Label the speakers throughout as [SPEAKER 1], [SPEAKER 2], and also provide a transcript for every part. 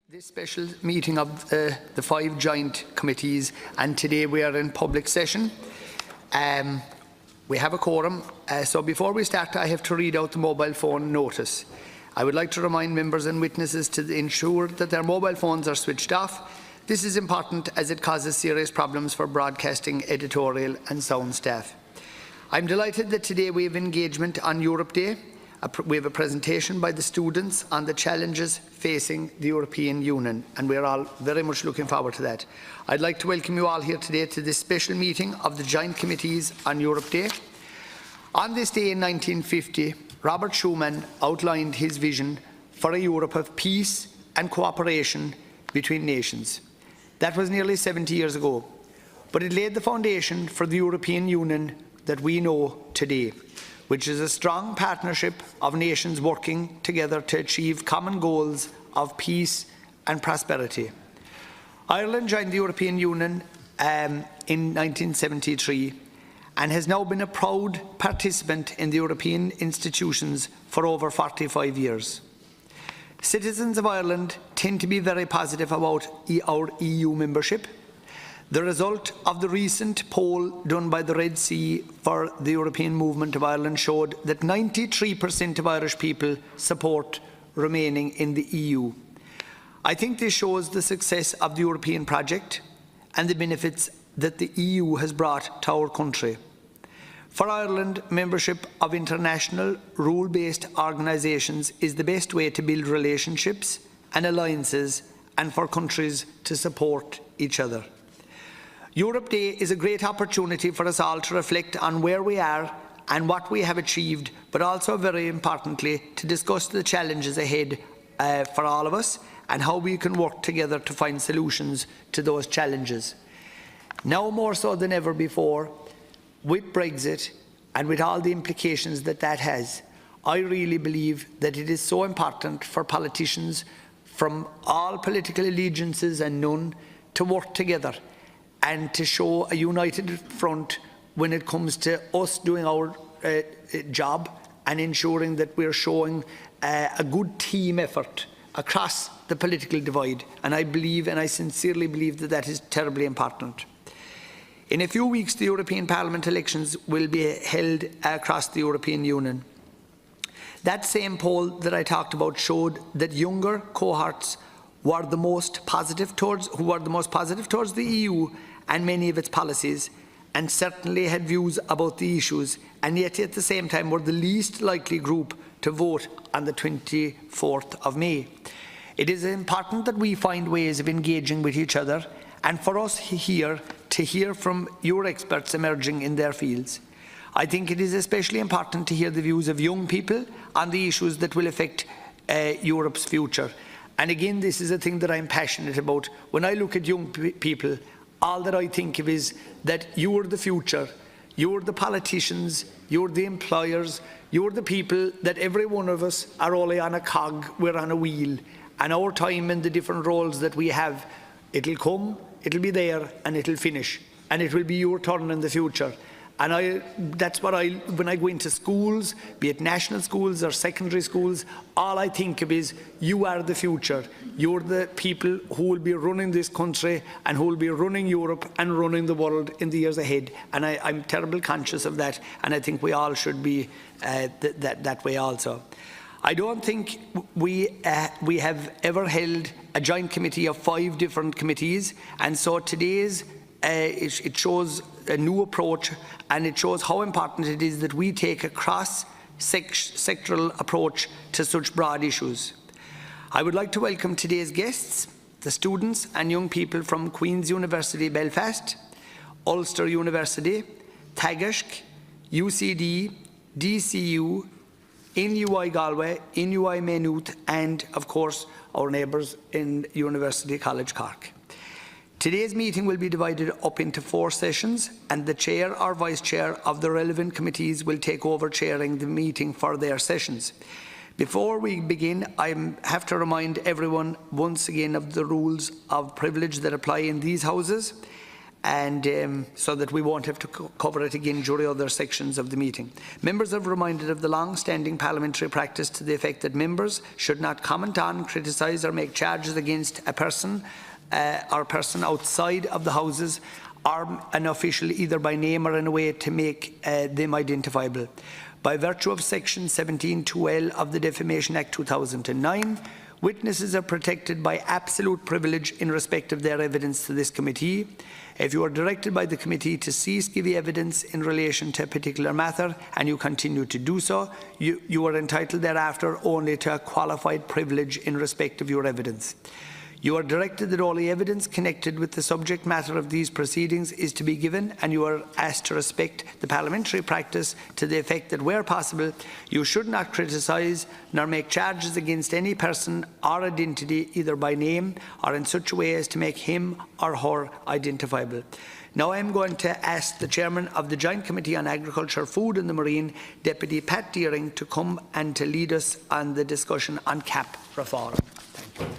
[SPEAKER 1] This special meeting of the 5 joint committees, and today we are in public session. We have a quorum, so before we start I have to read out the mobile phone notice. I would like to remind members and witnesses to ensure that their mobile phones are switched off. This is important as it causes serious problems for broadcasting, editorial and sound staff. I'm delighted that today we have engagement on Europe Day. We have a presentation by the students on the challenges facing the European Union, and we are all very much looking forward to that. I'd like to welcome you all here today to this special meeting of the Joint Committees on Europe Day. On this day in 1950, Robert Schuman outlined his vision for a Europe of peace and cooperation between nations. That was nearly 70 years ago, but it laid the foundation for the European Union that we know today, which is a strong partnership of nations working together to achieve common goals of peace and prosperity. Ireland joined the European Union in 1973 and has now been a proud participant in the European institutions for over 45 years. Citizens of Ireland tend to be very positive about our EU membership. The result of the recent poll done by the Red Sea for the European Movement of Ireland showed that 93% of Irish people support remaining in the EU. I think this shows the success of the European project and the benefits that the EU has brought to our country. For Ireland, membership of international rule-based organisations is the best way to build relationships and alliances, and for countries to support each other. Europe Day is a great opportunity for us all to reflect on where we are and what we have achieved, but also, very importantly, to discuss the challenges ahead for all of us and how we can work together to find solutions to those challenges. Now more so than ever before, with Brexit and with all the implications that that has, I really believe that it is so important for politicians from all political allegiances and none to work together and to show a united front when it comes to us doing our job and ensuring that we're showing a good team effort across the political divide. And I believe, and I sincerely believe, that that is terribly important. In a few weeks, the European Parliament elections will be held across the European Union. That same poll that I talked about showed that younger cohorts were the most positive towards the EU and many of its policies, and certainly had views about the issues, and yet at the same time were the least likely group to vote on the 24th of May. It is important that we find ways of engaging with each other, and for us here to hear from your experts emerging in their fields. I think it is especially important to hear the views of young people on the issues that will affect Europe's future. And again, this is a thing that I'm passionate about. When I look at young people, all that I think of is that you are the future, you're the politicians, you're the employers, you're the people that every one of us are only on a cog, we're on a wheel, and our time in the different roles that we have, it'll come, it'll be there, and it'll finish, and it will be your turn in the future. And that's what when I go into schools, be it national schools or secondary schools, all I think of is you are the future. You're the people who will be running this country and who will be running Europe and running the world in the years ahead. And I'm terribly conscious of that, and I think we all should be that way also. I don't think we have ever held a joint committee of 5 different committees, and so today's it shows a new approach, and it shows how important it is that we take a cross-sectoral approach to such broad issues. I would like to welcome today's guests, the students and young people from Queen's University Belfast, Ulster University, Tagish, UCD, DCU, NUI Galway, NUI Maynooth, and of course our neighbours in University College Cork. Today's meeting will be divided up into 4 sessions, and the chair or vice chair of the relevant committees will take over chairing the meeting for their sessions. Before we begin, I have to remind everyone once again of the rules of privilege that apply in these houses. and so that we won't have to cover it again during other sections of the meeting. Members are reminded of the long-standing parliamentary practice to the effect that members should not comment on, criticise or make charges against a person or person outside of the Houses or an official, either by name or in a way to make them identifiable. By virtue of Section 17(2)(l) of the Defamation Act 2009, witnesses are protected by absolute privilege in respect of their evidence to this committee. If you are directed by the committee to cease giving evidence in relation to a particular matter and you continue to do so, you are entitled thereafter only to a qualified privilege in respect of your evidence. You are directed that all the evidence connected with the subject matter of these proceedings is to be given, and you are asked to respect the parliamentary practice to the effect that, where possible, you should not criticise nor make charges against any person or identity either by name or in such a way as to make him or her identifiable. Now I am going to ask the Chairman of the Joint Committee on Agriculture, Food and the Marine, Deputy Pat Deering, to come and to lead us on the discussion on CAP reform. Thank you.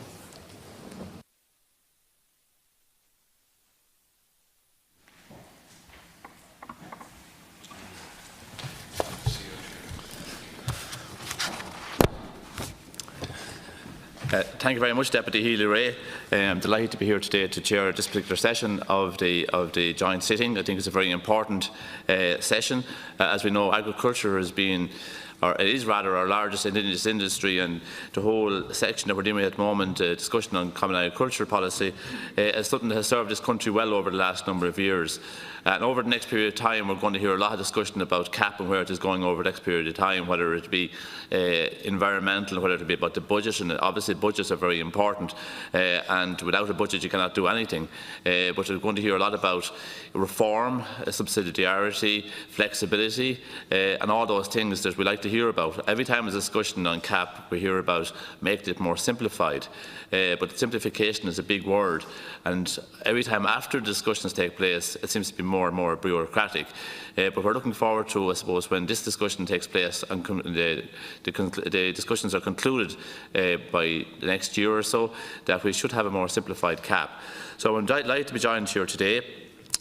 [SPEAKER 2] Thank you very much, Deputy Healy-Rae. I'm delighted to be here today to chair this particular session of the joint sitting. I think it's a very important session. As we know, agriculture has been, or it is rather, our largest indigenous industry, and the whole section that we're dealing with at the moment, discussion on common agriculture policy, is something that has served this country well over the last number of years. And over the next period of time, we're going to hear a lot of discussion about CAP and where it is going over the next period of time, whether it be environmental, whether it be about the budget, and obviously budgets are very important, and without a budget you cannot do anything. But we're going to hear a lot about reform, subsidiarity, flexibility, and all those things that we like to hear about. Every time there's a discussion on CAP, we hear about making it more simplified. But simplification is a big word, and every time after the discussions take place, it seems to be more and more bureaucratic. But we're looking forward to, I suppose, when this discussion takes place and the discussions are concluded by the next year or so, that we should have a more simplified CAP. So I'm delighted to be joined here today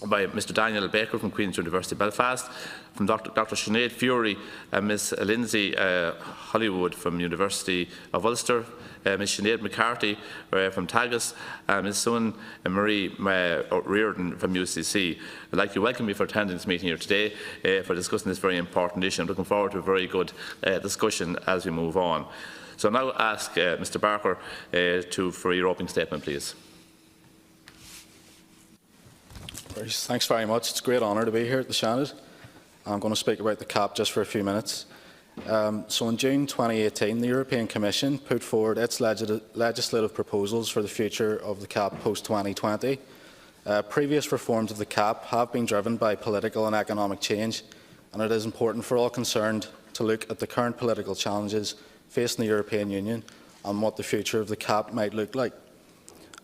[SPEAKER 2] by Mr. Daniel Baker from Queen's University Belfast, from Dr. Sinead Fury and Ms. Lindsay Hollywood from University of Ulster, Ms. Sinead McCarthy from Tagus, and Ms. Sun Marie Reardon from UCC. I'd like to welcome you for attending this meeting here today for discussing this very important issue. I'm looking forward to a very good discussion as we move on. So I'll now ask Mr. Barker for your opening statement, please.
[SPEAKER 3] Thanks very much. It's a great honour to be here at the Seanad. I'm going to speak about the CAP just for a few minutes. So in June 2018, the European Commission put forward its legislative proposals for the future of the CAP post-2020. Previous reforms of the CAP have been driven by political and economic change, and it is important for all concerned to look at the current political challenges facing the European Union and what the future of the CAP might look like.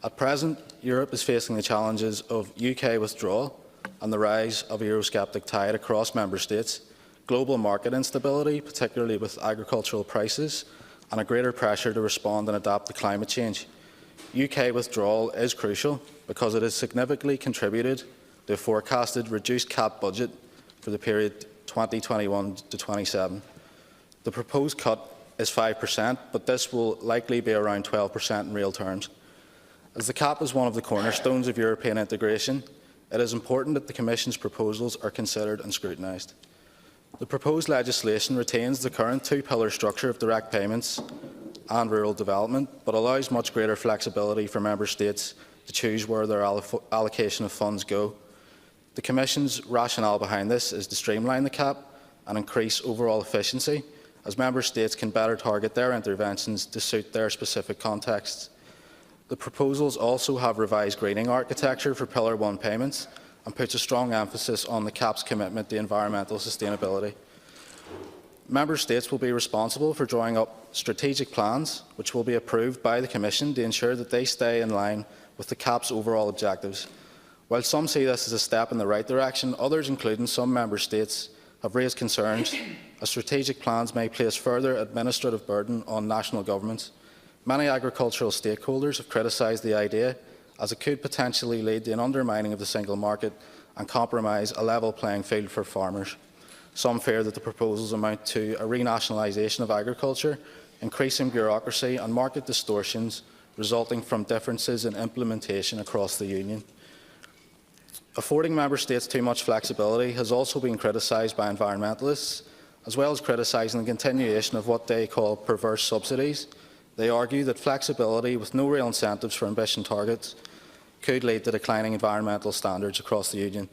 [SPEAKER 3] At present, Europe is facing the challenges of UK withdrawal and the rise of a Eurosceptic tide across Member States, global market instability, particularly with agricultural prices, and a greater pressure to respond and adapt to climate change. UK withdrawal is crucial because it has significantly contributed to a forecasted reduced CAP budget for the period 2021 to 27. The proposed cut is 5%, but this will likely be around 12% in real terms. As the CAP is one of the cornerstones of European integration, it is important that the Commission's proposals are considered and scrutinised. The proposed legislation retains the current two-pillar structure of direct payments and rural development, but allows much greater flexibility for Member States to choose where their allocation of funds go. The Commission's rationale behind this is to streamline the CAP and increase overall efficiency, as Member States can better target their interventions to suit their specific contexts. The proposals also have revised greening architecture for Pillar 1 payments and puts a strong emphasis on the CAP's commitment to environmental sustainability. Member States will be responsible for drawing up strategic plans, which will be approved by the Commission to ensure that they stay in line with the CAP's overall objectives. While some see this as a step in the right direction, others, including some Member States, have raised concerns as strategic plans may place further administrative burden on national governments. Many agricultural stakeholders have criticised the idea, as it could potentially lead to an undermining of the single market and compromise a level playing field for farmers. Some fear that the proposals amount to a renationalisation of agriculture, increasing bureaucracy and market distortions resulting from differences in implementation across the Union. Affording Member States too much flexibility has also been criticised by environmentalists, as well as criticising the continuation of what they call perverse subsidies. They argue that flexibility with no real incentives for ambition targets could lead to declining environmental standards across the Union.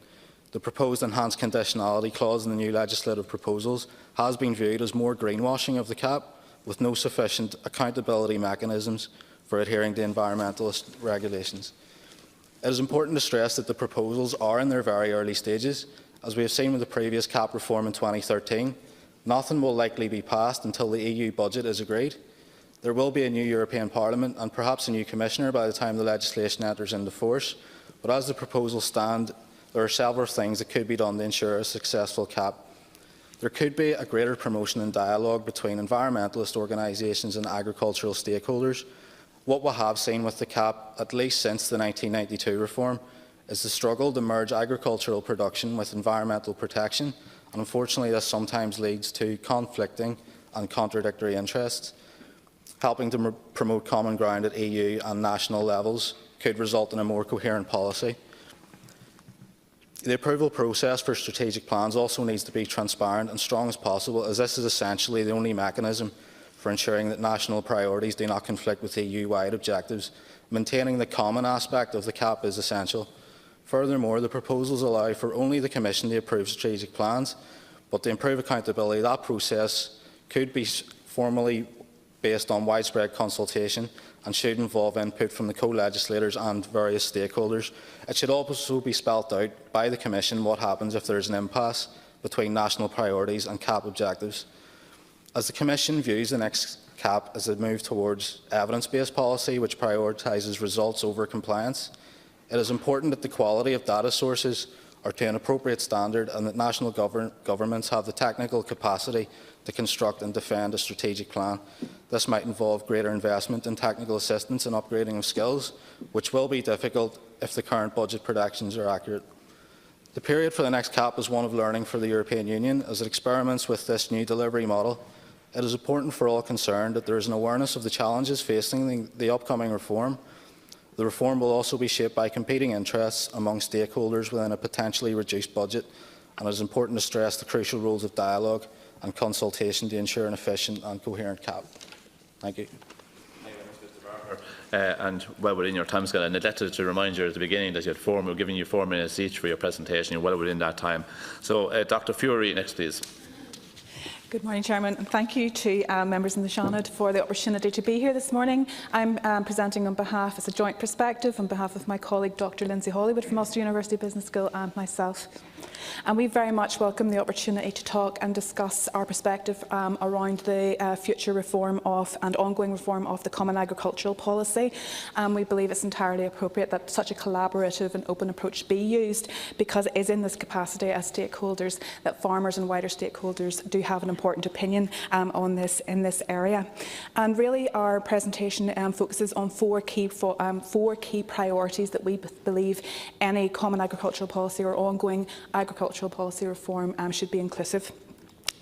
[SPEAKER 3] The proposed enhanced conditionality clause in the new legislative proposals has been viewed as more greenwashing of the CAP, with no sufficient accountability mechanisms for adhering to environmentalist regulations. It is important to stress that the proposals are in their very early stages. As we have seen with the previous CAP reform in 2013, nothing will likely be passed until the EU budget is agreed. There will be a new European Parliament and perhaps a new Commissioner by the time the legislation enters into force, but as the proposals stand, there are several things that could be done to ensure a successful CAP. There could be a greater promotion and dialogue between environmentalist organisations and agricultural stakeholders. What we have seen with the CAP, at least since the 1992 reform, is the struggle to merge agricultural production with environmental protection, and unfortunately this sometimes leads to conflicting and contradictory interests. Helping to promote common ground at EU and national levels could result in a more coherent policy. The approval process for strategic plans also needs to be transparent and strong as possible, as this is essentially the only mechanism for ensuring that national priorities do not conflict with EU-wide objectives. Maintaining the common aspect of the CAP is essential. Furthermore, the proposals allow for only the Commission to approve strategic plans, but to improve accountability, that process could be formally based on widespread consultation and should involve input from the co-legislators and various stakeholders. It should also be spelt out by the Commission what happens if there is an impasse between national priorities and CAP objectives. As the Commission views the next CAP as a move towards evidence-based policy which prioritises results over compliance, it is important that the quality of data sources are to an appropriate standard and that national governments have the technical capacity to construct and defend a strategic plan. This might involve greater investment in technical assistance and upgrading of skills, which will be difficult if the current budget projections are accurate. The period for the next CAP is one of learning for the European Union as it experiments with this new delivery model. It is important for all concerned that there is an awareness of the challenges facing the upcoming reform. The reform will also be shaped by competing interests among stakeholders within a potentially reduced budget, and it is important to stress the crucial roles of dialogue and consultation to ensure an efficient and coherent CAP. Thank you.
[SPEAKER 2] And well within your time scale. I neglected to remind you at the beginning that we're giving you 4 minutes each for your presentation. You're well within that time. So, Dr. Fury, next, please.
[SPEAKER 4] Good morning, Chairman, and thank you to members in the Seanad for the opportunity to be here this morning. I'm presenting on behalf, as a joint perspective, on behalf of my colleague Dr. Lindsay Hollywood from Ulster University Business School and myself. And we very much welcome the opportunity to talk and discuss our perspective around the future reform of and ongoing reform of the Common Agricultural Policy. We believe it's entirely appropriate that such a collaborative and open approach be used, because it is in this capacity as stakeholders that farmers and wider stakeholders do have an important opinion on this in this area. And really, our presentation focuses on four key priorities that we believe any Common Agricultural Policy or ongoing agricultural policy reform should be inclusive.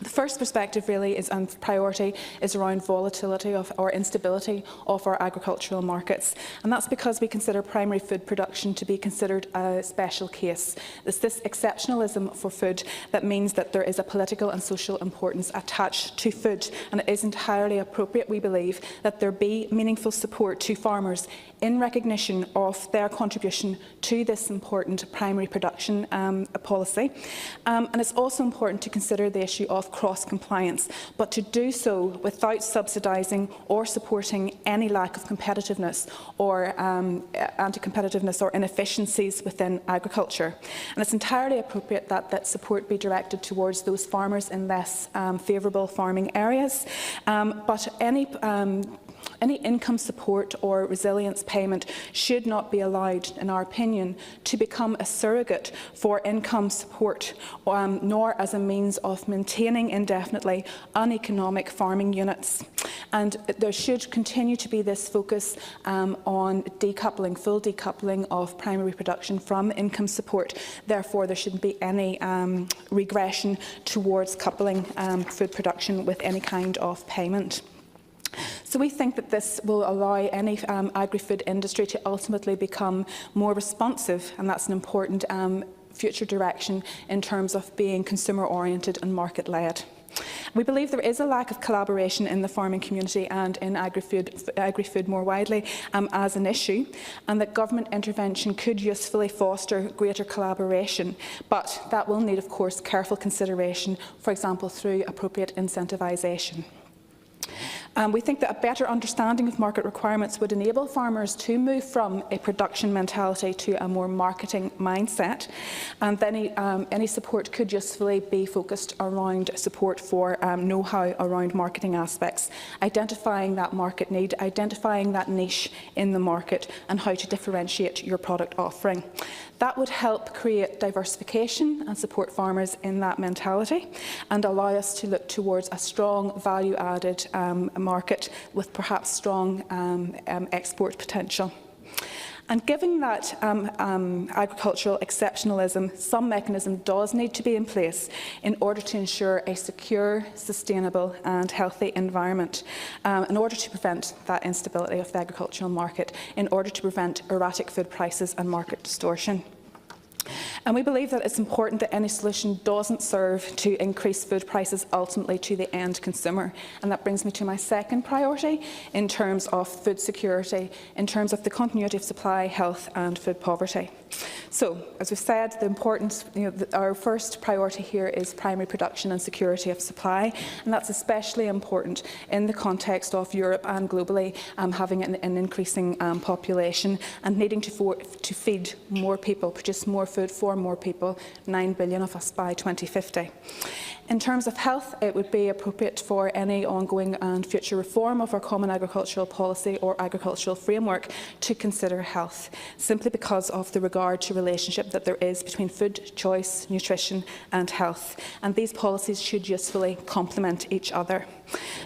[SPEAKER 4] The first perspective really is, and priority is around volatility or instability of our agricultural markets, and that's because we consider primary food production to be considered a special case. It's this exceptionalism for food that means that there is a political and social importance attached to food, and it is entirely appropriate, we believe, that there be meaningful support to farmers in recognition of their contribution to this important primary production policy. And it's also important to consider the issue of cross-compliance, but to do so without subsidising or supporting any lack of competitiveness or anti-competitiveness or inefficiencies within agriculture. And it's entirely appropriate that that support be directed towards those farmers in less favourable farming areas. But any Any income support or resilience payment should not be allowed, in our opinion, to become a surrogate for income support, nor as a means of maintaining indefinitely uneconomic farming units. And there should continue to be this focus on decoupling, full decoupling of primary production from income support. Therefore, there shouldn't be any regression towards coupling food production with any kind of payment. So we think that this will allow any agri-food industry to ultimately become more responsive, and that's an important future direction in terms of being consumer-oriented and market-led. We believe there is a lack of collaboration in the farming community and in agri-food more widely as an issue, and that government intervention could usefully foster greater collaboration, but that will need, of course, careful consideration, for example, through appropriate incentivisation. We think that a better understanding of market requirements would enable farmers to move from a production mentality to a more marketing mindset, and then any support could usefully be focused around support for know-how around marketing aspects, identifying that market need, identifying that niche in the market, and how to differentiate your product offering. That would help create diversification and support farmers in that mentality, and allow us to look towards a strong value-added market with perhaps strong export potential. And given that agricultural exceptionalism, some mechanism does need to be in place in order to ensure a secure, sustainable and healthy environment, in order to prevent that instability of the agricultural market, in order to prevent erratic food prices and market distortion. And we believe that it's important that any solution doesn't serve to increase food prices ultimately to the end consumer. And that brings me to my second priority in terms of food security, in terms of the continuity of supply, health and food poverty. So, as we've said, the importance, our first priority here is primary production and security of supply, and that's especially important in the context of Europe and globally having an increasing population and needing to feed more people, produce more food for more people, 9 billion of us by 2050. In terms of health, it would be appropriate for any ongoing and future reform of our common agricultural policy or agricultural framework to consider health, simply because of the regard to relationship that there is between food choice, nutrition and health. And these policies should usefully complement each other.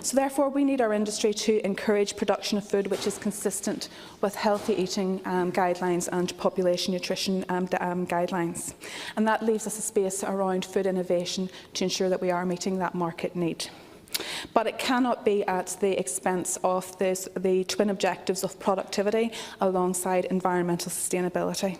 [SPEAKER 4] So therefore, we need our industry to encourage production of food which is consistent with healthy eating guidelines and population nutrition guidelines. And that leaves us a space around food innovation to ensure that we are meeting that market need. But it cannot be at the expense of the twin objectives of productivity alongside environmental sustainability.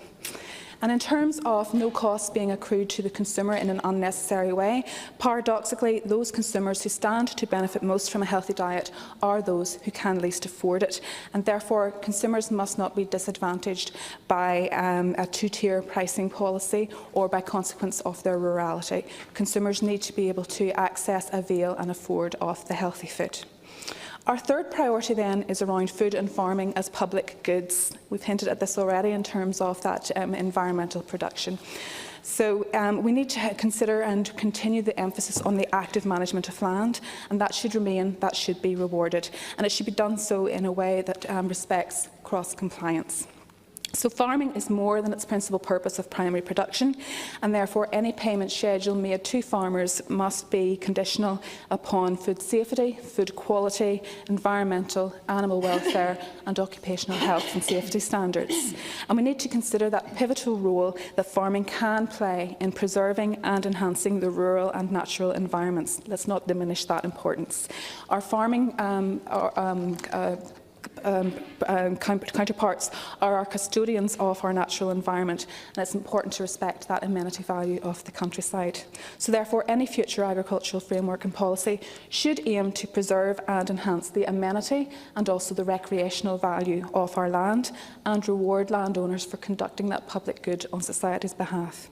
[SPEAKER 4] And in terms of no cost being accrued to the consumer in an unnecessary way, paradoxically, those consumers who stand to benefit most from a healthy diet are those who can least afford it. And therefore, consumers must not be disadvantaged by a two-tier pricing policy or by consequence of their rurality. Consumers need to be able to access, avail and afford of the healthy food. Our third priority then is around food and farming as public goods. We've hinted at this already in terms of that environmental production. So we need to consider and continue the emphasis on the active management of land, and that should remain, that should be rewarded. And it should be done so in a way that respects cross-compliance. So farming is more than its principal purpose of primary production, and therefore any payment schedule made to farmers must be conditional upon food safety, food quality, environmental, animal welfare and occupational health and safety standards. And we need to consider that pivotal role that farming can play in preserving and enhancing the rural and natural environments. Let's not diminish that importance. Our farming counterparts are our custodians of our natural environment, and it's important to respect that amenity value of the countryside. So therefore, any future agricultural framework and policy should aim to preserve and enhance the amenity and also the recreational value of our land and reward landowners for conducting that public good on society's behalf.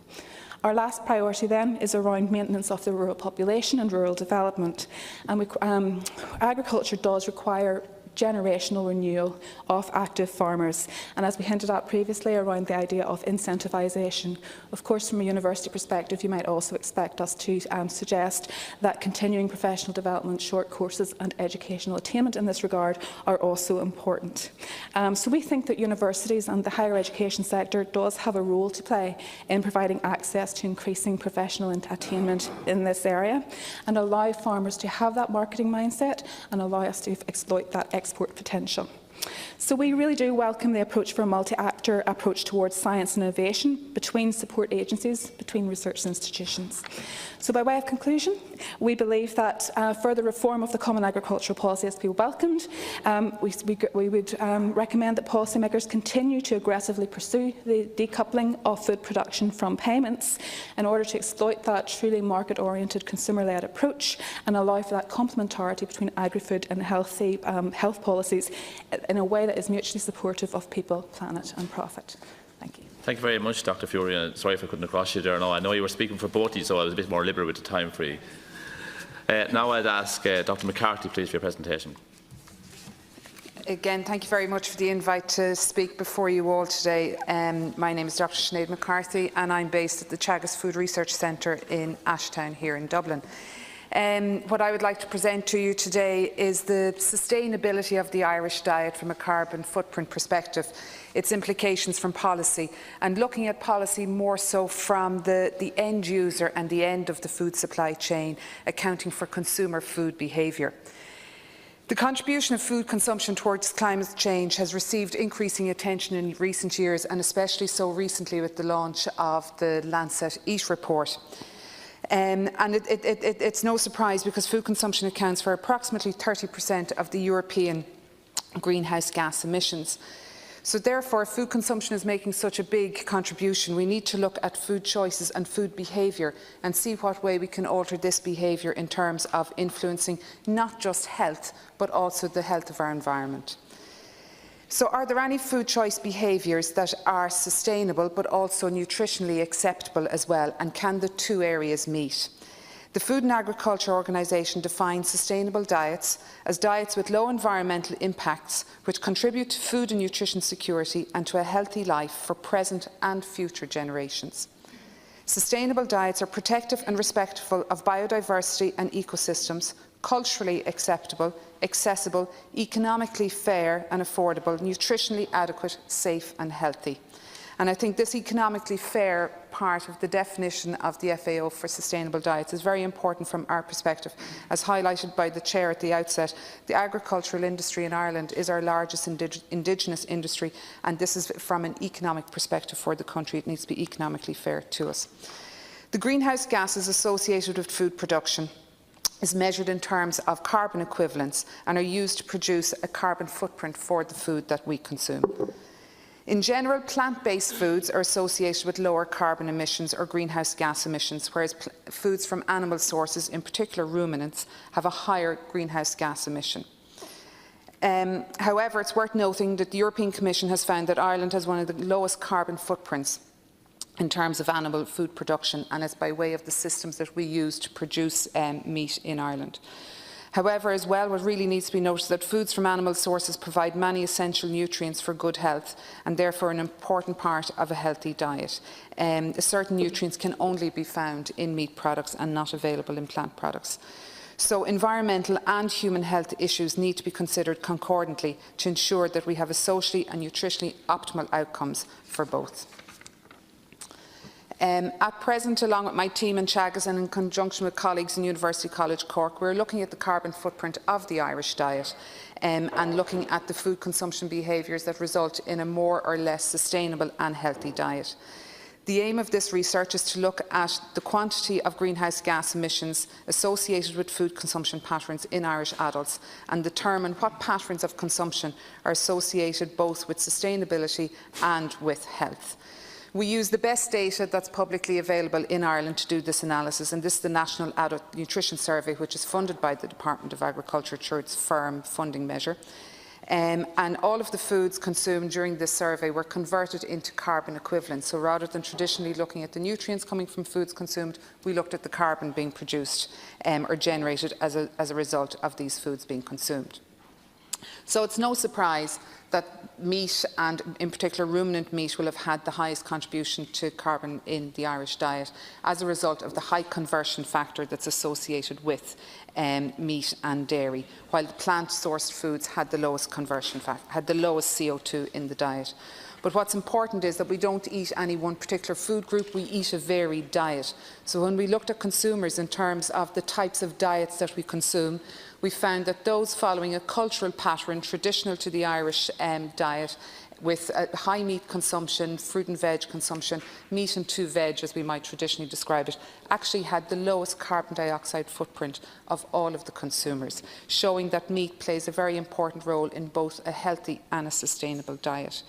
[SPEAKER 4] Our last priority then is around maintenance of the rural population and rural development. And agriculture does require generational renewal of active farmers. And as we hinted at previously around the idea of incentivisation, of course from a university perspective you might also expect us to suggest that continuing professional development, short courses and educational attainment in this regard are also important. So we think that universities and the higher education sector does have a role to play in providing access to increasing professional attainment in this area and allow farmers to have that marketing mindset and allow us to exploit that export potential. So we really do welcome the approach for a multi-actor approach towards science and innovation between support agencies, between research institutions. So by way of conclusion, we believe that further reform of the Common Agricultural Policy is to be welcomed. We would recommend that policymakers continue to aggressively pursue the decoupling of food production from payments in order to exploit that truly market-oriented, consumer-led approach and allow for that complementarity between agri-food and health policies in a way that is mutually supportive of people, planet and profit. Thank you. Thank
[SPEAKER 2] you very much, Dr. Fury. Sorry if I couldn't have crossed you there. No, I know you were speaking for both of you, so I was a bit more liberal with the time for you. Now I'd ask Dr. McCarthy, please, for your presentation.
[SPEAKER 5] Again, thank you very much for the invite to speak before you all today. My name is Dr. Seanad McCarthy and I'm based at the Teagasc Food Research Centre in Ashtown here in Dublin. What I would like to present to you today is the sustainability of the Irish diet from a carbon footprint perspective, its implications from policy, and looking at policy more so from the end user and the end of the food supply chain, accounting for consumer food behaviour. The contribution of food consumption towards climate change has received increasing attention in recent years, and especially so recently with the launch of the Lancet Eat report. And it's no surprise because food consumption accounts for approximately 30% of the European greenhouse gas emissions. So therefore, if food consumption is making such a big contribution, we need to look at food choices and food behaviour and see what way we can alter this behaviour in terms of influencing not just health, but also the health of our environment. So are there any food choice behaviours that are sustainable but also nutritionally acceptable as well, and can the two areas meet? The Food and Agriculture Organisation defines sustainable diets as diets with low environmental impacts which contribute to food and nutrition security and to a healthy life for present and future generations. Sustainable diets are protective and respectful of biodiversity and ecosystems, culturally acceptable, accessible, economically fair and affordable, nutritionally adequate, safe and healthy. And I think this economically fair part of the definition of the FAO for sustainable diets is very important from our perspective. As highlighted by the Chair at the outset, the agricultural industry in Ireland is our largest indigenous industry, and this is from an economic perspective for the country. It needs to be economically fair to us. The greenhouse gases associated with food production is measured in terms of carbon equivalents and are used to produce a carbon footprint for the food that we consume. In general, plant-based foods are associated with lower carbon emissions or greenhouse gas emissions, whereas foods from animal sources, in particular ruminants, have a higher greenhouse gas emission. However, it's worth noting that the European Commission has found that Ireland has one of the lowest carbon footprints in terms of animal food production, and it's by way of the systems that we use to produce meat in Ireland. However, as well, what really needs to be noted is that foods from animal sources provide many essential nutrients for good health and therefore an important part of a healthy diet. Certain nutrients can only be found in meat products and not available in plant products. So environmental and human health issues need to be considered concordantly to ensure that we have a socially and nutritionally optimal outcomes for both. At present, along with my team in Teagasc and in conjunction with colleagues in University College Cork, we're looking at the carbon footprint of the Irish diet and looking at the food consumption behaviours that result in a more or less sustainable and healthy diet. The aim of this research is to look at the quantity of greenhouse gas emissions associated with food consumption patterns in Irish adults and determine what patterns of consumption are associated both with sustainability and with health. We use the best data that's publicly available in Ireland to do this analysis, and this is the National Adult Nutrition Survey, which is funded by the Department of Agriculture through its firm funding measure. And all of the foods consumed during this survey were converted into carbon equivalents. So rather than traditionally looking at the nutrients coming from foods consumed, we looked at the carbon being produced or generated as a result of these foods being consumed. So it's no surprise that meat, and in particular ruminant meat, will have had the highest contribution to carbon in the Irish diet as a result of the high conversion factor that's associated with meat and dairy, while the plant-sourced foods had the lowest conversion factor, had the lowest CO2 in the diet. But what's important is that we don't eat any one particular food group, we eat a varied diet. So when we looked at consumers in terms of the types of diets that we consume, we found that those following a cultural pattern traditional to the Irish diet, with high meat consumption, fruit and veg consumption, meat and 2 veg as we might traditionally describe it, actually had the lowest carbon dioxide footprint of all of the consumers, showing that meat plays a very important role in both a healthy and a sustainable diet.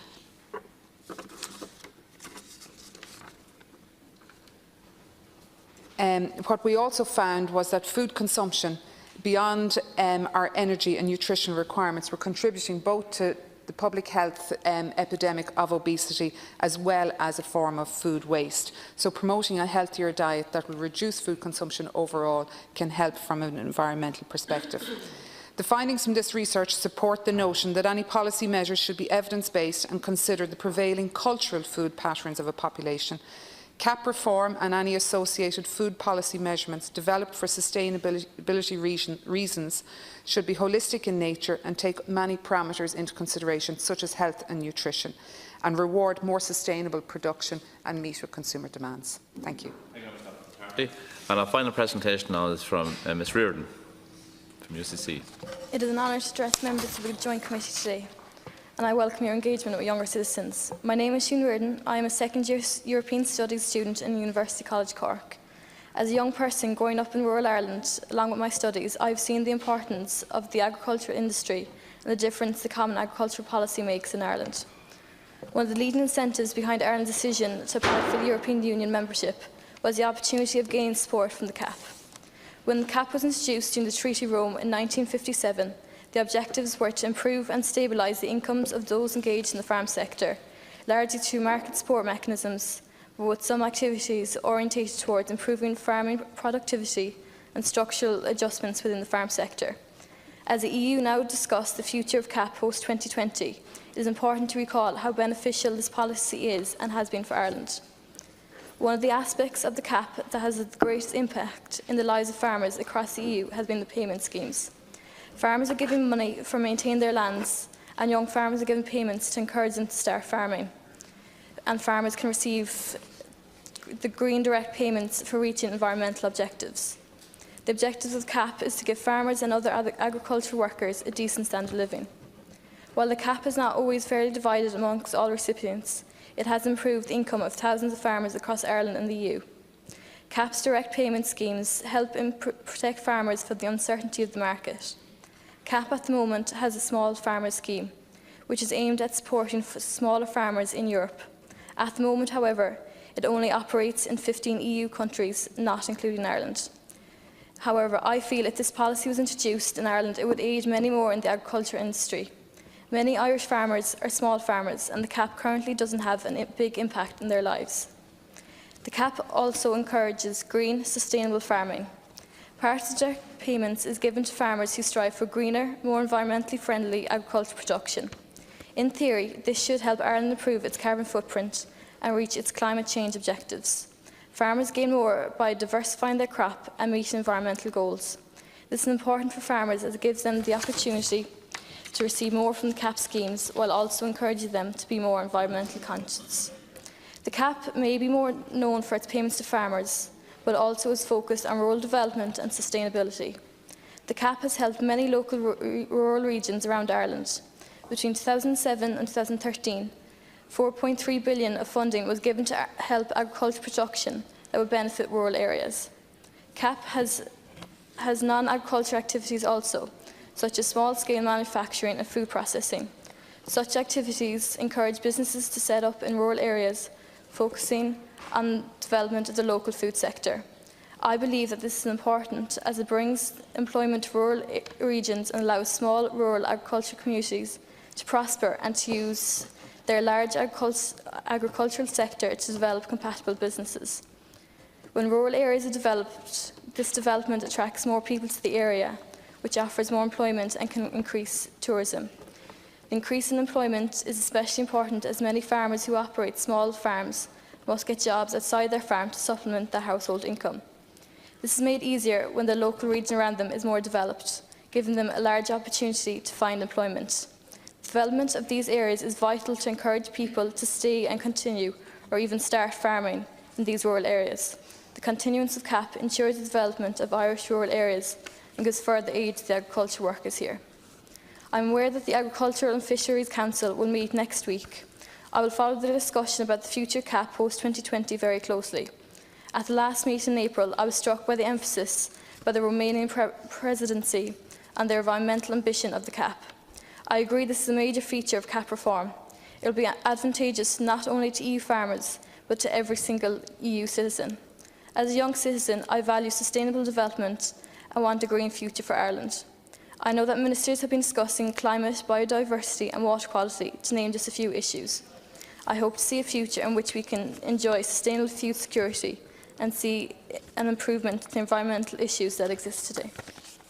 [SPEAKER 5] What we also found was that food consumption beyond our energy and nutritional requirements were contributing both to the public health epidemic of obesity as well as a form of food waste. So promoting a healthier diet that will reduce food consumption overall can help from an environmental perspective. The findings from this research support the notion that any policy measures should be evidence-based and consider the prevailing cultural food patterns of a population. CAP reform and any associated food policy measurements developed for sustainability reasons should be holistic in nature and take many parameters into consideration, such as health and nutrition, and reward more sustainable production and meet with consumer demands. Thank you.
[SPEAKER 2] And our final presentation now is from Ms Éireann from UCC.
[SPEAKER 6] It is an honour to address members of the Joint Committee today, and I welcome your engagement with younger citizens. My name is Seanad Éireann. I am a second-year European Studies student in University College Cork. As a young person growing up in rural Ireland, along with my studies, I have seen the importance of the agricultural industry and the difference the common agricultural policy makes in Ireland. One of the leading incentives behind Ireland's decision to apply for the European Union membership was the opportunity of gaining support from the CAP. When the CAP was introduced in the Treaty of Rome in 1957, the objectives were to improve and stabilise the incomes of those engaged in the farm sector, largely through market support mechanisms, but with some activities orientated towards improving farming productivity and structural adjustments within the farm sector. As the EU now discusses the future of CAP post-2020, it is important to recall how beneficial this policy is and has been for Ireland. One of the aspects of the CAP that has the greatest impact in the lives of farmers across the EU has been the payment schemes. Farmers are given money for maintaining their lands, and young farmers are given payments to encourage them to start farming. And farmers can receive the green direct payments for reaching environmental objectives. The objective of the CAP is to give farmers and other agricultural workers a decent standard of living. While the CAP is not always fairly divided amongst all recipients, it has improved the income of thousands of farmers across Ireland and the EU. CAP's direct payment schemes help protect farmers from the uncertainty of the market. CAP at the moment has a small farmer scheme, which is aimed at supporting smaller farmers in Europe. At the moment, however, it only operates in 15 EU countries, not including Ireland. However, I feel if this policy was introduced in Ireland, it would aid many more in the agriculture industry. Many Irish farmers are small farmers, and the CAP currently doesn't have a big impact in their lives. The CAP also encourages green, sustainable farming. Part of the direct payments is given to farmers who strive for greener, more environmentally friendly agricultural production. In theory, this should help Ireland improve its carbon footprint and reach its climate change objectives. Farmers gain more by diversifying their crop and meeting environmental goals. This is important for farmers as it gives them the opportunity to receive more from the CAP schemes while also encouraging them to be more environmentally conscious. The CAP may be more known for its payments to farmers, but also is focused on rural development and sustainability. The CAP has helped many local rural regions around Ireland. Between 2007 and 2013, 4.3 billion of funding was given to help agricultural production that would benefit rural areas. CAP has non-agricultural activities also, such as small-scale manufacturing and food processing. Such activities encourage businesses to set up in rural areas, focusing on development of the local food sector. I believe that this is important as it brings employment to rural regions and allows small rural agricultural communities to prosper and to use their large agricultural sector to develop compatible businesses. When rural areas are developed, this development attracts more people to the area, which offers more employment and can increase tourism. The increase in employment is especially important as many farmers who operate small farms must get jobs outside their farm to supplement their household income. This is made easier when the local region around them is more developed, giving them a large opportunity to find employment. The development of these areas is vital to encourage people to stay and continue or even start farming in these rural areas. The continuance of CAP ensures the development of Irish rural areas and gives further aid to the agriculture workers here. I am aware that the Agricultural and Fisheries Council will meet next week. I will follow the discussion about the future CAP post-2020 very closely. At the last meeting in April, I was struck by the emphasis by the Romanian presidency on the environmental ambition of the CAP. I agree this is a major feature of CAP reform. It will be advantageous not only to EU farmers, but to every single EU citizen. As a young citizen, I value sustainable development and want a green future for Ireland. I know that ministers have been discussing climate, biodiversity and water quality, to name just a few issues. I hope to see a future in which we can enjoy sustainable food security and see an improvement to the environmental issues that exist today.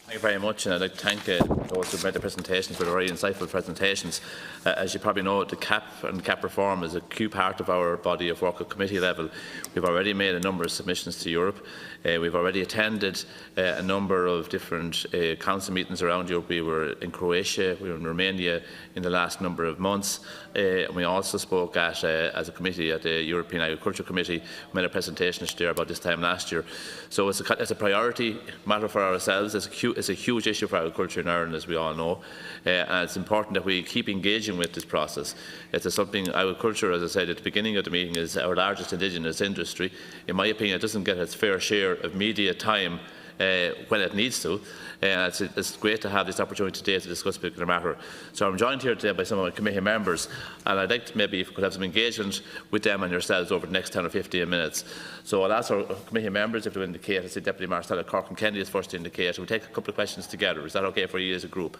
[SPEAKER 2] Thank you very much, and I'd like to thank those who made the presentations for the very insightful presentations. As you probably know, the CAP and CAP reform is a key part of our body of work at committee level. We've already made a number of submissions to Europe. We've already attended a number of different council meetings around Europe. We were in Croatia, we were in Romania in the last number of months. And we also spoke at, as a committee at the European Agriculture Committee. We made a presentation there about this time last year. So it's a priority matter for ourselves. It's a huge issue for agriculture in Ireland, as we all know. And it's important that we keep engaging with this process. It's something, agriculture, as I said at the beginning of the meeting, is our largest indigenous industry. In my opinion, it doesn't get its fair share of media time when it needs to. It's great to have this opportunity today to discuss this particular matter. So I'm joined here today by some of my committee members, and I'd like to maybe if we could have some engagement with them and yourselves over the next 10 or 15 minutes. So I'll ask our committee members if they indicate. I see Deputy Marcella Corkin-Kennedy is first to indicate. We'll take a couple of questions together. Is that okay for you as a group?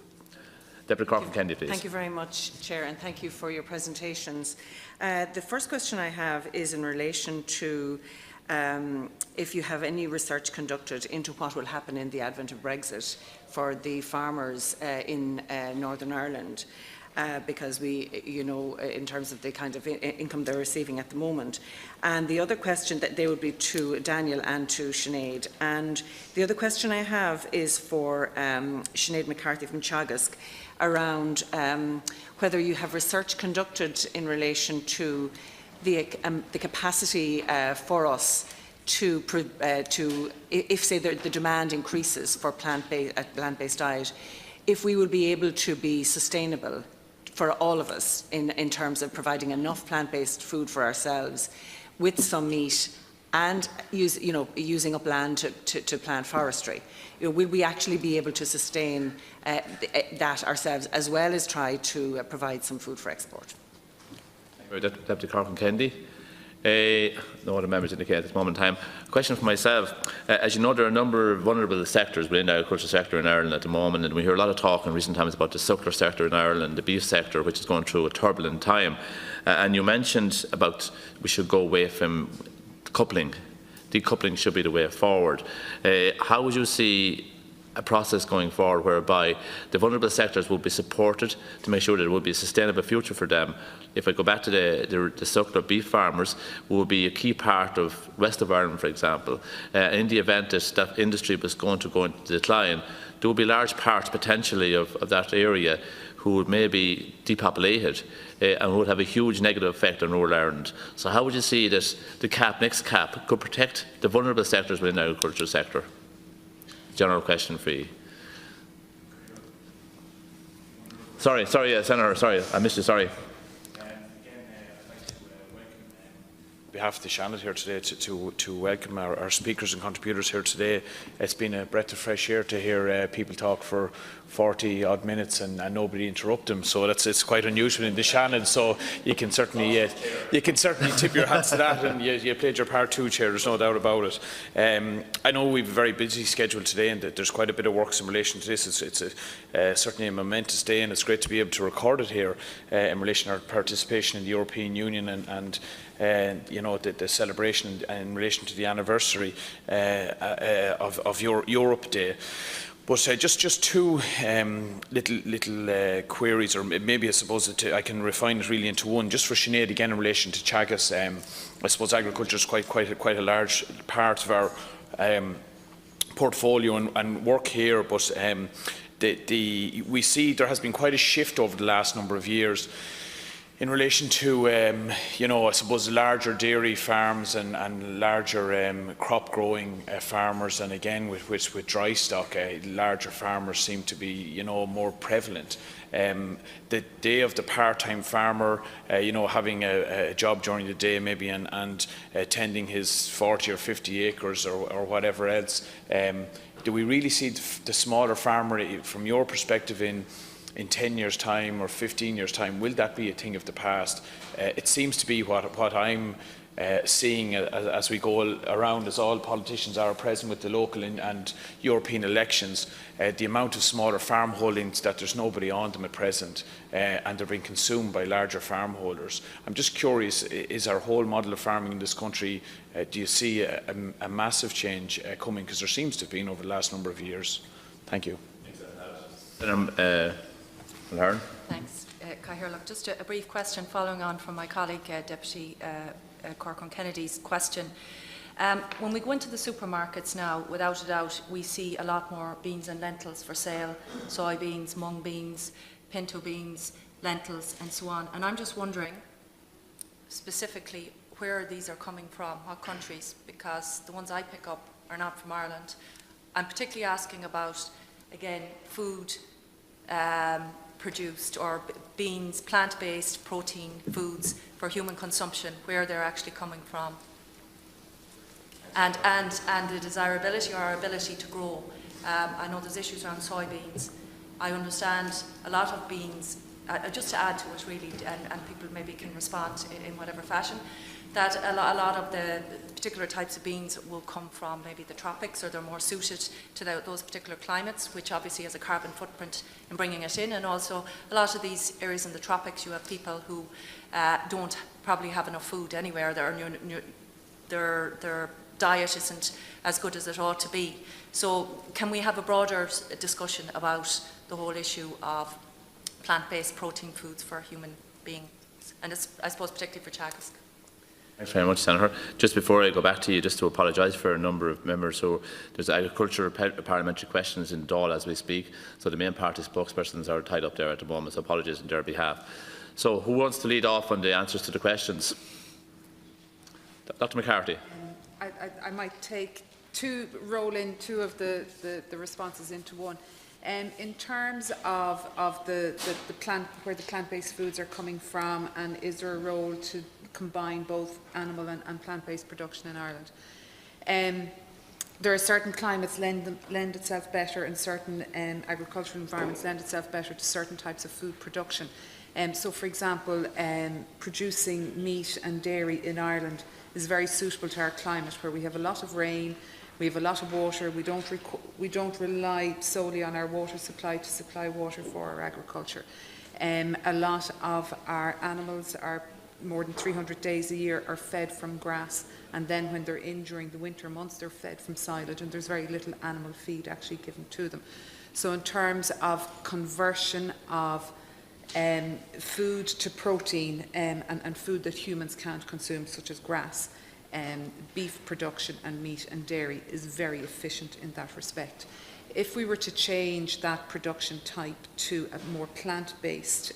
[SPEAKER 2] Deputy Corkin-Kennedy, please.
[SPEAKER 7] Thank you very much, Chair, and thank you for your presentations. The first question I have is in relation to if you have any research conducted into what will happen in the advent of Brexit for the farmers in Northern Ireland, because in terms of the kind of income they're receiving at the moment. And the other question that they would be to Daniel and to Sinead. And the other question I have is for Sinead McCarthy from Teagasc around whether you have research conducted in relation to the capacity for us to if, say, the demand increases for plant-based diet, if we will be able to be sustainable for all of us in terms of providing enough plant-based food for ourselves with some meat and using up land to plant forestry. Will we actually be able to sustain that ourselves as well as try to provide some food for export?
[SPEAKER 2] Deputy Corkin-Kennedy. No other members indicate at this moment in time. A question for myself. As you know, there are a number of vulnerable sectors within the agricultural sector in Ireland at the moment, and we hear a lot of talk in recent times about the suckler sector in Ireland, the beef sector, which is going through a turbulent time. And you mentioned about we should go away from coupling. Decoupling should be the way forward. How would you see a process going forward whereby the vulnerable sectors will be supported to make sure that there will be a sustainable future for them? If I go back to the suckler beef farmers, who will be a key part of the rest of Ireland, for example. In the event that industry was going to go into decline, there will be large parts potentially of that area who would maybe depopulated and would have a huge negative effect on rural Ireland. So how would you see that the next CAP could protect the vulnerable sectors within the agricultural sector? General question for you. Sorry, Senator, sorry, I missed you, sorry.
[SPEAKER 8] On behalf of the Seanad here today to welcome our speakers and contributors here today. It's been a breath of fresh air to hear people talk for 40 odd minutes and nobody interrupt them, so it's quite unusual in the Seanad, so you can certainly tip your hats to that, and you played your part too, Chair, there's no doubt about it. I know we have a very busy schedule today and that there's quite a bit of work in relation to this. It's certainly a momentous day, and it's great to be able to record it here in relation to our participation in the European Union and the celebration in relation to the anniversary of Europe Day. But just two little queries, or maybe I suppose I can refine it really into one. Just for Sinead, again in relation to Teagasc, I suppose agriculture is quite a large part of our portfolio and work here. But we see there has been quite a shift over the last number of years in relation to, I suppose, larger dairy farms and larger crop growing farmers, and again with dry stock, larger farmers seem to be, more prevalent. The day of the part-time farmer, having a job during the day maybe and tending his 40 or 50 acres or whatever else, do we really see the smaller farmer, from your perspective, in 10 years' time or 15 years' time, will that be a thing of the past? It seems to be what I'm seeing as we go around, as all politicians are present with the local and European elections, the amount of smaller farm holdings that there's nobody on them at present, and they're being consumed by larger farm holders. I'm just curious, is our whole model of farming in this country, do you see a massive change coming? Because there seems to have been over the last number of years. Thank you.
[SPEAKER 9] Thanks, Cathaoirleach. Just a brief question following on from my colleague, Deputy Corcoran Kennedy's question. When we go into the supermarkets now, without a doubt, we see a lot more beans and lentils for sale, soybeans, mung beans, pinto beans, lentils, and so on. And I'm just wondering, specifically, where these are coming from, what countries, because the ones I pick up are not from Ireland. I'm particularly asking about, again, food produced, or beans, plant-based protein foods for human consumption, where they're actually coming from, and the desirability or our ability to grow. I know there's issues around soybeans. I understand a lot of beans, just to add to it really, and people maybe can respond in whatever fashion, that a lot of the particular types of beans will come from maybe the tropics, or they're more suited to those particular climates, which obviously has a carbon footprint in bringing it in. And also a lot of these areas in the tropics, you have people who don't probably have enough food anywhere. Their diet isn't as good as it ought to be. So can we have a broader discussion about the whole issue of plant-based protein foods for human beings, and I suppose particularly for Teagasc?
[SPEAKER 2] Thanks very much, Senator. Just before I go back to you, just to apologise for a number of members. So there's agricultural parliamentary questions in Dáil as we speak. So the main party spokespersons are tied up there at the moment. So apologies on their behalf. So who wants to lead off on the answers to the questions? Dr. McCarthy.
[SPEAKER 5] I might roll in two of the responses into one. In terms of the where the plant-based foods are coming from, and is there a role to combine both animal and plant-based production in Ireland? There are certain climates lend itself better, and certain agricultural environments lend itself better to certain types of food production. So, for example, producing meat and dairy in Ireland is very suitable to our climate, where we have a lot of rain, we have a lot of water. We don't rely solely on our water supply to supply water for our agriculture. A lot of our animals are more than 300 days a year are fed from grass, and then when they're in during the winter months, they're fed from silage, and there's very little animal feed actually given to them. So in terms of conversion of food to protein, and food that humans can't consume, such as grass, beef production and meat and dairy is very efficient in that respect. If we were to change that production type to a more plant-based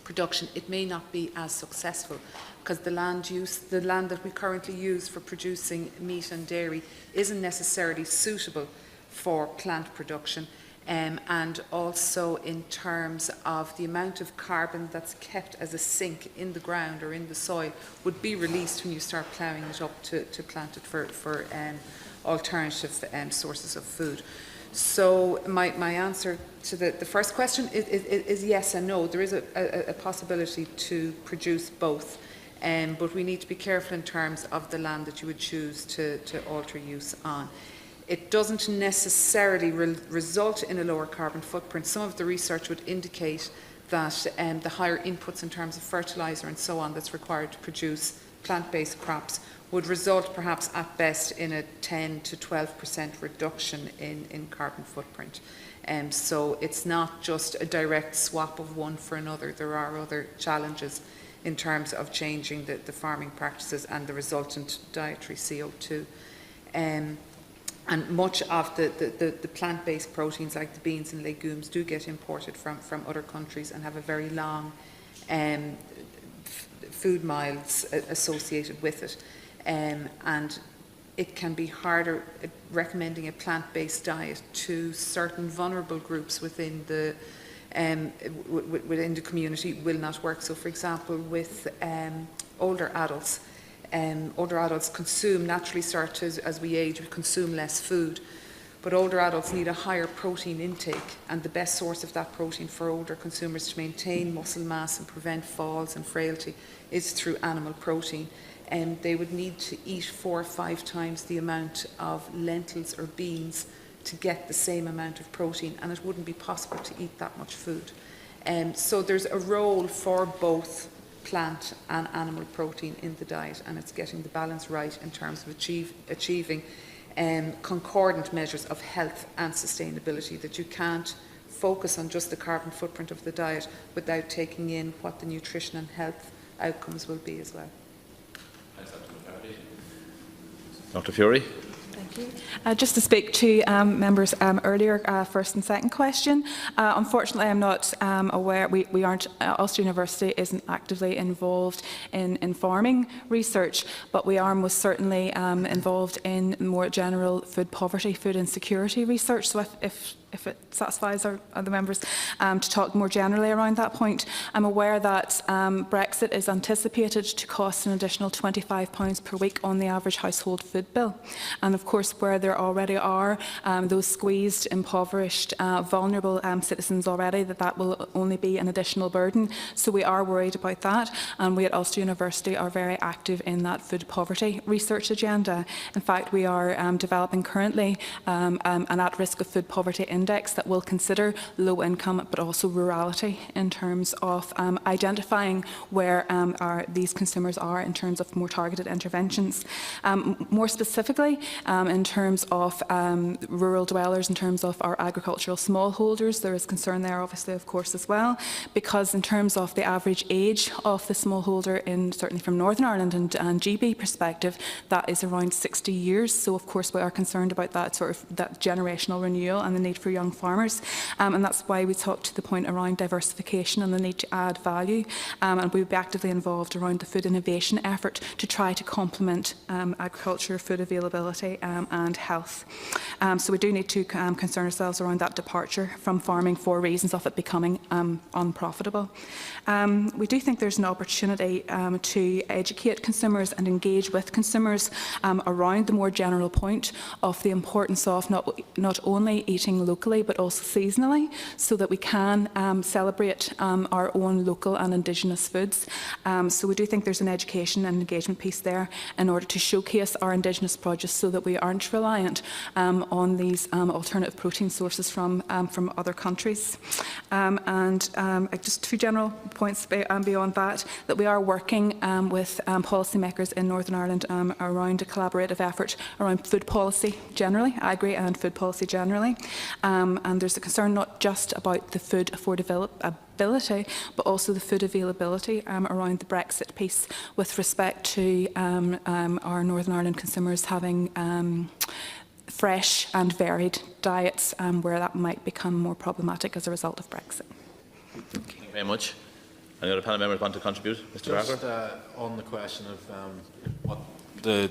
[SPEAKER 5] production, it may not be as successful, because the land that we currently use for producing meat and dairy isn't necessarily suitable for plant production. And also in terms of the amount of carbon that's kept as a sink in the ground or in the soil would be released when you start ploughing it up to plant it for alternative sources of food. So my answer to the first question is yes and no. There is a possibility to produce both, but we need to be careful in terms of the land that you would choose to alter use on. It doesn't necessarily result in a lower carbon footprint. Some of the research would indicate that the higher inputs in terms of fertiliser and so on that's required to produce plant-based crops would result perhaps at best in a 10 to 12% reduction in carbon footprint. So it's not just a direct swap of one for another. There are other challenges in terms of changing the farming practices and the resultant dietary CO2. And much of the plant-based proteins like the beans and legumes do get imported from other countries and have a very long food miles associated with it. And it can be harder recommending a plant-based diet to certain vulnerable groups within the community will not work. So, for example, with older adults naturally start to, as we age, we consume less food. But older adults need a higher protein intake, and the best source of that protein for older consumers to maintain muscle mass and prevent falls and frailty is through animal protein. And they would need to eat 4 or 5 times the amount of lentils or beans to get the same amount of protein, and it wouldn't be possible to eat that much food. So there's a role for both plant and animal protein in the diet, and it's getting the balance right in terms of achieving concordant measures of health and sustainability, that you can't focus on just the carbon footprint of the diet without taking in what the nutrition and health outcomes will be as well.
[SPEAKER 2] Dr. Fury.
[SPEAKER 4] Thank you. Just to speak to members' earlier first and second question, unfortunately I'm not aware, we aren't, Ulster University isn't actively involved in farming research, but we are most certainly involved in more general food poverty, food insecurity research. So if it satisfies the members to talk more generally around that point, I'm aware that Brexit is anticipated to cost an additional £25 per week on the average household food bill. And of course, where there already are those squeezed, impoverished, vulnerable citizens already, that will only be an additional burden. So we are worried about that, and we at Ulster University are very active in that food poverty research agenda. In fact, we are developing currently an at-risk of food poverty index that will consider low income but also rurality in terms of identifying where these consumers are in terms of more targeted interventions. More specifically, in terms of rural dwellers, in terms of our agricultural smallholders, there is concern there obviously, of course, as well, because in terms of the average age of the smallholder, certainly from Northern Ireland and GB perspective, that is around 60 years. So of course we are concerned about that that generational renewal and the need for young farmers, and that's why we talked to the point around diversification and the need to add value, and we'll be actively involved around the food innovation effort to try to complement agriculture, food availability and health. So we do need to concern ourselves around that departure from farming for reasons of it becoming unprofitable. We do think there's an opportunity to educate consumers and engage with consumers around the more general point of the importance of not only eating locally but also seasonally, so that we can celebrate our own local and indigenous foods. So we do think there's an education and engagement piece there in order to showcase our indigenous produce so that we aren't reliant on these alternative protein sources from other countries. And just 2 general points beyond that we are working with policymakers in Northern Ireland around a collaborative effort around food policy generally, agri and food policy generally. And there's a concern not just about the food affordability, but also the food availability around the Brexit piece with respect to our Northern Ireland consumers having fresh and varied diets where that might become more problematic as a result of Brexit.
[SPEAKER 2] Thank you very much. Any other panel members want to contribute? Mr.
[SPEAKER 3] Just on the question of what the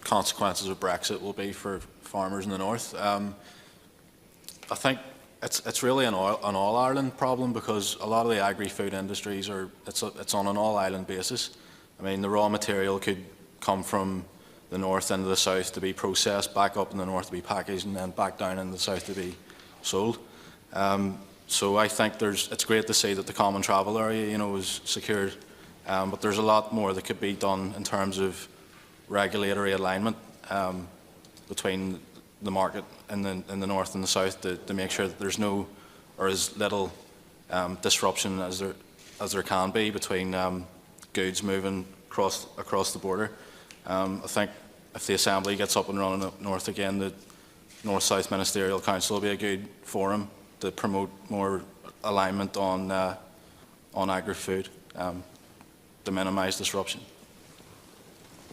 [SPEAKER 3] consequences of Brexit will be for farmers in the north, I think it's really an all-Ireland problem, because a lot of the agri-food industries it's on an all-Ireland basis. I mean, the raw material could come from the north into the south to be processed, back up in the north to be packaged, and then back down in the south to be sold. So I think it's great to see that the common travel area, is secured, but there's a lot more that could be done in terms of regulatory alignment between the market in the north and the south to make sure that there's no or as little disruption as there can be between goods moving across the border. I think if the Assembly gets up and running up north again, the North-South Ministerial Council will be a good forum to promote more alignment on agri-food to minimise disruption.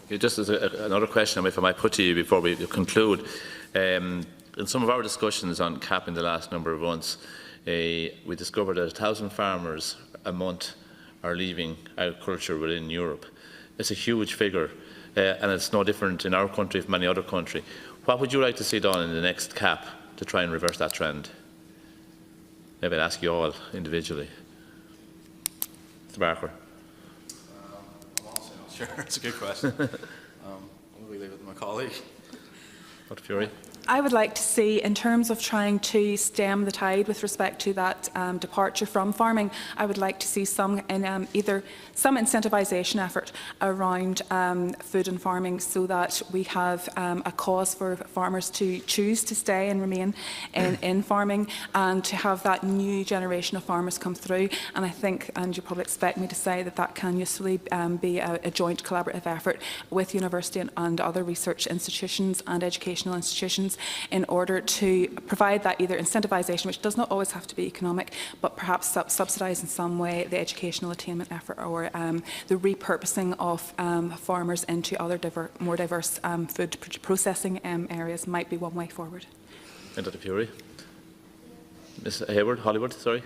[SPEAKER 2] Okay, just as another question, if I might put to you before we conclude, in some of our discussions on CAP in the last number of months, we discovered that 1,000 farmers a month are leaving agriculture within Europe. It's a huge figure, and it's no different in our country from any other country. What would you like to see done in the next CAP to try and reverse that trend? Maybe I'll ask you all individually. Mr. Barker.
[SPEAKER 3] I'm honestly not sure. It's a good question. I'll leave it to my colleague.
[SPEAKER 2] Dr. Fury.
[SPEAKER 4] I would like to see, in terms of trying to stem the tide with respect to that departure from farming, I would like to see some either some incentivisation effort around food and farming, so that we have a cause for farmers to choose to stay and remain in farming, and to have that new generation of farmers come through. And I think, and you probably expect me to say, that that can usefully be a joint collaborative effort with university and other research institutions and educational institutions, in order to provide that either incentivisation, which does not always have to be economic, but perhaps subsidise in some way the educational attainment effort, or the repurposing of farmers into other more diverse food processing areas might be one way forward.
[SPEAKER 2] And Dr. Fury. Ms. Hollywood, sorry.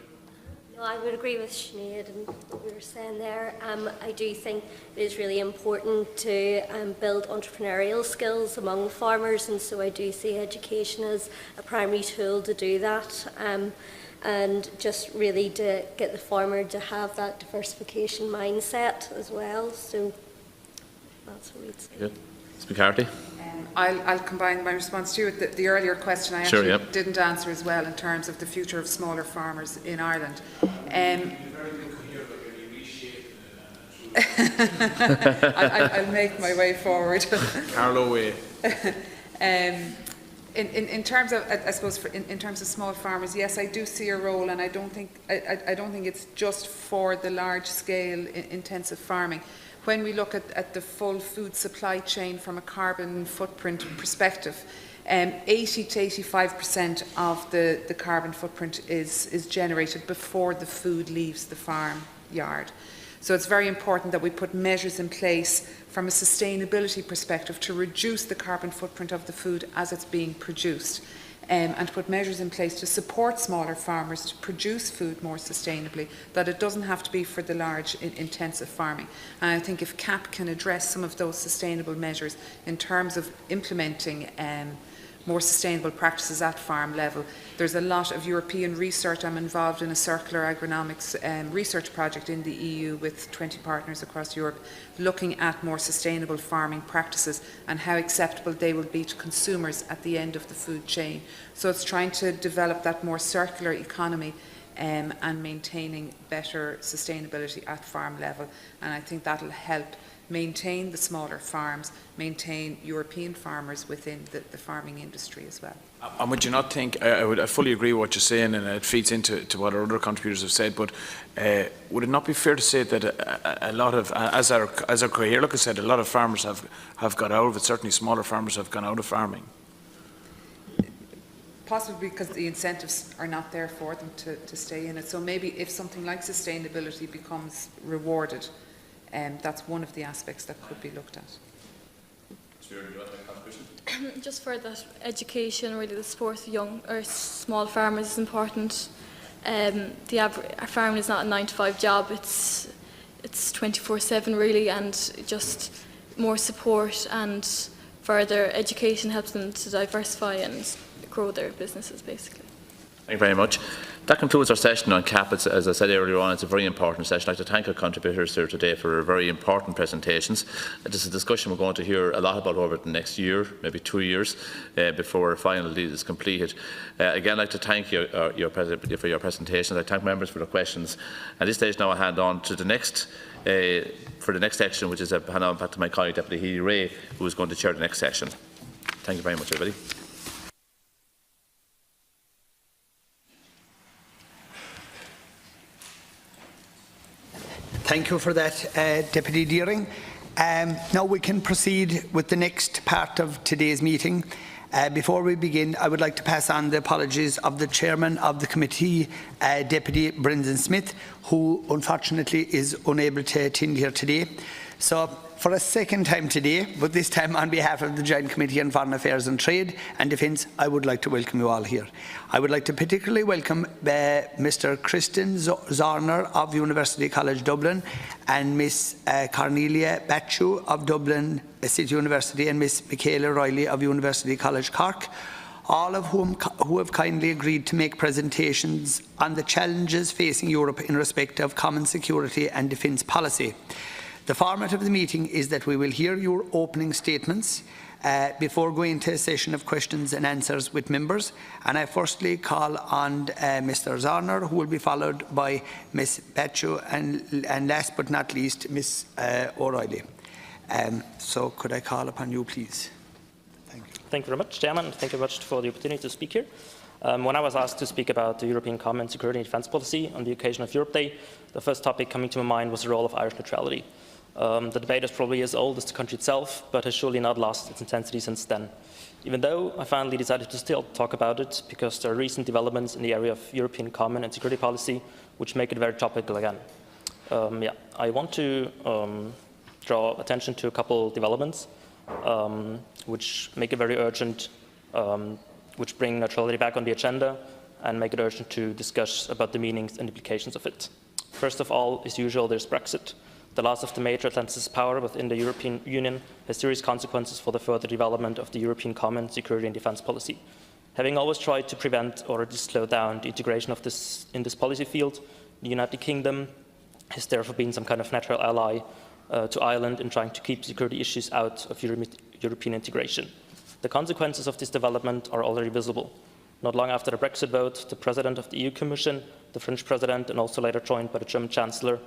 [SPEAKER 10] No, I would agree with Sinead and what we were saying there. I do think it is really important to build entrepreneurial skills among farmers, and so I do see education as a primary tool to do that, and just really to get the farmer to have that diversification mindset as well. So that's what we'd say.
[SPEAKER 2] Good. Ms. McCarthy.
[SPEAKER 5] I'll combine my response to you with the earlier question I actually didn't answer as well, in terms of the future of smaller farmers in Ireland. I'll make my way forward.
[SPEAKER 8] Carlo way.
[SPEAKER 5] In terms of, I suppose, in terms of small farmers, yes, I do see a role, and I don't think it's just for the large-scale intensive farming. When we look at the full food supply chain from a carbon footprint perspective, 80 to 85% of the carbon footprint is generated before the food leaves the farm yard. So it's very important that we put measures in place from a sustainability perspective to reduce the carbon footprint of the food as it's being produced, and to put measures in place to support smaller farmers to produce food more sustainably, that it doesn't have to be for the large intensive farming. And I think if CAP can address some of those sustainable measures in terms of implementing more sustainable practices at farm level. There's a lot of European research. I'm involved in a circular agronomics research project in the EU with 20 partners across Europe, looking at more sustainable farming practices and how acceptable they will be to consumers at the end of the food chain. So it's trying to develop that more circular economy and maintaining better sustainability at farm level. And I think that'll help maintain the smaller farms, maintain European farmers within the farming industry as well.
[SPEAKER 8] And would you not think, I fully agree with what you're saying, and it feeds into what our other contributors have said, but would it not be fair to say that a lot of, as our career, like I said, a lot of farmers have got out of it, certainly smaller farmers have gone out of farming?
[SPEAKER 5] Possibly because the incentives are not there for them to stay in it. So maybe if something like sustainability becomes rewarded, that's one of the aspects that could be looked at.
[SPEAKER 6] Just for that education, really the support of young or small farmers is important. Farming is not a 9-to-5 job, it's 24/7 really, and just more support and further education helps them to diversify and grow their businesses basically.
[SPEAKER 2] Thank you very much. That concludes our session on CAP. As I said earlier on, it's a very important session. I'd like to thank our contributors here today for very important presentations. This is a discussion we're going to hear a lot about over the next year, maybe 2 years, before finally it is completed. Again, I'd like to thank you for your presentations. I thank members for their questions. At this stage now I hand on to the next, for the next section, which is a hand on back to my colleague Deputy Healy Ray, who is going to chair the next section. Thank you very much, everybody.
[SPEAKER 1] Thank you for that, Deputy Deering. Now we can proceed with the next part of today's meeting. Before we begin, I would like to pass on the apologies of the Chairman of the Committee, Deputy Brendan Smith, who unfortunately is unable to attend here today. So, for a second time today, but this time on behalf of the Joint Committee on Foreign Affairs and Trade and Defence, I would like to welcome you all here. I would like to particularly welcome Mr. Kristen Zorner of University College Dublin and Miss Cornelia Batchu of Dublin City University and Miss Michaela Riley of University College Cork, all of whom have kindly agreed to make presentations on the challenges facing Europe in respect of common security and defence policy. The format of the meeting is that we will hear your opening statements before going to a session of questions and answers with members. And I firstly call on Mr. Zorner, who will be followed by Ms. Batchu and last but not least, Ms. O'Reilly. So could I call upon you, please? Thank you.
[SPEAKER 11] Thank you very much, Chairman. Thank you very much for the opportunity to speak here. When I was asked to speak about the European Common Security and Defence Policy on the occasion of Europe Day, the first topic coming to my mind was the role of Irish neutrality. The debate is probably as old as the country itself, but has surely not lost its intensity since then. Even though I finally decided to still talk about it, because there are recent developments in the area of European common and security policy which make it very topical again. I want to draw attention to a couple developments which make it very urgent, which bring neutrality back on the agenda and make it urgent to discuss about the meanings and implications of it. First of all, as usual, there's Brexit. The loss of the major Atlanticist power within the European Union has serious consequences for the further development of the European Common Security and Defence Policy. Having always tried to prevent or to slow down the integration of this in this policy field, the United Kingdom has therefore been some kind of natural ally to Ireland in trying to keep security issues out of European integration. The consequences of this development are already visible. Not long after the Brexit vote, the President of the EU Commission, the French President, and also later joined by the German Chancellor,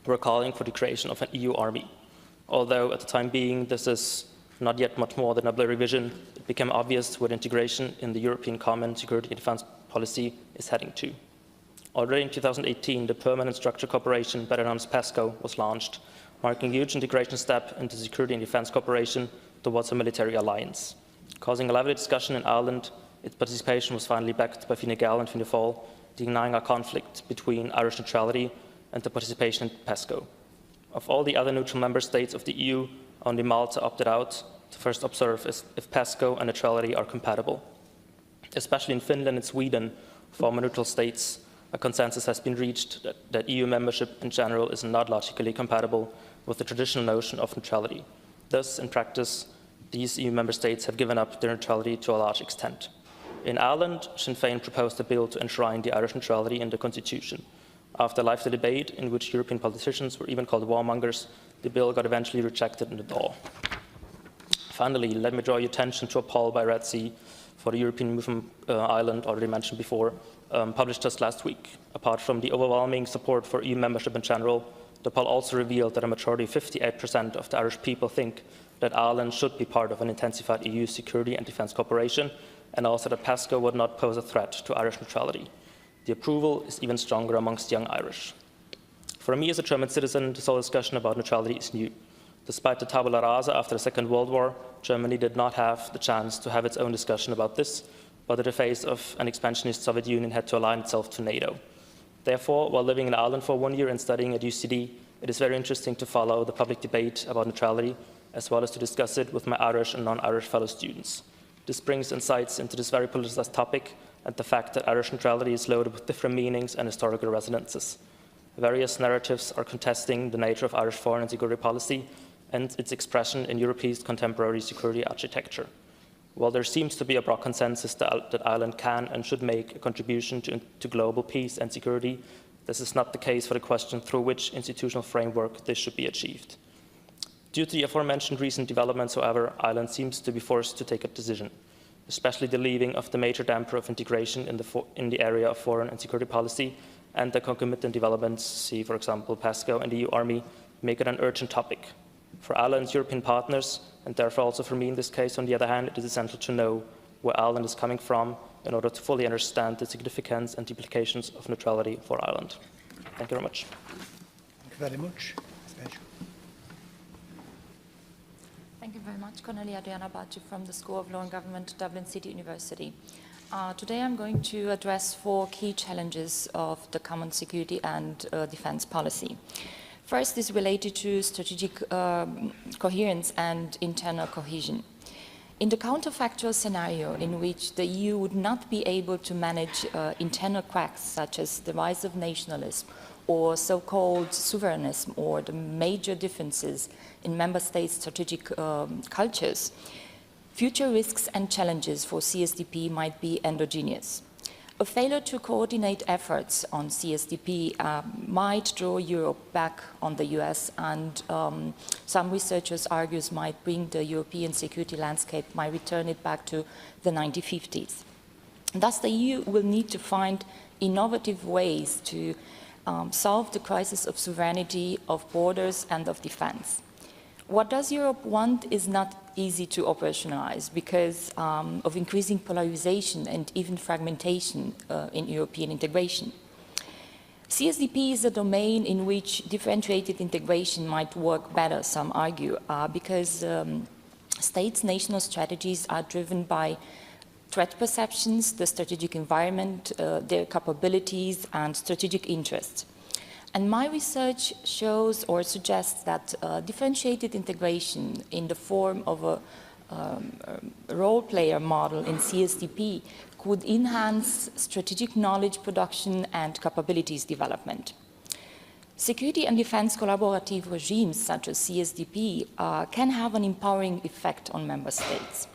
[SPEAKER 11] were calling for the creation of an EU army. Although at the time being this is not yet much more than a blurry vision, it became obvious where integration in the European Common Security and Defence Policy is heading to. Already in 2018, the Permanent Structured Cooperation, better known as PESCO, was launched, marking a huge integration step into security and defence cooperation towards a military alliance. Causing a lively discussion in Ireland, its participation was finally backed by Fine Gael and Fianna Fáil, denying a conflict between Irish neutrality and the participation in PESCO. Of all the other neutral member states of the EU, only Malta opted out to first observe if PESCO and neutrality are compatible. Especially in Finland and Sweden, former neutral states, a consensus has been reached that EU membership in general is not logically compatible with the traditional notion of neutrality. Thus, in practice, these EU member states have given up their neutrality to a large extent. In Ireland, Sinn Féin proposed a bill to enshrine the Irish neutrality in the constitution. After a lively debate in which European politicians were even called warmongers, the bill got eventually rejected into law. Finally, let me draw your attention to a poll by Red Sea for the European Movement Ireland, already mentioned before, published just last week. Apart from the overwhelming support for EU membership in general, the poll also revealed that a majority of 58% of the Irish people think that Ireland should be part of an intensified EU security and defence cooperation, and also that PESCO would not pose a threat to Irish neutrality. The approval is even stronger amongst young Irish. For me as a German citizen, this whole discussion about neutrality is new. Despite the tabula rasa after the Second World War, Germany did not have the chance to have its own discussion about this, but in the face of an expansionist Soviet Union had to align itself to NATO. Therefore, while living in Ireland for 1 year and studying at UCD, it is very interesting to follow the public debate about neutrality, as well as to discuss it with my Irish and non-Irish fellow students. This brings insights into this very politicized topic and the fact that Irish neutrality is loaded with different meanings and historical resonances. Various narratives are contesting the nature of Irish foreign and security policy and its expression in Europe's contemporary security architecture. While there seems to be a broad consensus that Ireland can and should make a contribution to global peace and security, this is not the case for the question through which institutional framework this should be achieved. Due to the aforementioned recent developments, however, Ireland seems to be forced to take a decision, especially the leaving of the major damper of integration in the area of foreign and security policy and the concomitant developments, see for example PESCO and the EU Army, make it an urgent topic. For Ireland's European partners, and therefore also for me in this case, on the other hand, it is essential to know where Ireland is coming from in order to fully understand the significance and implications of neutrality for Ireland. Thank you very much.
[SPEAKER 1] Thank you very much.
[SPEAKER 12] Thank you very much. Seanad Éireann from the School of Law and Government, Dublin City University. Today I'm going to address 4 key challenges of the common security and defence policy. First is related to strategic coherence and internal cohesion. In the counterfactual scenario in which the EU would not be able to manage internal cracks such as the rise of nationalism or so-called sovereignism or the major differences in member states' strategic cultures, future risks and challenges for CSDP might be endogenous. A failure to coordinate efforts on CSDP might draw Europe back on the US, and some researchers argue might bring the European security landscape, might return it back to the 1950s. Thus, the EU will need to find innovative ways to solve the crisis of sovereignty, of borders, and of defense. What does Europe want is not easy to operationalize because of increasing polarization and even fragmentation in European integration. CSDP is a domain in which differentiated integration might work better, some argue, because states' national strategies are driven by threat perceptions, the strategic environment, their capabilities, and strategic interests. And my research shows or suggests that differentiated integration in the form of a role player model in CSDP could enhance strategic knowledge production and capabilities development. Security and defense collaborative regimes such as CSDP can have an empowering effect on member states.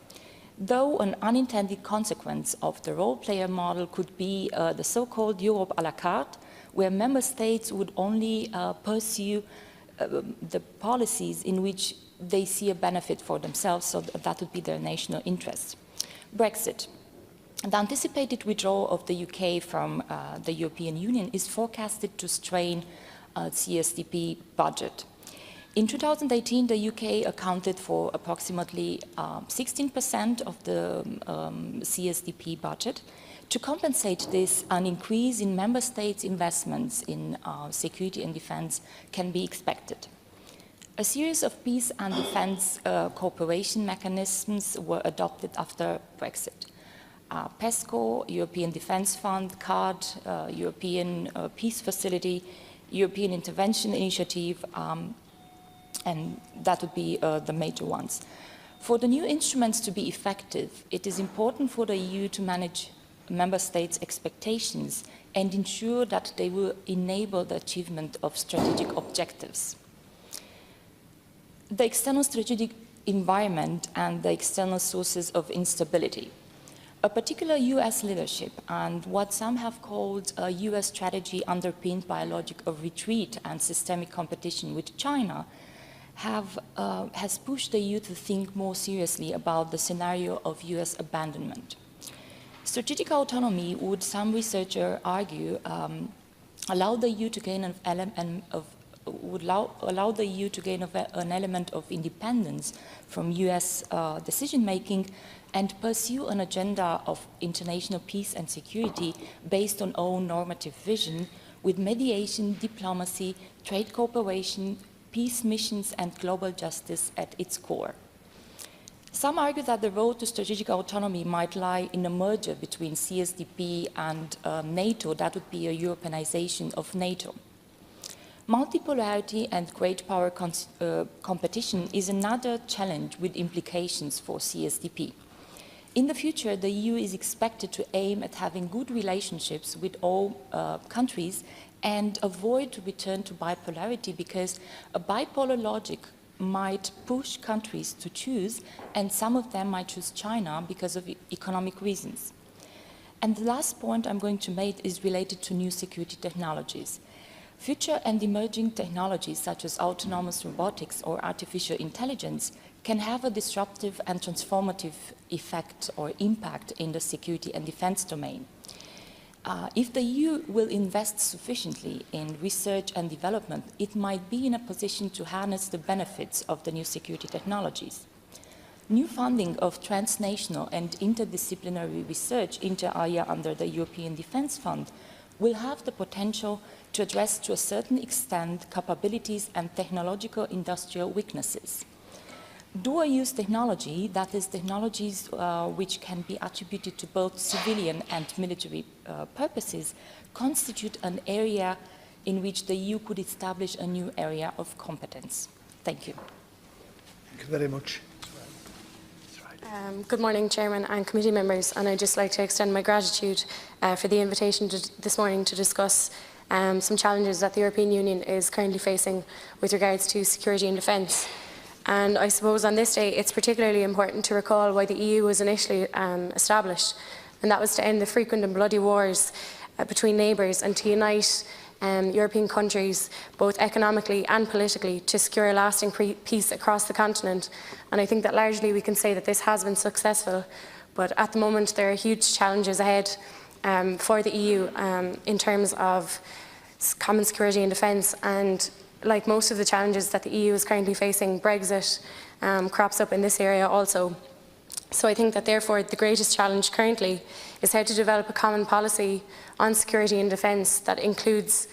[SPEAKER 12] Though an unintended consequence of the role player model could be the so-called Europe à la carte, where member states would only pursue the policies in which they see a benefit for themselves, so that would be their national interests. Brexit. The anticipated withdrawal of the UK from the European Union is forecasted to strain CSDP budget. In 2018, the UK accounted for approximately 16% of the CSDP budget. To compensate this, an increase in member states' investments in security and defense can be expected. A series of peace and defense cooperation mechanisms were adopted after Brexit. PESCO, European Defence Fund, CARD, European Peace Facility, European Intervention Initiative, and that would be the major ones. For the new instruments to be effective, it is important for the EU to manage member states' expectations and ensure that they will enable the achievement of strategic objectives. The external strategic environment and the external sources of instability. A particular US leadership and what some have called a US strategy underpinned by a logic of retreat and systemic competition with China has pushed the EU to think more seriously about the scenario of US abandonment. Strategic autonomy, would some researchers argue, allow the EU to gain an element of independence from US decision-making and pursue an agenda of international peace and security based on own normative vision with mediation, diplomacy, trade cooperation, peace missions and global justice at its core. Some argue that the road to strategic autonomy might lie in a merger between CSDP and NATO. That would be a Europeanization of NATO. Multipolarity and great power competition is another challenge with implications for CSDP. In the future, the EU is expected to aim at having good relationships with all countries and avoid to return to bipolarity, because a bipolar logic might push countries to choose, and some of them might choose China because of economic reasons. And the last point I'm going to make is related to new security technologies. Future and emerging technologies such as autonomous robotics or artificial intelligence can have a disruptive and transformative effect or impact in the security and defense domain. If the EU will invest sufficiently in research and development, it might be in a position to harness the benefits of the new security technologies. New funding of transnational and interdisciplinary research inter alia under the European Defence Fund will have the potential to address to a certain extent capabilities and technological industrial weaknesses. dual-use technology, that is technologies which can be attributed to both civilian and military purposes, constitute an area in which the EU could establish a new area of competence. Thank you.
[SPEAKER 1] Thank you very much.
[SPEAKER 13] Good morning, Chairman and committee members, and I'd just like to extend my gratitude for the invitation this morning to discuss some challenges that the European Union is currently facing with regards to security and defence. And I suppose on this day it's particularly important to recall why the EU was initially established, and that was to end the frequent and bloody wars between neighbours and to unite European countries, both economically and politically, to secure a lasting peace across the continent. And I think that largely we can say that this has been successful, but at the moment there are huge challenges ahead for the EU in terms of common security and defence. And like most of the challenges that the EU is currently facing, Brexit crops up in this area also. So I think that therefore the greatest challenge currently is how to develop a common policy on security and defence that includes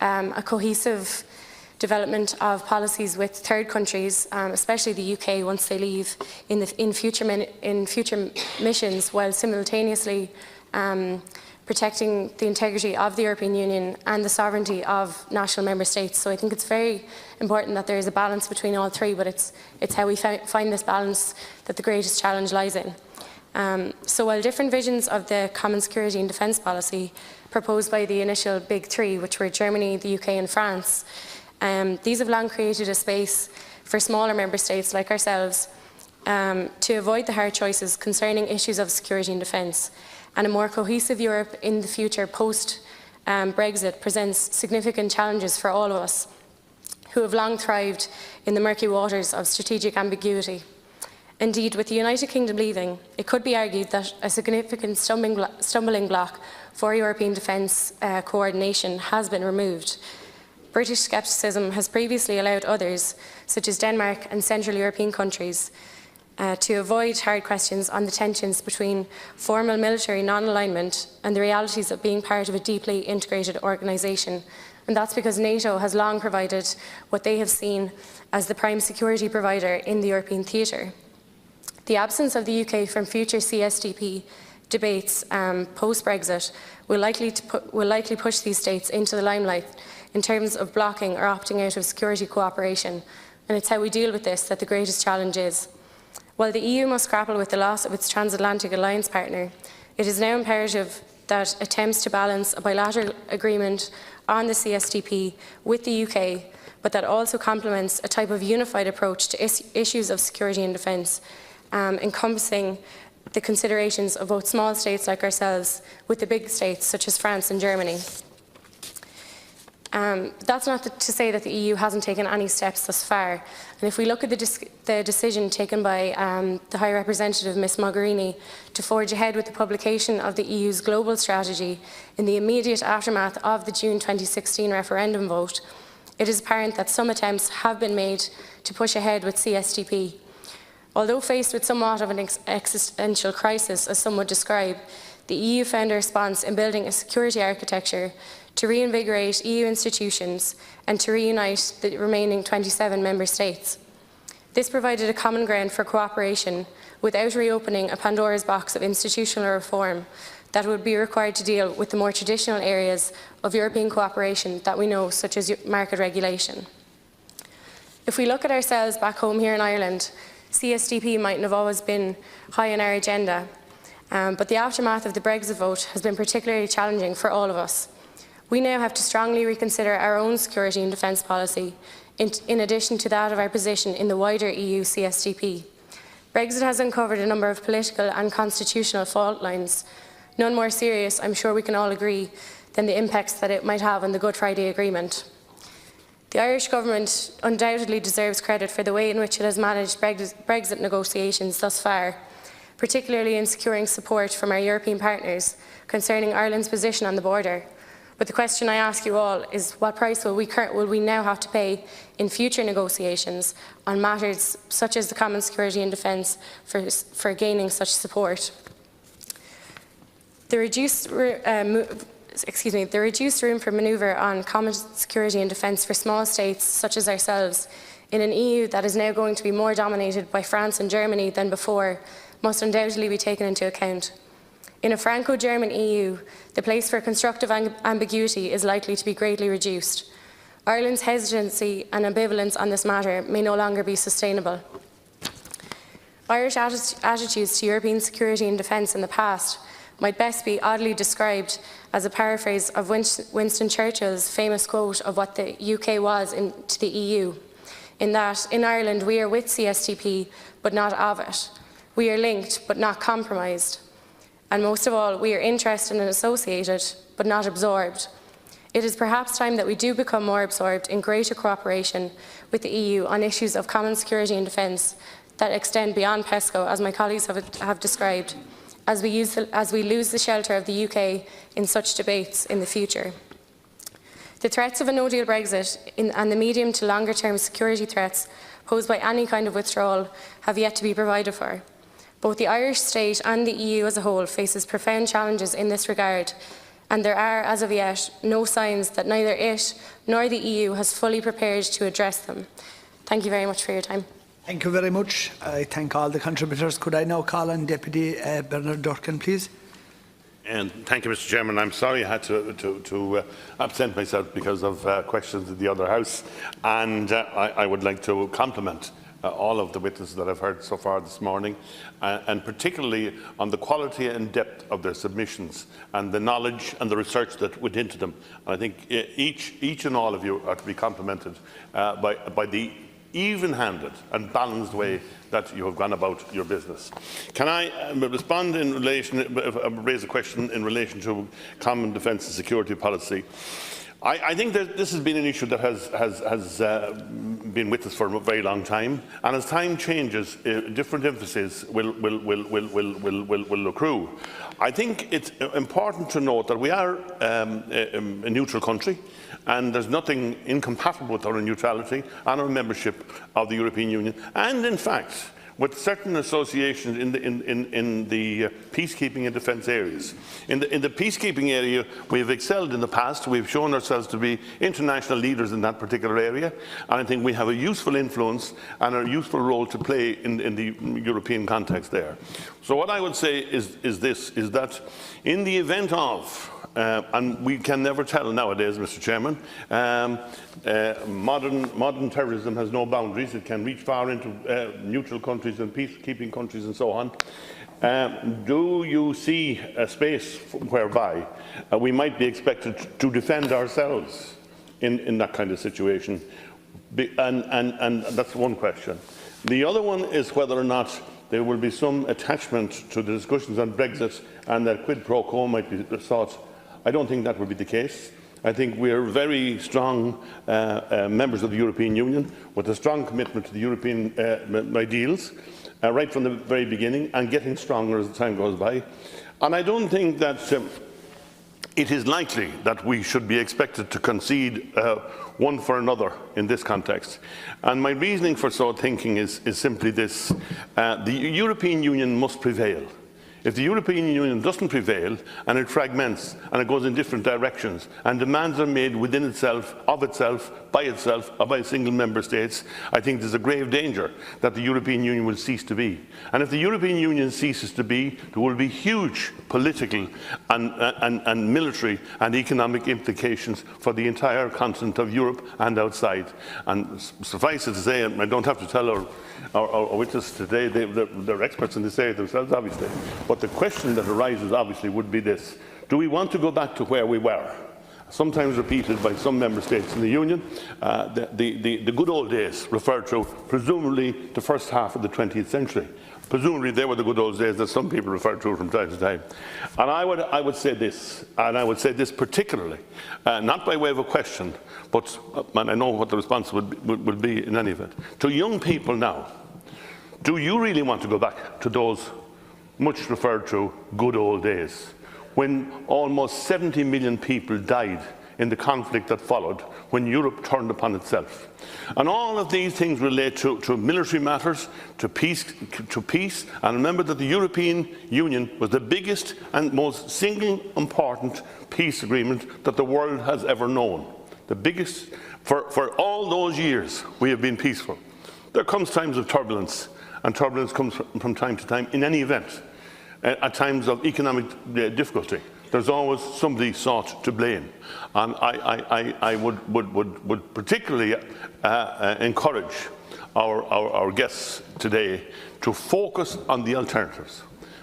[SPEAKER 13] a cohesive development of policies with third countries, especially the UK once they leave, in future missions, while simultaneously protecting the integrity of the European Union and the sovereignty of national member states. So I think it's very important that there is a balance between all three, but it's how we find this balance that the greatest challenge lies in. So while different visions of the common security and defence policy proposed by the initial big three, which were Germany, the UK and France, these have long created a space for smaller member states like ourselves to avoid the hard choices concerning issues of security and defence. And a more cohesive Europe in the future post-Brexit presents significant challenges for all of us who have long thrived in the murky waters of strategic ambiguity. Indeed, with the United Kingdom leaving, it could be argued that a significant stumbling block for European defence coordination has been removed. British scepticism has previously allowed others, such as Denmark and Central European countries, to avoid hard questions on the tensions between formal military non-alignment and the realities of being part of a deeply integrated organisation. And that's because NATO has long provided what they have seen as the prime security provider in the European theatre. The absence of the UK from future CSDP debates post-Brexit will likely push these states into the limelight in terms of blocking or opting out of security cooperation. And it's how we deal with this that the greatest challenge is. While the EU must grapple with the loss of its transatlantic alliance partner, it is now imperative that attempts to balance a bilateral agreement on the CSDP with the UK, but that also complements a type of unified approach to issues of security and defence, encompassing the considerations of both small states like ourselves with the big states such as France and Germany. That's not to say that the EU hasn't taken any steps thus far. And if we look at the decision taken by the High Representative, Ms Mogherini, to forge ahead with the publication of the EU's global strategy in the immediate aftermath of the June 2016 referendum vote, it is apparent that some attempts have been made to push ahead with CSDP. Although faced with somewhat of an existential crisis, as some would describe, the EU found a response in building a security architecture to reinvigorate EU institutions and to reunite the remaining 27 member states. This provided a common ground for cooperation without reopening a Pandora's box of institutional reform that would be required to deal with the more traditional areas of European cooperation that we know, such as market regulation. If we look at ourselves back home here in Ireland, CSDP mightn't have always been high on our agenda, but the aftermath of the Brexit vote has been particularly challenging for all of us. We now have to strongly reconsider our own security and defence policy, in addition to that of our position in the wider EU CSDP. Brexit has uncovered a number of political and constitutional fault lines, none more serious, I'm sure we can all agree, than the impacts that it might have on the Good Friday Agreement. The Irish Government undoubtedly deserves credit for the way in which it has managed Brexit negotiations thus far, particularly in securing support from our European partners concerning Ireland's position on the border. But the question I ask you all is, what price will we now have to pay in future negotiations on matters such as the common security and defence for gaining such support? The reduced room for manoeuvre on common security and defence for small states such as ourselves in an EU that is now going to be more dominated by France and Germany than before must undoubtedly be taken into account. In a Franco-German EU, the place for constructive ambiguity is likely to be greatly reduced. Ireland's hesitancy and ambivalence on this matter may no longer be sustainable. Irish attitudes to European security and defence in the past might best be oddly described as a paraphrase of Winston Churchill's famous quote of what the UK was to the EU, in that in Ireland we are with CSTP but not of it. We are linked but not compromised. And most of all, we are interested and associated but not absorbed. It is perhaps time that we do become more absorbed in greater cooperation with the EU on issues of common security and defence that extend beyond PESCO, as my colleagues have described, as we lose the shelter of the UK in such debates in the future. The threats of a no-deal Brexit and the medium to longer-term security threats posed by any kind of withdrawal have yet to be provided for. Both the Irish state and the EU as a whole faces profound challenges in this regard, and there are, as of yet, no signs that neither it nor the EU has fully prepared to address them. Thank you very much for your time.
[SPEAKER 1] Thank you very much. I thank all the contributors. Could I now call on Deputy Bernard Durkin, please?
[SPEAKER 14] And thank you, Mr. Chairman. I'm sorry I had to absent myself because of questions in the other House, and I would like to compliment all of the witnesses that I've heard so far this morning, and particularly on the quality and depth of their submissions and the knowledge and the research that went into them. And I think each and all of you are to be complimented by the even-handed and balanced way that you have gone about your business. Can I respond in relation, raise a question in relation to common defence and security policy? I think that this has been an issue that has been with us for a very long time, and as time changes, different emphasis will accrue. I think it's important to note that we are a neutral country, and there's nothing incompatible with our neutrality and our membership of the European Union, and in fact, with certain associations in the peacekeeping and defence areas. In the peacekeeping area, we have excelled in the past. We've shown ourselves to be international leaders in that particular area, and I think we have a useful influence and a useful role to play in the European context there. So what I would say is that in the event of and we can never tell nowadays, Mr. Chairman. Modern terrorism has no boundaries. It can reach far into neutral countries and peacekeeping countries and so on. Do you see a space whereby we might be expected to defend ourselves in that kind of situation? And that's one question. The other one is whether or not there will be some attachment to the discussions on Brexit and that quid pro quo might be sought. I don't think that will be the case. I think we are very strong members of the European Union with a strong commitment to the European ideals right from the very beginning, and getting stronger as the time goes by. And I don't think that it is likely that we should be expected to concede one for another in this context. And my reasoning for so thinking is simply this. The European Union must prevail. If the European Union doesn't prevail and it fragments and it goes in different directions and demands are made within itself, of itself, by itself or by single member states, I think there's a grave danger that the European Union will cease to be. And if the European Union ceases to be, there will be huge political and military and economic implications for the entire continent of Europe and outside. And suffice it to say, and I don't have to tell our witnesses today, they're experts in this area themselves, obviously. But the question that arises, obviously, would be this. Do we want to go back to where we were? Sometimes repeated by some member states in the Union, the good old days referred to, presumably, the first half of the 20th century. Presumably, they were the good old days that some people refer to from time to time. And I would say this, and I would say this particularly, not by way of a question, but, and I know what the response would be in any event. To young people now, do you really want to go back to those much referred to good old days, when almost 70 million people died in the conflict that followed, when Europe turned upon itself? And all of these things relate to military matters, to peace, and remember that the European Union was the biggest and most single important peace agreement that the world has ever known. The biggest For all those years, we have been peaceful. There comes times of turbulence, and turbulence comes from time to time in any event. At times of economic difficulty, there's always somebody sought to blame. And I would particularly encourage our guests today to focus on the alternatives,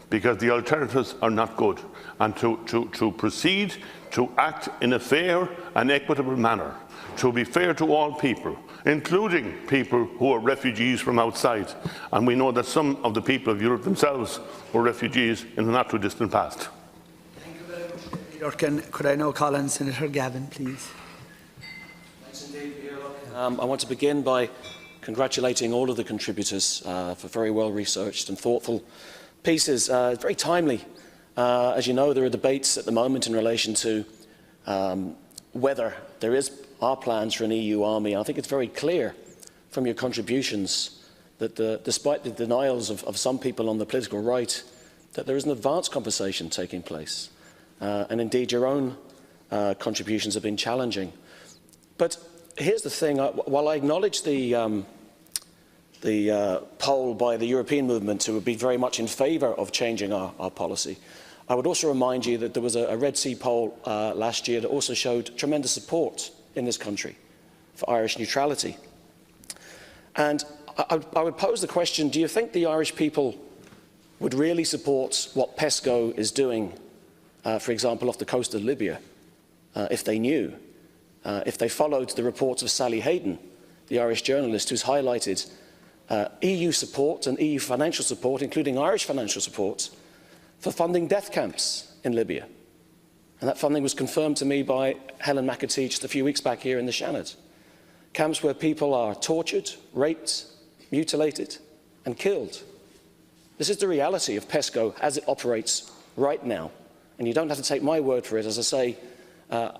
[SPEAKER 14] because the alternatives are not good, and to proceed to act in a fair and equitable manner, to be fair to all people, including people who are refugees from outside. And we know that some of the people of Europe themselves were refugees in the not too distant past.
[SPEAKER 1] Thank you very much, Éireann. Could I now call on Senator Gavin, please?
[SPEAKER 15] Thanks indeed, I want to begin by congratulating all of the contributors for very well researched and thoughtful pieces. Very timely. As you know, there are debates at the moment in relation to whether there are plans for an EU army. I think it's very clear from your contributions that despite the denials of some people on the political right, that there is an advanced conversation taking place. And indeed, your own contributions have been challenging. But here's the thing. While I acknowledge the poll by the European movement who would be very much in favour of changing our policy, I would also remind you that there was a Red C poll last year that also showed tremendous support in this country for Irish neutrality. And I would pose the question, do you think the Irish people would really support what PESCO is doing, for example, off the coast of Libya, if they knew, if they followed the reports of Sally Hayden, the Irish journalist who's highlighted EU support and EU financial support, including Irish financial support, for funding death camps in Libya? And that funding was confirmed to me by Helen McAtee just a few weeks back here in the Seanad. Camps where people are tortured, raped, mutilated and killed. This is the reality of PESCO as it operates right now. And you don't have to take my word for it. As I say,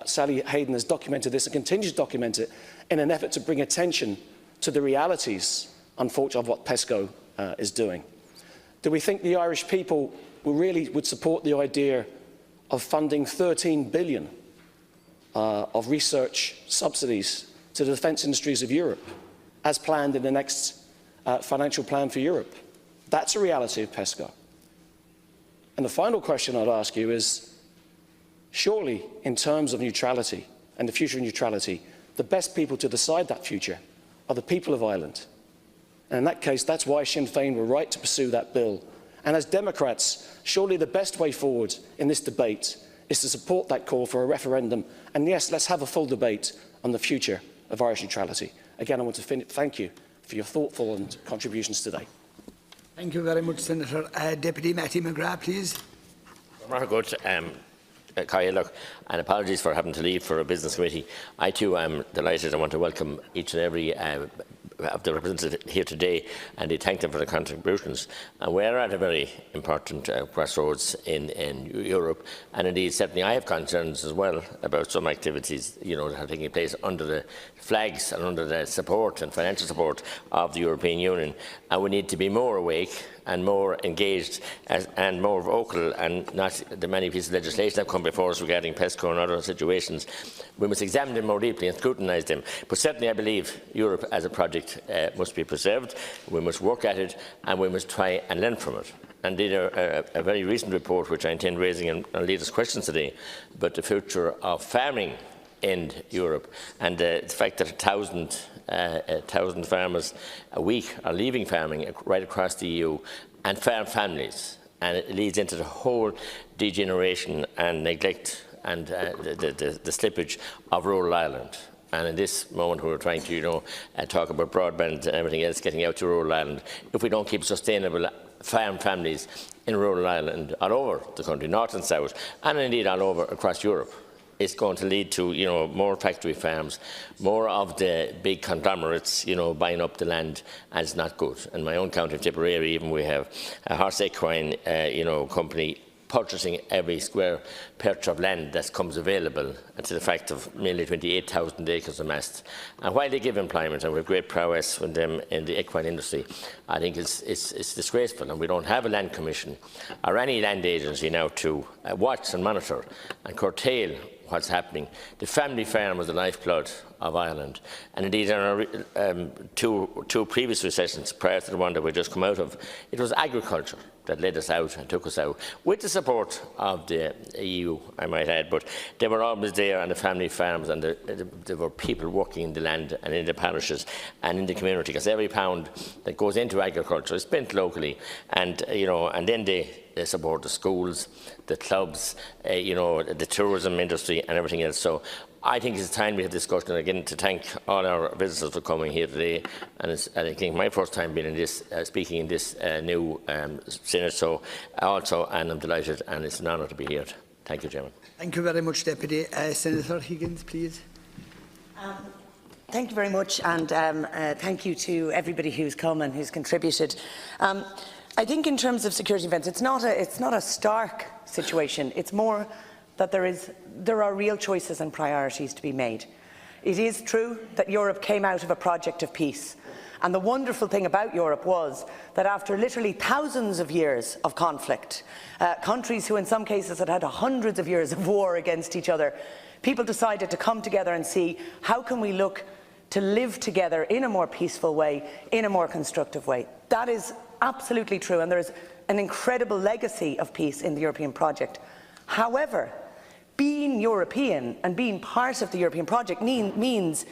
[SPEAKER 15] Sally Hayden has documented this and continues to document it in an effort to bring attention to the realities, unfortunately, of what PESCO is doing. Do we think the Irish people would support the idea of funding 13 billion of research subsidies to the defence industries of Europe, as planned in the next financial plan for Europe? That's a reality of PESCO. And the final question I'd ask you is, surely, in terms of neutrality and the future of neutrality, the best people to decide that future are the people of Ireland. And in that case, that's why Sinn Féin were right to pursue that bill. And as Democrats, surely the best way forward in this debate is to support that call for a referendum. And yes, let's have a full debate on the future of Irish neutrality. Again, I want to thank you for your thoughtful and contributions today.
[SPEAKER 1] Thank you very much, Senator. Deputy Matty McGrath, please.
[SPEAKER 16] Very good. Look, and apologies for having to leave for a business committee. I too am delighted. I want to welcome each and every of the representatives here today, and I thank them for their contributions. And we are at a very important crossroads in Europe, and indeed, certainly I have concerns as well about some activities, that are taking place under the flags and under the support and financial support of the European Union. And we need to be more awake and more engaged and more vocal, and not the many pieces of legislation that have come before us regarding PESCO and other situations. We must examine them more deeply and scrutinise them. But certainly I believe Europe as a project must be preserved. We must work at it, and we must try and learn from it. Indeed, a very recent report, which I intend raising in leaders' questions today, about the future of farming in Europe, and the fact that 1,000 farmers a week are leaving farming right across the EU, and farm families, and it leads into the whole degeneration and neglect and the slippage of rural Ireland. And in this moment, we're trying to, talk about broadband and everything else getting out to rural Ireland. If we don't keep sustainable farm families in rural Ireland all over the country, north and south, and indeed all over across Europe, it's going to lead to, more factory farms, more of the big conglomerates, buying up the land, and it's not good. In my own county of Tipperary, even we have a horse equine, company purchasing every square perch of land that comes available, to the fact of nearly 28,000 acres amassed. And while they give employment, and we have great prowess with them in the equine industry, I think it's disgraceful, and we don't have a land commission or any land agency now to watch and monitor and curtail what's happening. The family farm was the lifeblood of Ireland, and indeed in our two previous recessions prior to the one that we just come out of, it was agriculture that led us out and took us out, with the support of the EU, I might add, but they were always there on the family farms, and there were people working in the land and in the parishes and in the community, because every pound that goes into agriculture is spent locally, and and then they support the schools, the clubs, the tourism industry and everything else. So I think it's time we have discussion, and again to thank all our visitors for coming here today. And it's, I think, my first time being in this, speaking in this new Senate. So and I'm delighted, and it's an honour to be here. Thank you, Chairman.
[SPEAKER 1] Thank you very much, Deputy. Senator Higgins, please.
[SPEAKER 17] Thank you very much, and thank you to everybody who's come and who's contributed. I think in terms of security and defence, it's not a stark situation. It's more that there are real choices and priorities to be made. It is true that Europe came out of a project of peace, and the wonderful thing about Europe was that after literally thousands of years of conflict, countries who in some cases had hundreds of years of war against each other, people decided to come together and see how can we look to live together in a more peaceful way, in a more constructive way. That is absolutely true, and there is an incredible legacy of peace in the European project. However, being European and being part of the European project means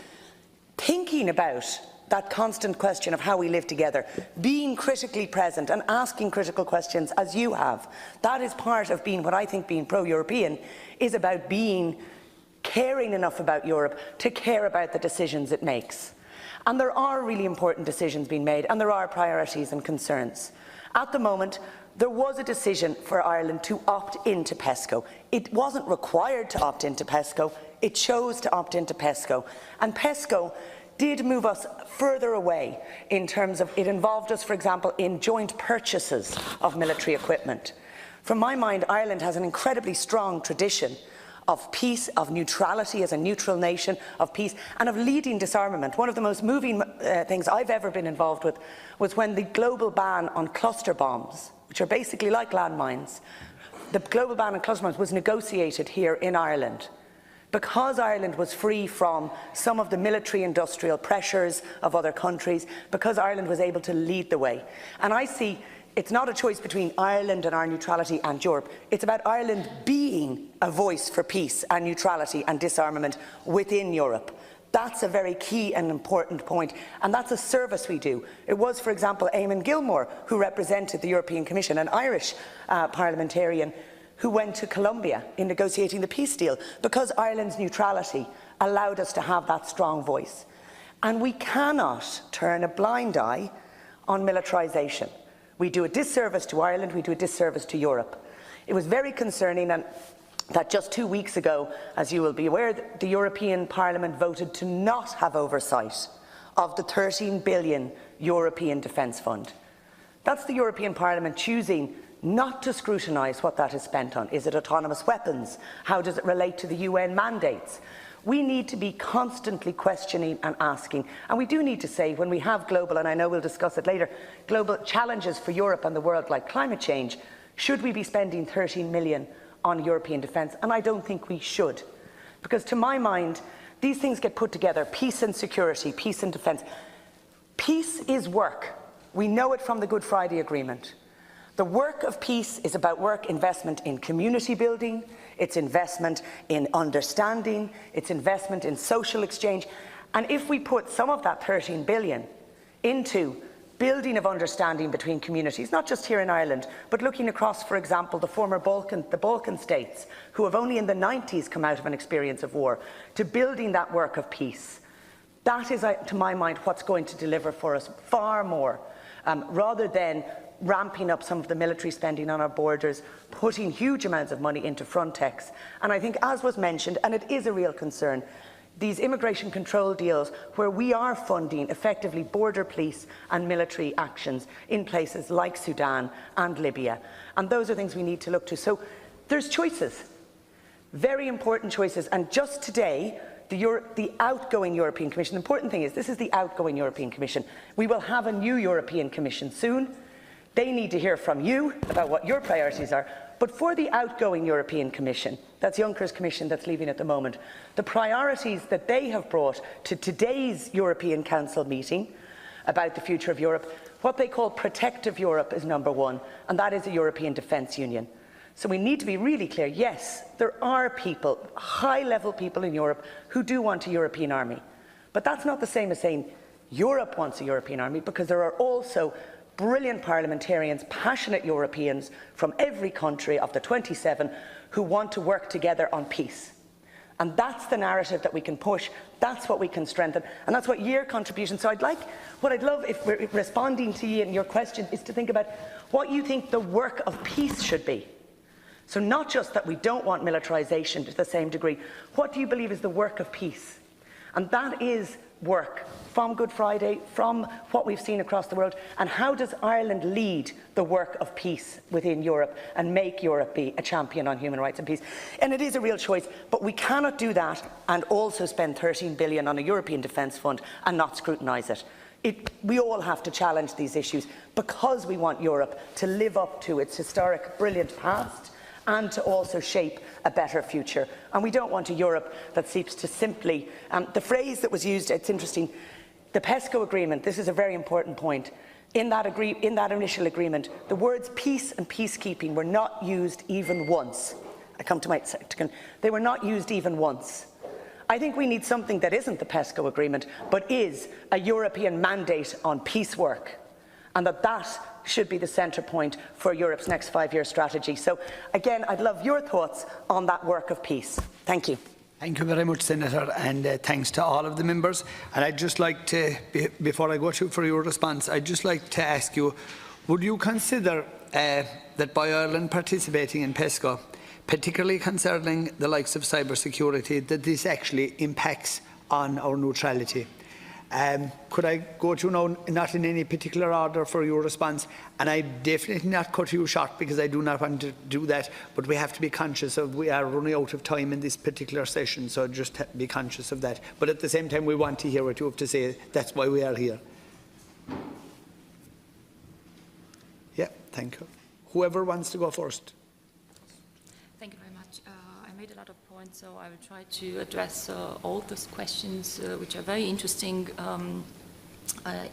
[SPEAKER 17] thinking about that constant question of how we live together, being critically present and asking critical questions as you have. That is part of being, what I think being pro-European is about, caring enough about Europe to care about the decisions it makes. And there are really important decisions being made, and there are priorities and concerns. At the moment, there was a decision for Ireland to opt into PESCO. It wasn't required to opt into PESCO, it chose to opt into PESCO. And PESCO did move us further away in terms of, it involved us, for example, in joint purchases of military equipment. From my mind, Ireland has an incredibly strong tradition of peace, of neutrality as a neutral nation, of peace, and of leading disarmament. One of the most moving things I've ever been involved with was when the global ban on cluster bombs, which are basically like landmines, the global ban on cluster bombs was negotiated here in Ireland. Because Ireland was free from some of the military-industrial pressures of other countries, because Ireland was able to lead the way. And I see it's not a choice between Ireland and our neutrality and Europe. It's about Ireland being a voice for peace and neutrality and disarmament within Europe. That's a very key and important point, and that's a service we do. It was, for example, Eamon Gilmore who represented the European Commission, an Irish parliamentarian who went to Colombia in negotiating the peace deal, because Ireland's neutrality allowed us to have that strong voice. And we cannot turn a blind eye on militarisation. We do a disservice to Ireland, we do a disservice to Europe. It was very concerning that just 2 weeks ago, as you will be aware, the European Parliament voted to not have oversight of the 13 billion European Defence Fund. That's the European Parliament choosing not to scrutinise what that is spent on. Is it autonomous weapons? How does it relate to the UN mandates? We need to be constantly questioning and asking. And we do need to say, when we have global, and I know we'll discuss it later, global challenges for Europe and the world like climate change, should we be spending 13 million on European defence? And I don't think we should. Because to my mind, these things get put together, peace and security, peace and defence. Peace is work. We know it from the Good Friday Agreement. The work of peace is about investment in community building, it's investment in understanding, it's investment in social exchange. And if we put some of that 13 billion into building of understanding between communities, not just here in Ireland, but looking across, for example, the Balkan states, who have only in the 90s come out of an experience of war, to building that work of peace, that is, to my mind, what's going to deliver for us far more, rather than ramping up some of the military spending on our borders, putting huge amounts of money into Frontex. And I think, as was mentioned, and it is a real concern, these immigration control deals where we are funding effectively border police and military actions in places like Sudan and Libya. And those are things we need to look to. So there's choices, very important choices. And just today, the outgoing European Commission, the important thing is this is the outgoing European Commission. We will have a new European Commission soon. They need to hear from you about what your priorities are. But for the outgoing European Commission, that's Juncker's Commission that's leaving at the moment, the priorities that they have brought to today's European Council meeting about the future of Europe, what they call protective Europe is number one, and that is a European Defence Union. So we need to be really clear, yes, there are people, high-level people in Europe, who do want a European army. But that's not the same as saying Europe wants a European army, because there are also brilliant parliamentarians, passionate Europeans from every country of the 27 who want to work together on peace. And that's the narrative that we can push, that's what we can strengthen, and that's what your contribution. So what I'd love, if we're responding to you and your question, is to think about what you think the work of peace should be. So not just that we don't want militarisation to the same degree, what do you believe is the work of peace? And that is work from Good Friday, from what we've seen across the world, and how does Ireland lead the work of peace within Europe and make Europe be a champion on human rights and peace? And it is a real choice, but we cannot do that and also spend 13 billion on a European Defence Fund and not scrutinise it. We all have to challenge these issues because we want Europe to live up to its historic, brilliant past and to also shape a better future. And we don't want a Europe that seeks to simply, the phrase that was used, it's interesting, the PESCO agreement, this is a very important point. In that initial agreement, the words peace and peacekeeping were not used even once. I come to my second. They were not used even once. I think we need something that isn't the PESCO agreement, but is a European mandate on peace work. And that should be the centre point for Europe's next 5-year strategy. So, again, I'd love your thoughts on that work of peace. Thank you.
[SPEAKER 1] Thank you very much, Senator, and thanks to all of the members. And I'd just like to, before I go for your response, I'd just like to ask you, would you consider that by Ireland participating in PESCO, particularly concerning the likes of cybersecurity, that this actually impacts on our neutrality? Could I go to now, not in any particular order for your response, and I definitely not cut you short because I do not want to do that, but we have to be conscious of we are running out of time in this particular session, so just be conscious of that. But at the same time, we want to hear what you have to say. That's why we are here. Yeah, thank you. Whoever wants to go first.
[SPEAKER 12] Thank you very much. I made a lot of points, so I will try to address all those questions, which are very interesting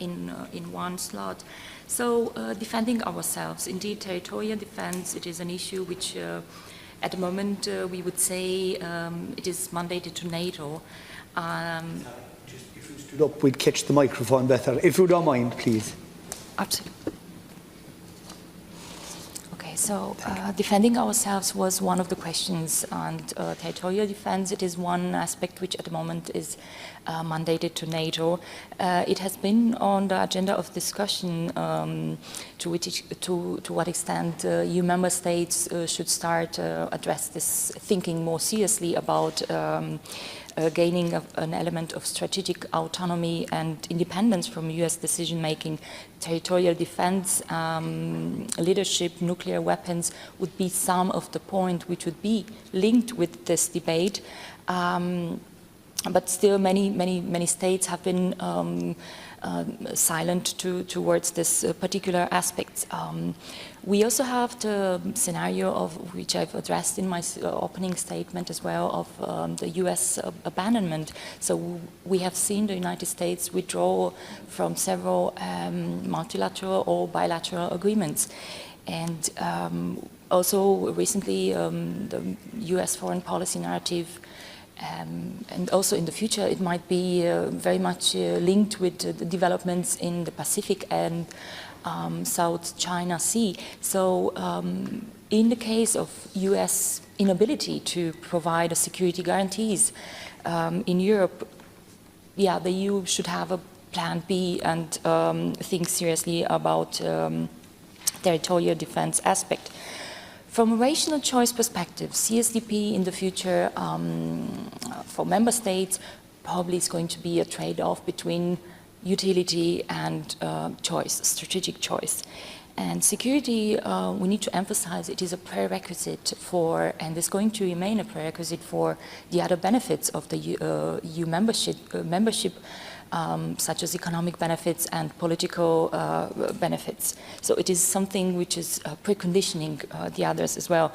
[SPEAKER 12] in one slot. So, defending ourselves. Indeed, territorial defence, it is an issue which, at the moment, we would say it is mandated to NATO.
[SPEAKER 1] Just if you stood up, we'd catch the microphone better. If you don't mind, please.
[SPEAKER 12] Absolutely. So, defending ourselves was one of the questions, and territorial defence, it is one aspect which at the moment is mandated to NATO. It has been on the agenda of discussion to what extent EU member states should start address this, thinking more seriously about gaining an element of strategic autonomy and independence from US decision-making. Territorial defense, leadership, nuclear weapons would be some of the points which would be linked with this debate. But still many states have been silent towards this particular aspect. We also have the scenario of which I've addressed in my opening statement as well of the US abandonment. So we have seen the United States withdraw from several multilateral or bilateral agreements. And also recently the US foreign policy narrative and also in the future, it might be very much linked with the developments in the Pacific and South China Sea. So in the case of US inability to provide security guarantees in Europe, yeah, the EU should have a plan B and think seriously about territorial defense aspect. From a rational choice perspective, CSDP in the future for member states probably is going to be a trade-off between utility and choice, strategic choice. And security, we need to emphasize, it is a prerequisite for, and is going to remain a prerequisite for the other benefits of the EU membership such as economic benefits and political benefits. So it is something which is preconditioning the others as well.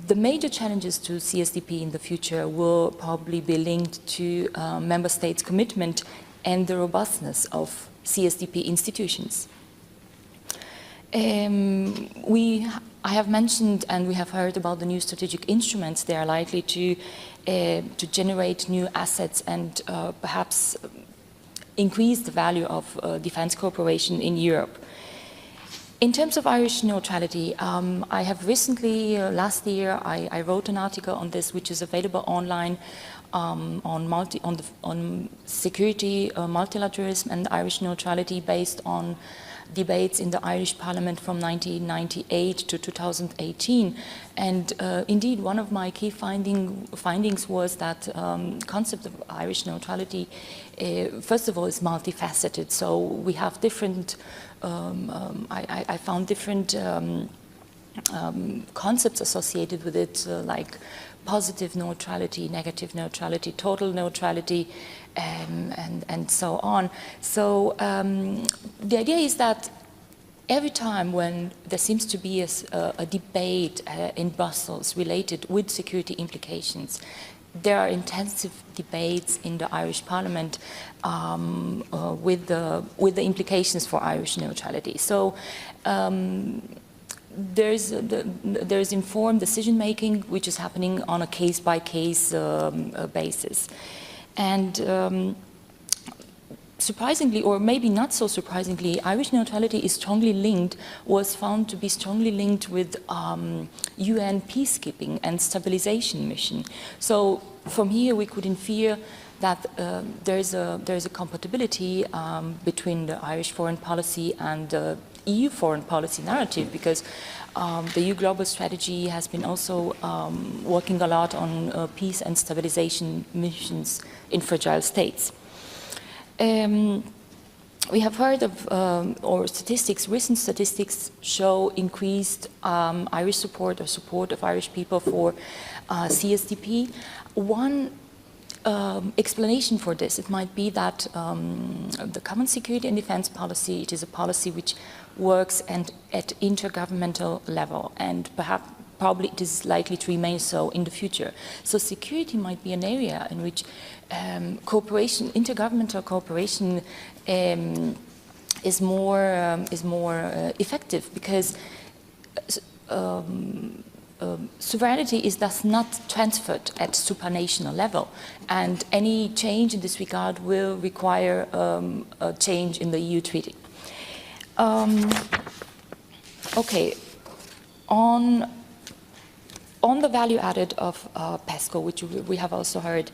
[SPEAKER 12] The major challenges to CSDP in the future will probably be linked to member states' commitment and the robustness of CSDP institutions. I have mentioned and we have heard about the new strategic instruments. They are likely to generate new assets and perhaps increase the value of defence cooperation in Europe. In terms of Irish neutrality, I have recently, last year, I wrote an article on this, which is available online on security, multilateralism and Irish neutrality, based on debates in the Irish Parliament from 1998 to 2018. And indeed, one of my key findings was that the concept of Irish neutrality, first of all, is multifaceted. So we have different, I found different concepts associated with it, like positive neutrality, negative neutrality, total neutrality, and so on. So the idea is that every time when there seems to be a debate in Brussels related with security implications, there are intensive debates in the Irish Parliament with the implications for Irish neutrality. So there's informed decision-making, which is happening on a case-by-case basis. And surprisingly, or maybe not so surprisingly, Irish neutrality is strongly linked, was found to be strongly linked with UN peacekeeping and stabilization mission. So from here we could infer that there's a compatibility between the Irish foreign policy and the EU foreign policy narrative, because the EU global strategy has been also working a lot on peace and stabilization missions in fragile states. We have heard of, or statistics, recent statistics show increased Irish support or support of Irish people for CSDP. One explanation for this, it might be that the common security and defence policy, it is a policy which works at intergovernmental level, and probably it is likely to remain so in the future. So security might be an area in which cooperation, intergovernmental cooperation, is more effective, because sovereignty is thus not transferred at supranational level, and any change in this regard will require a change in the EU treaty. Okay, on the value added of PESCO, which we have also heard.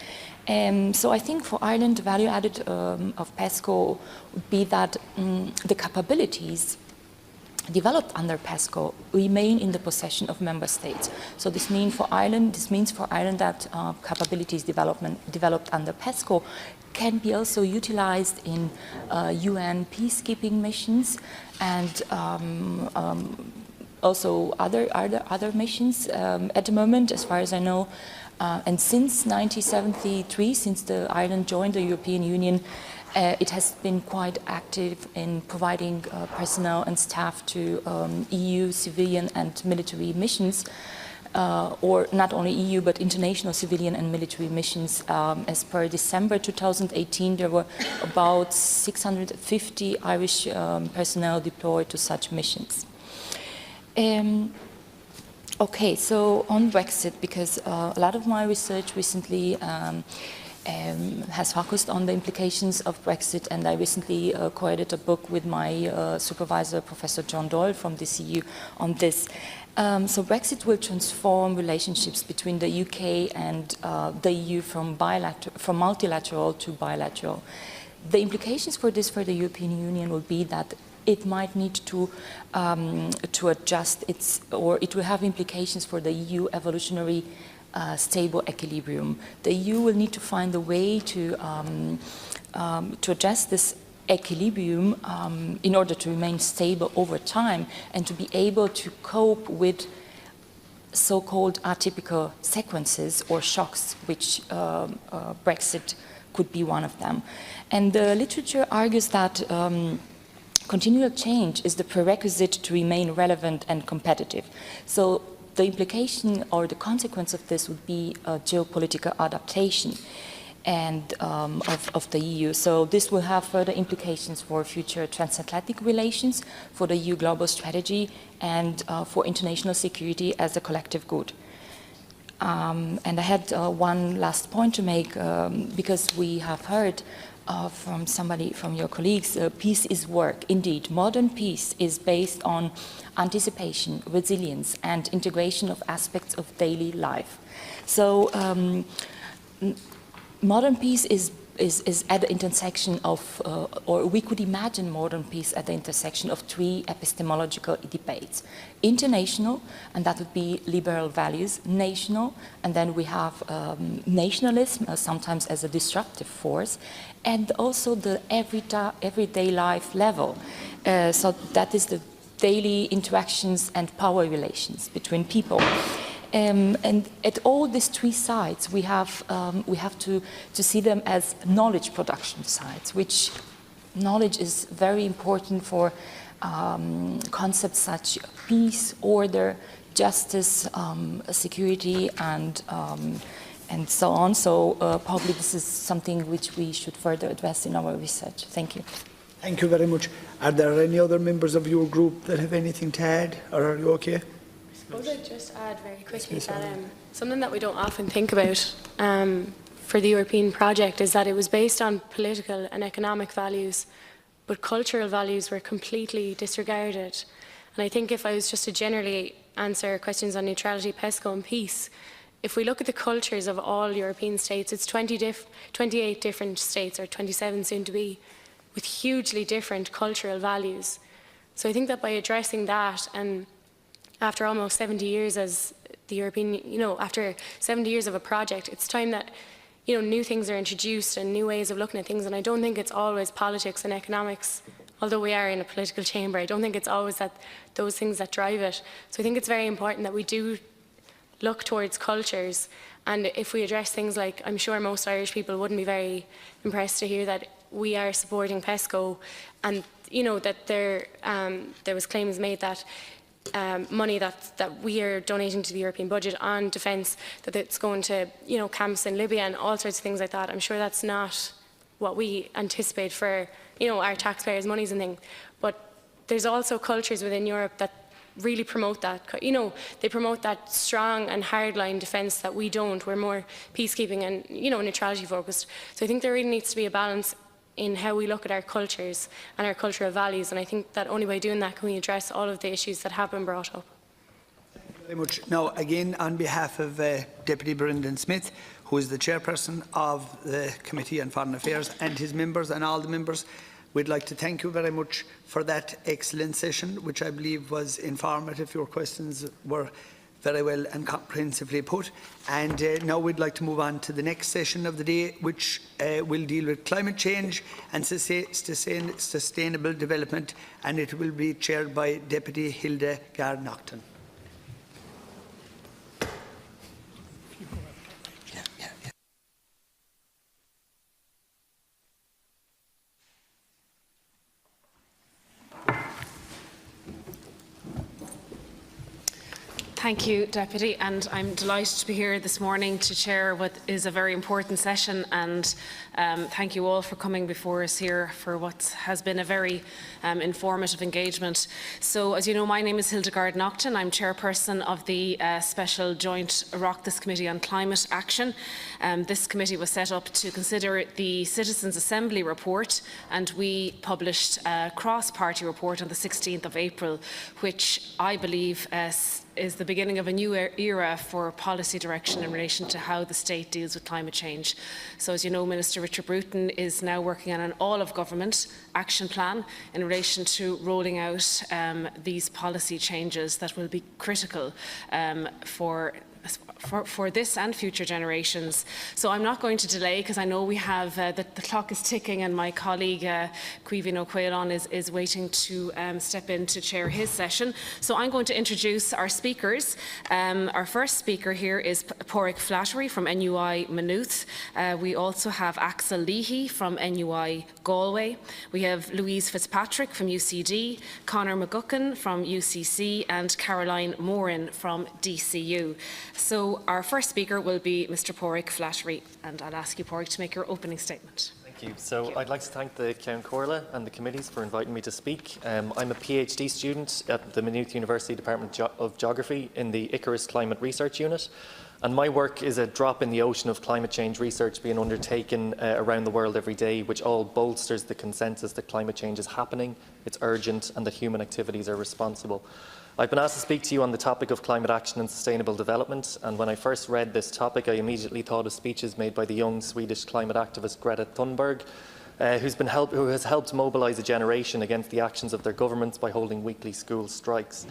[SPEAKER 12] So I think for Ireland, the value added of PESCO would be that the capabilities developed under PESCO remain in the possession of member states. So this means for Ireland that capabilities developed under PESCO can be also utilized in UN peacekeeping missions and also other missions. At the moment, as far as I know, and since 1973, since Ireland joined the European Union, it has been quite active in providing personnel and staff to EU civilian and military missions, or not only EU, but international civilian and military missions. As per December 2018, there were about 650 Irish personnel deployed to such missions. Okay, so on Brexit, because a lot of my research recently has focused on the implications of Brexit, and I recently co-edited a book with my supervisor, Professor John Doyle from DCU, on this. So Brexit will transform relationships between the UK and the EU from multilateral to bilateral. The implications for this for the European Union will be that it might need to adjust or it will have implications for the EU evolutionary stable equilibrium. The EU will need to find a way to adjust this equilibrium in order to remain stable over time and to be able to cope with so-called atypical sequences or shocks which Brexit could be one of them. And the literature argues that continual change is the prerequisite to remain relevant and competitive. So the implication or the consequence of this would be a geopolitical adaptation and of the EU. So this will have further implications for future transatlantic relations, for the EU global strategy, and for international security as a collective good. And I had one last point to make, because we have heard from somebody, from your colleagues, peace is work. Indeed, modern peace is based on anticipation, resilience, and integration of aspects of daily life. So modern peace is at the intersection of, or we could imagine modern peace at the intersection of three epistemological debates. International, and that would be liberal values. National, and then we have nationalism, sometimes as a disruptive force, and also the everyday life level. So that is the daily interactions and power relations between people. And at all these three sides, we have to see them as knowledge production sides, which knowledge is very important for concepts such as peace, order, justice, security, and so on. So probably this is something which we should further address in our research. Thank you.
[SPEAKER 1] Thank you very much. Are there any other members of your group that have anything to add, or are you okay?
[SPEAKER 13] I suppose I'd just add very quickly that something that we don't often think about for the European project is that it was based on political and economic values, but cultural values were completely disregarded. And I think if I was just to generally answer questions on neutrality, PESCO and peace, if we look at the cultures of all European states, it's 28 different states, or 27 soon to be, with hugely different cultural values. So I think that by addressing that, and after almost 70 years as the European, after 70 years of a project, it's time that, new things are introduced and new ways of looking at things. And I don't think it's always politics and economics, although we are in a political chamber. I don't think it's always those things that drive it. So I think it's very important that we do look towards cultures. And if we address things like, I'm sure most Irish people wouldn't be very impressed to hear that we are supporting PESCO, and that there was claims made that money that we are donating to the European budget on defence, that it's going to camps in Libya and all sorts of things like that. I'm sure that's not what we anticipate for our taxpayers' monies and things. But there's also cultures within Europe that really promote that. They promote that strong and hardline defence that we don't. We're more peacekeeping and neutrality focused. So I think there really needs to be a balance in how we look at our cultures and our cultural values, and I think that only by doing that can we address all of the issues that have been brought up.
[SPEAKER 1] Thank you very much. Now, again, on behalf of Deputy Brendan Smith, who is the chairperson of the Committee on Foreign Affairs, and his members and all the members, we'd like to thank you very much for that excellent session, which I believe was informative. Your questions were very well and comprehensively put. And now we'd like to move on to the next session of the day, which will deal with climate change and sustainable development, and it will be chaired by Deputy Hildegard-Naughton.
[SPEAKER 18] Thank you, Deputy, and I'm delighted to be here this morning to chair what is a very important session, and thank you all for coming before us here for what has been a very informative engagement. So, as you know, my name is Hildegard-Naughton. I'm chairperson of the Special Joint Oireachtas Committee on Climate Action. This committee was set up to consider the Citizens' Assembly report, and we published a cross-party report on the 16th of April, which I believe is the beginning of a new era for policy direction in relation to how the state deals with climate change. So, as you know, Minister Richard Bruton is now working on an all-of-government action plan in relation to rolling out these policy changes that will be critical for for this and future generations. So I'm not going to delay, because I know we have the clock is ticking, and my colleague Caoimhín Ó Caoláin is waiting to step in to chair his session. So I'm going to introduce our speakers. Our first speaker here is Pádraig Flattery from NUI Maynooth. We also have Axel Leahy from NUI Galway. We have Louise Fitzpatrick from UCD, Conor McGuckin from UCC, and Caroline Moran from DCU. So our first speaker will be Mr. Pádraig Flattery, and I'll ask you, Pádraig, to make your opening statement.
[SPEAKER 19] Thank you. So I'd like to thank the Ceann Comhairle and the committees for inviting me to speak. I'm a PhD student at the Maynooth University Department of Geography in the Icarus Climate Research Unit. And my work is a drop in the ocean of climate change research being undertaken around the world every day, which all bolsters the consensus that climate change is happening, it's urgent, and that human activities are responsible. I've been asked to speak to you on the topic of climate action and sustainable development, and when I first read this topic, I immediately thought of speeches made by the young Swedish climate activist Greta Thunberg, who has helped mobilise a generation against the actions of their governments by holding weekly school strikes.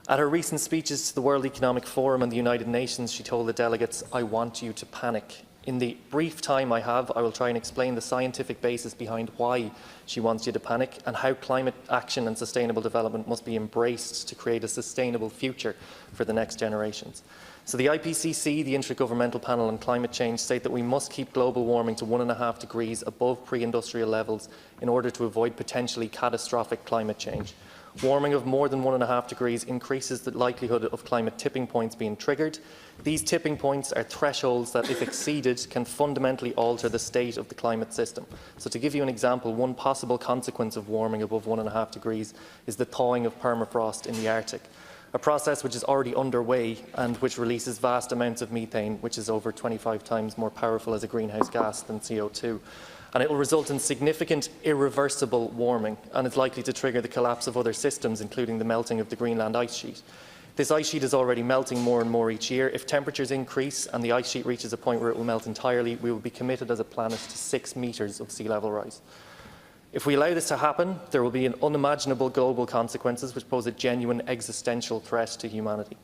[SPEAKER 19] At her recent speeches to the World Economic Forum and the United Nations, she told the delegates, "I want you to panic." In the brief time I have, I will try and explain the scientific basis behind why she wants you to panic and how climate action and sustainable development must be embraced to create a sustainable future for the next generations. So the IPCC, the Intergovernmental Panel on Climate Change, state that we must keep global warming to 1.5 degrees above pre-industrial levels in order to avoid potentially catastrophic climate change. Warming of more than 1.5 degrees increases the likelihood of climate tipping points being triggered. These tipping points are thresholds that, if exceeded, can fundamentally alter the state of the climate system. So to give you an example, one possible consequence of warming above 1.5 degrees is the thawing of permafrost in the Arctic, a process which is already underway and which releases vast amounts of methane, which is over 25 times more powerful as a greenhouse gas than CO2. And it will result in significant irreversible warming and is likely to trigger the collapse of other systems, including the melting of the Greenland ice sheet. This ice sheet is already melting more and more each year. If temperatures increase and the ice sheet reaches a point where it will melt entirely, we will be committed as a planet to 6 metres of sea level rise. If we allow this to happen, there will be unimaginable global consequences which pose a genuine existential threat to humanity.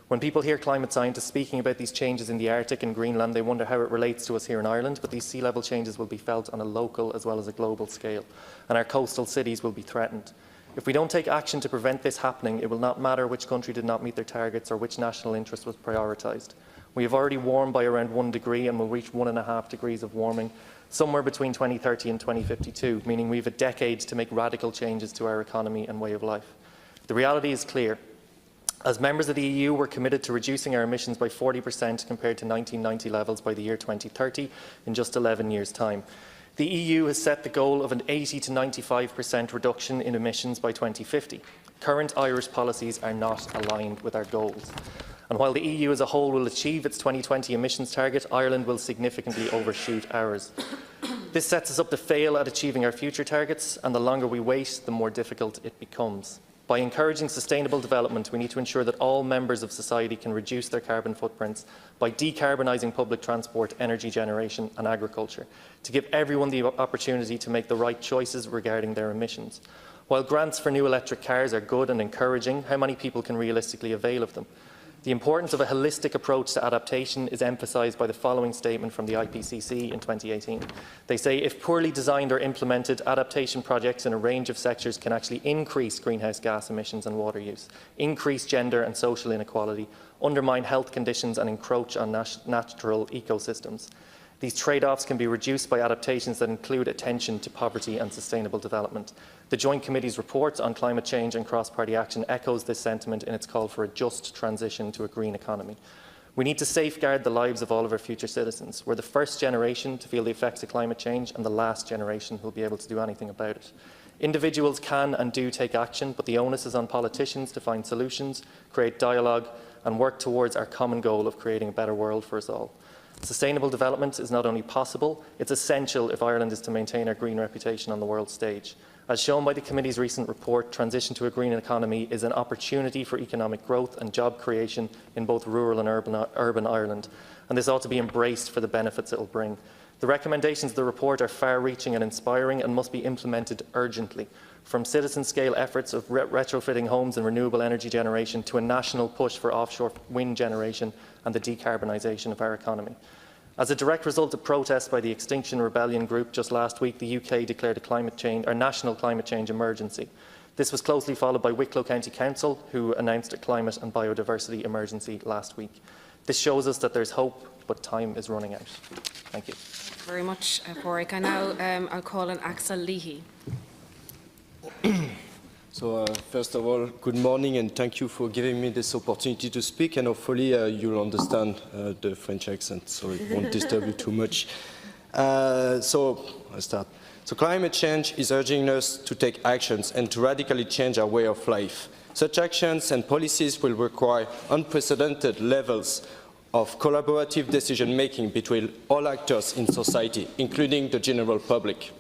[SPEAKER 19] When people hear climate scientists speaking about these changes in the Arctic and Greenland, they wonder how it relates to us here in Ireland, but these sea level changes will be felt on a local as well as a global scale, and our coastal cities will be threatened. If we don't take action to prevent this happening, it will not matter which country did not meet their targets or which national interest was prioritised. We have already warmed by around 1 degree and will reach 1.5 degrees of warming somewhere between 2030 and 2052, meaning we have a decade to make radical changes to our economy and way of life. The reality is clear. As members of the EU, we're committed to reducing our emissions by 40% compared to 1990 levels by the year 2030 in just 11 years' time. The EU has set the goal of an 80 to 95% reduction in emissions by 2050. Current Irish policies are not aligned with our goals. And while the EU as a whole will achieve its 2020 emissions target, Ireland will significantly overshoot ours. This sets us up to fail at achieving our future targets, and the longer we wait, the more difficult it becomes. By encouraging sustainable development, we need to ensure that all members of society can reduce their carbon footprints by decarbonising public transport, energy generation and agriculture, to give everyone the opportunity to make the right choices regarding their emissions. While grants for new electric cars are good and encouraging, how many people can realistically avail of them? The importance of a holistic approach to adaptation is emphasised by the following statement from the IPCC in 2018. They say, if poorly designed or implemented, adaptation projects in a range of sectors can actually increase greenhouse gas emissions and water use, increase gender and social inequality, undermine health conditions and encroach on natural ecosystems. These trade-offs can be reduced by adaptations that include attention to poverty and sustainable development. The Joint Committee's report on climate change and cross-party action echoes this sentiment in its call for a just transition to a green economy. We need to safeguard the lives of all of our future citizens. We're the first generation to feel the effects of climate change and the last generation who will be able to do anything about it. Individuals can and do take action, but the onus is on politicians to find solutions, create dialogue and work towards our common goal of creating a better world for us all. Sustainable development is not only possible, it's essential if Ireland is to maintain our green reputation on the world stage. As shown by the Committee's recent report, transition to a green economy is an opportunity for economic growth and job creation in both rural and urban Ireland, and this ought to be embraced for the benefits it will bring. The recommendations of the report are far-reaching and inspiring and must be implemented urgently. from citizen-scale efforts of retrofitting homes and renewable energy generation to a national push for offshore wind generation and the decarbonisation of our economy. As a direct result of protests by the Extinction Rebellion group just last week, the UK declared a national climate change emergency. This was closely followed by Wicklow County Council, who announced a climate and biodiversity emergency last week. This shows us that there's hope, but time is running out. Thank you.
[SPEAKER 18] Thank you very much, Pádraig. And now I'll call on Axel Leahy.
[SPEAKER 20] So, first of all, good morning and thank you for giving me this opportunity to speak, and hopefully you'll understand the French accent, so it won't disturb you too much. So, I'll start. So climate change is urging us to take actions and to radically change our way of life. Such actions and policies will require unprecedented levels of collaborative decision-making between all actors in society, including the general public.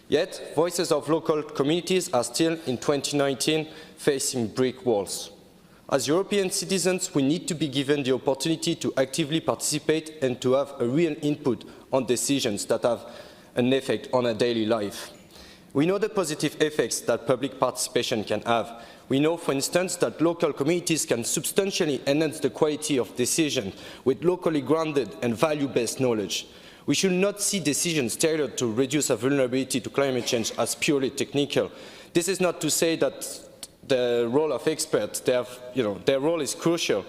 [SPEAKER 20] Yet, voices of local communities are still, in 2019, facing brick walls. As European citizens, we need to be given the opportunity to actively participate and to have a real input on decisions that have an effect on our daily life. We know the positive effects that public participation can have. We know, for instance, that local communities can substantially enhance the quality of decision with locally grounded and value-based knowledge. We should not see decisions tailored to reduce our vulnerability to climate change as purely technical. This is not to say that the role of experts, their role is crucial,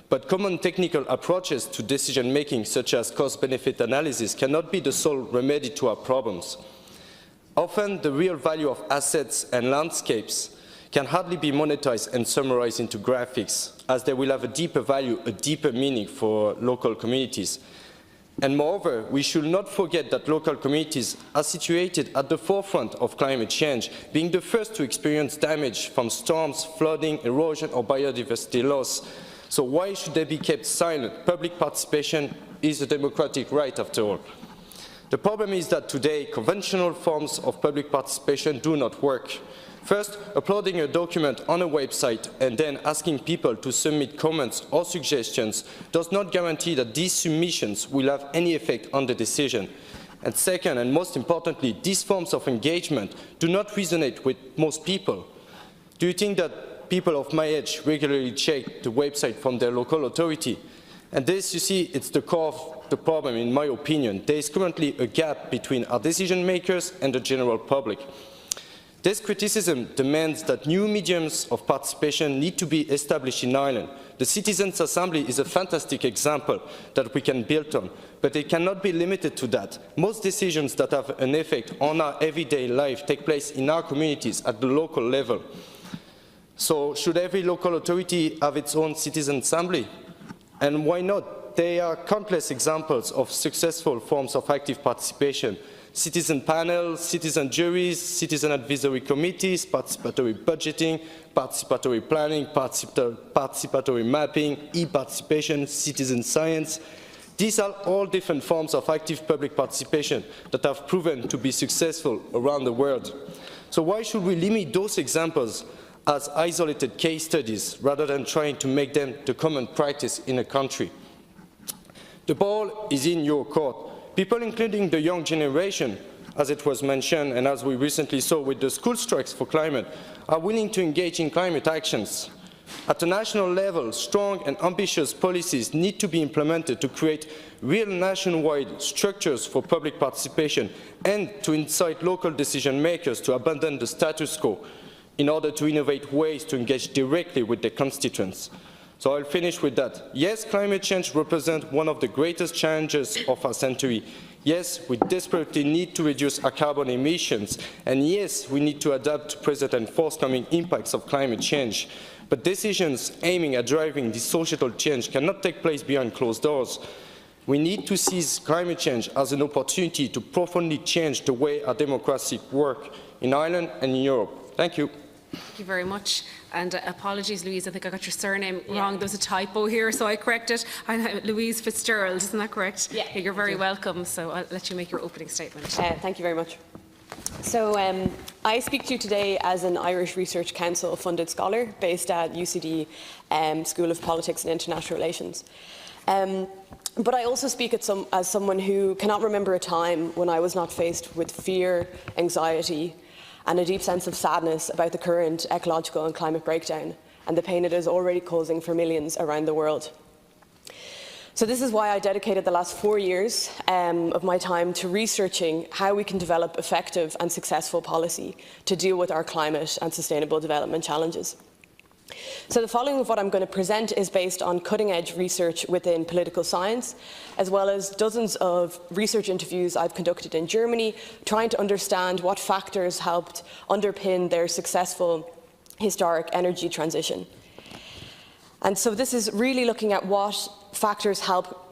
[SPEAKER 20] but common technical approaches to decision-making, such as cost-benefit analysis, cannot be the sole remedy to our problems. Often, the real value of assets and landscapes can hardly be monetized and summarized into graphics, as they will have a deeper value, a deeper meaning for local communities. And moreover, we should not forget that local communities are situated at the forefront of climate change, being the first to experience damage from storms, flooding, erosion, or biodiversity loss. So why should they be kept silent? Public participation is a democratic right, after all. The problem is that today, conventional forms of public participation do not work. First, uploading a document on a website and then asking people to submit comments or suggestions does not guarantee that these submissions will have any effect on the decision. And second, and most importantly, these forms of engagement do not resonate with most people. Do you think that people of my age regularly check the website from their local authority? And this, you see, it's the core of the problem, in my opinion. There is currently a gap between our decision makers and the general public. This criticism demands that new mediums of participation need to be established in Ireland. The Citizens' Assembly is a fantastic example that we can build on, but it cannot be limited to that. Most decisions that have an effect on our everyday life take place in our communities at the local level. So should every local authority have its own Citizen Assembly? And why not? There are countless examples of successful forms of active participation. Citizen panels, citizen juries, citizen advisory committees, participatory budgeting, participatory planning, participatory mapping, e-participation, citizen science. These are all different forms of active public participation that have proven to be successful around the world. So why should we limit those examples as isolated case studies rather than trying to make them the common practice in a country? The ball is in your court. People, including the young generation, as it was mentioned and as we recently saw with the school strikes for climate, are willing to engage in climate actions. At the national level, strong and ambitious policies need to be implemented to create real nationwide structures for public participation and to incite local decision makers to abandon the status quo in order to innovate ways to engage directly with their constituents. So I'll finish with that. Yes, climate change represents one of the greatest challenges of our century. Yes, we desperately need to reduce our carbon emissions. And yes, we need to adapt to present and forthcoming impacts of climate change. But decisions aiming at driving this societal change cannot take place behind closed doors. We need to seize climate change as an opportunity to profoundly change the way our democracy works in Ireland and in Europe. Thank you.
[SPEAKER 18] Thank you very much. And apologies, Louise, I think I got your surname wrong. There was a typo here, so I correct it. Louise Fitzgerald, isn't that correct? Yeah. You're very welcome, so I'll let you make your opening statement.
[SPEAKER 21] Thank you very much. So I speak to you today as an Irish Research Council funded scholar based at UCD School of Politics and International Relations. But I also speak as someone who cannot remember a time when I was not faced with fear, anxiety, and a deep sense of sadness about the current ecological and climate breakdown and the pain it is already causing for millions around the world. So this is why I dedicated the last 4 years of my time to researching how we can develop effective and successful policy to deal with our climate and sustainable development challenges. So the following of what I'm going to present is based on cutting-edge research within political science, as well as dozens of research interviews I've conducted in Germany, trying to understand what factors helped underpin their successful historic energy transition. And so this is really looking at what factors help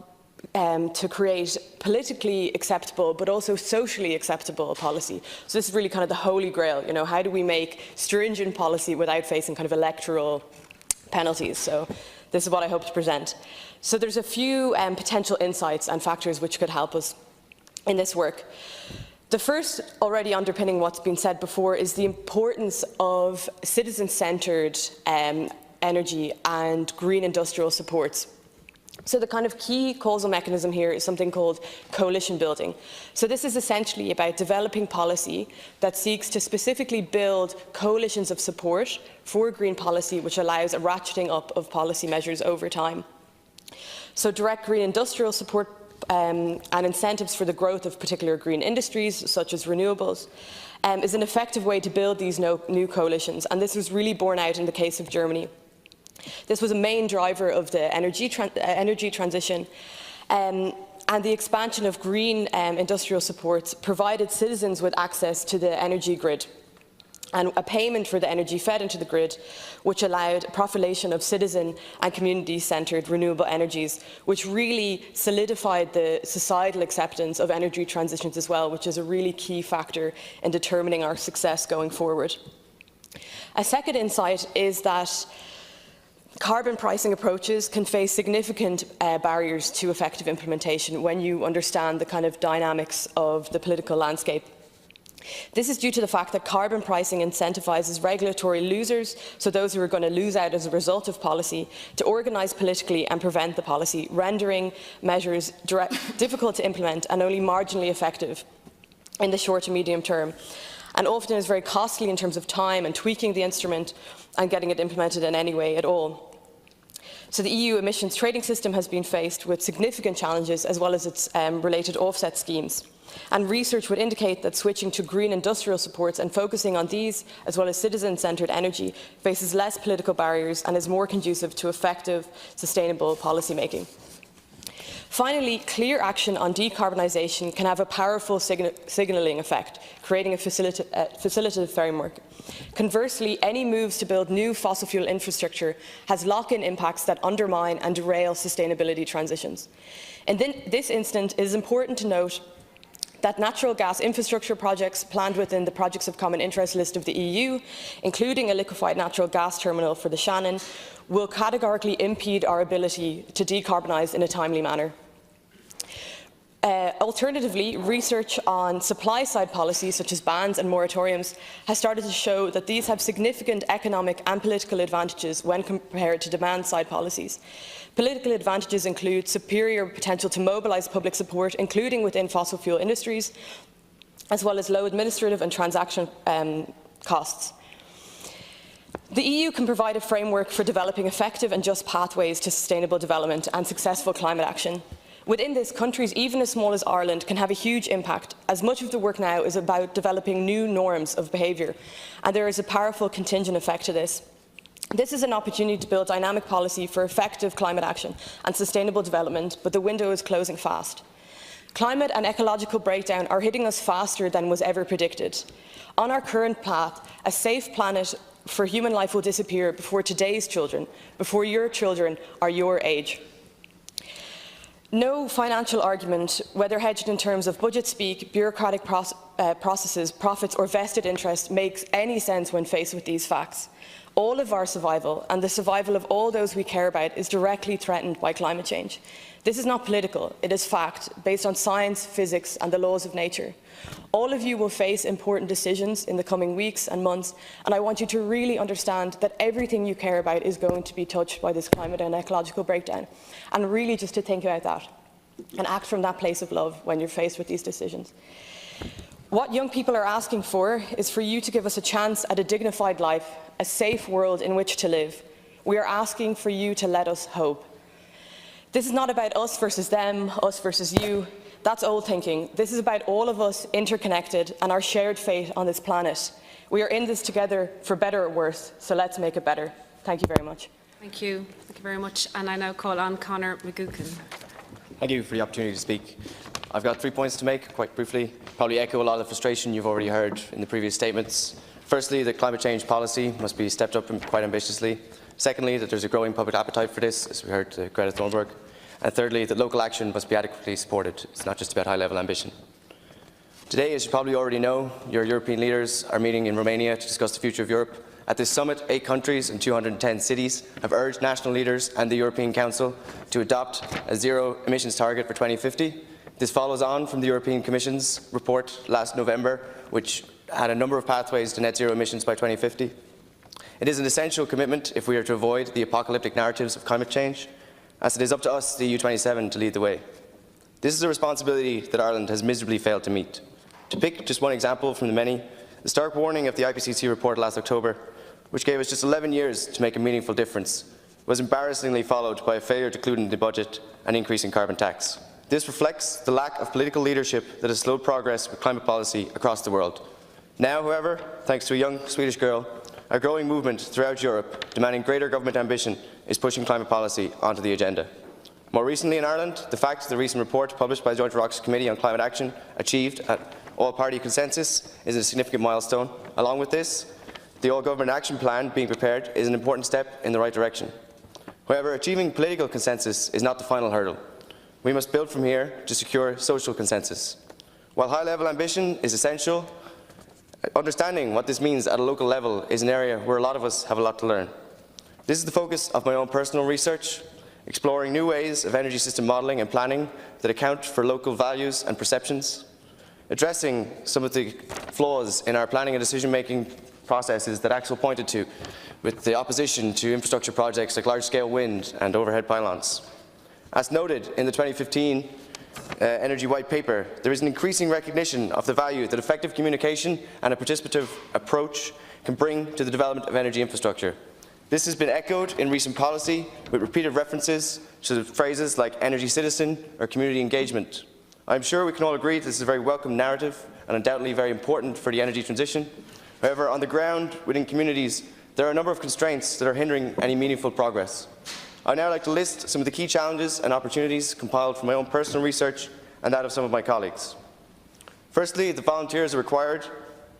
[SPEAKER 21] to create politically acceptable but also socially acceptable policy. So this is really kind of the holy grail, you know, how do we make stringent policy without facing kind of electoral penalties? So this is what I hope to present. So there's a few potential insights and factors which could help us in this work. The first, already underpinning what's been said before, is the importance of citizen-centred energy and green industrial supports. So the kind of key causal mechanism here is something called coalition building. So this is essentially about developing policy that seeks to specifically build coalitions of support for green policy, which allows a ratcheting up of policy measures over time. So direct green industrial support and incentives for the growth of particular green industries, such as renewables, is an effective way to build these new coalitions. And this was really borne out in the case of Germany. This was a main driver of the energy transition, and the expansion of green industrial supports provided citizens with access to the energy grid and a payment for the energy fed into the grid, which allowed proliferation of citizen and community-centred renewable energies, which really solidified the societal acceptance of energy transitions as well, which is a really key factor in determining our success going forward. A second insight is that carbon pricing approaches can face significant barriers to effective implementation when you understand the kind of dynamics of the political landscape. This is due to the fact that carbon pricing incentivises regulatory losers, so those who are going to lose out as a result of policy, to organise politically and prevent the policy, rendering measures difficult to implement and only marginally effective in the short to medium term, and often is very costly in terms of time and tweaking the instrument and getting it implemented in any way at all. So the EU emissions trading system has been faced with significant challenges, as well as its related offset schemes. And research would indicate that switching to green industrial supports and focusing on these, as well as citizen-centred energy, faces less political barriers and is more conducive to effective, sustainable policymaking. Finally, clear action on decarbonisation can have a powerful signalling effect, creating a facilitative framework. Conversely, any moves to build new fossil fuel infrastructure has lock-in impacts that undermine and derail sustainability transitions. In this instance, it is important to note that natural gas infrastructure projects planned within the Projects of Common Interest list of the EU, including a liquefied natural gas terminal for the Shannon, will categorically impede our ability to decarbonise in a timely manner. Alternatively, research on supply-side policies, such as bans and moratoriums, has started to show that these have significant economic and political advantages when compared to demand-side policies. Political advantages include superior potential to mobilise public support, including within fossil fuel industries, as well as low administrative and transaction costs. The EU can provide a framework for developing effective and just pathways to sustainable development and successful climate action. Within this, countries even as small as Ireland can have a huge impact, as much of the work now is about developing new norms of behaviour, and there is a powerful contingent effect to this. This is an opportunity to build dynamic policy for effective climate action and sustainable development, but the window is closing fast. Climate and ecological breakdown are hitting us faster than was ever predicted. On our current path, a safe planet for human life will disappear before today's children, before your children are your age. No financial argument, whether hedged in terms of budget speak, bureaucratic processes, profits or vested interest, makes any sense when faced with these facts. All of our survival and the survival of all those we care about is directly threatened by climate change. This is not political, it is fact, based on science, physics and the laws of nature. All of you will face important decisions in the coming weeks and months, and I want you to really understand that everything you care about is going to be touched by this climate and ecological breakdown, and really just to think about that and act from that place of love when you're faced with these decisions. What young people are asking for is for you to give us a chance at a dignified life, a safe world in which to live. We are asking for you to let us hope. This is not about us versus them, us versus you. That's old thinking. This is about all of us interconnected and our shared fate on this planet. We are in this together for better or worse, so let's make it better. Thank you very much.
[SPEAKER 18] Thank you. Thank you very much. And I now call on Conor McGuckin.
[SPEAKER 7] Thank you for the opportunity to speak. I've got 3 points to make, quite briefly. Probably echo a lot of the frustration you've already heard in the previous statements. Firstly, that climate change policy must be stepped up quite ambitiously. Secondly, that there's a growing public appetite for this, as we heard Greta Thunberg. And thirdly, that local action must be adequately supported. It's not just about high-level ambition. Today, as you probably already know, your European leaders are meeting in Romania to discuss the future of Europe. At this summit, 8 countries and 210 cities have urged national leaders and the European Council to adopt a zero emissions target for 2050. This follows on from the European Commission's report last November, which had a number of pathways to net zero emissions by 2050. It is an essential commitment if we are to avoid the apocalyptic narratives of climate change, as it is up to us, the EU27, to lead the way. This is a responsibility that Ireland has miserably failed to meet. To pick just one example from the many, the stark warning of the IPCC report last October, which gave us just 11 years to make a meaningful difference, was embarrassingly followed by a failure to include in the budget an increase in carbon tax. This reflects the lack of political leadership that has slowed progress with climate policy across the world. Now, however, thanks to a young Swedish girl, a growing movement throughout Europe demanding greater government ambition is pushing climate policy onto the agenda. More recently in Ireland, the fact that the recent report published by the Joint Oireachtas Committee on Climate Action achieved an all-party consensus is a significant milestone. Along with this, the All-Government Action Plan being prepared is an important step in the right direction. However, achieving political consensus is not the final hurdle. We must build from here to secure social consensus. While high-level ambition is essential, understanding what this means at a local level is an area where a lot of us have a lot to learn. This is the focus of my own personal research, exploring new ways of energy system modelling and planning that account for local values and perceptions, addressing some of the flaws in our planning and decision-making processes that Axel pointed to, with the opposition to infrastructure projects like large-scale wind and overhead pylons. As noted in the 2015 Energy White Paper, there is an increasing recognition of the value that effective communication and a participative approach can bring to the development of energy infrastructure. This has been echoed in recent policy with repeated references to phrases like energy citizen or community engagement. I'm sure we can all agree this is a very welcome narrative and undoubtedly very important for the energy transition. However, on the ground, within communities, there are a number of constraints that are hindering any meaningful progress. I would now like to list some of the key challenges and opportunities compiled from my own personal research and that of some of my colleagues. Firstly, the volunteers are required,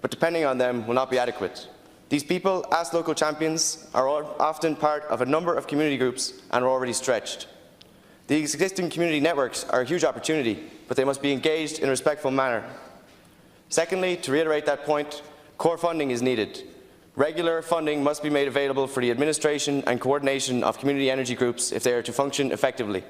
[SPEAKER 7] but depending on them will not be adequate. These people, as local champions, are often part of a number of community groups and are already stretched. The existing community networks are a huge opportunity, but they must be engaged in a respectful manner. Secondly, to reiterate that point, core funding is needed. Regular funding must be made available for the administration and coordination of community energy groups if they are to function effectively.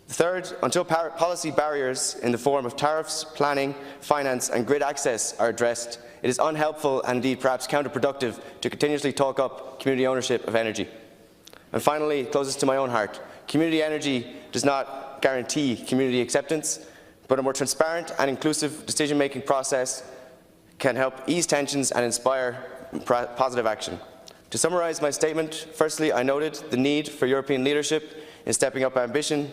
[SPEAKER 7] Third, until policy barriers in the form of tariffs, planning, finance and grid access are addressed, it is unhelpful and indeed perhaps counterproductive to continuously talk up community ownership of energy. And finally, closest to my own heart, community energy does not guarantee community acceptance, but a more transparent and inclusive decision-making process can help ease tensions and inspire positive action. To summarise my statement, firstly, I noted the need for European leadership in stepping up ambition.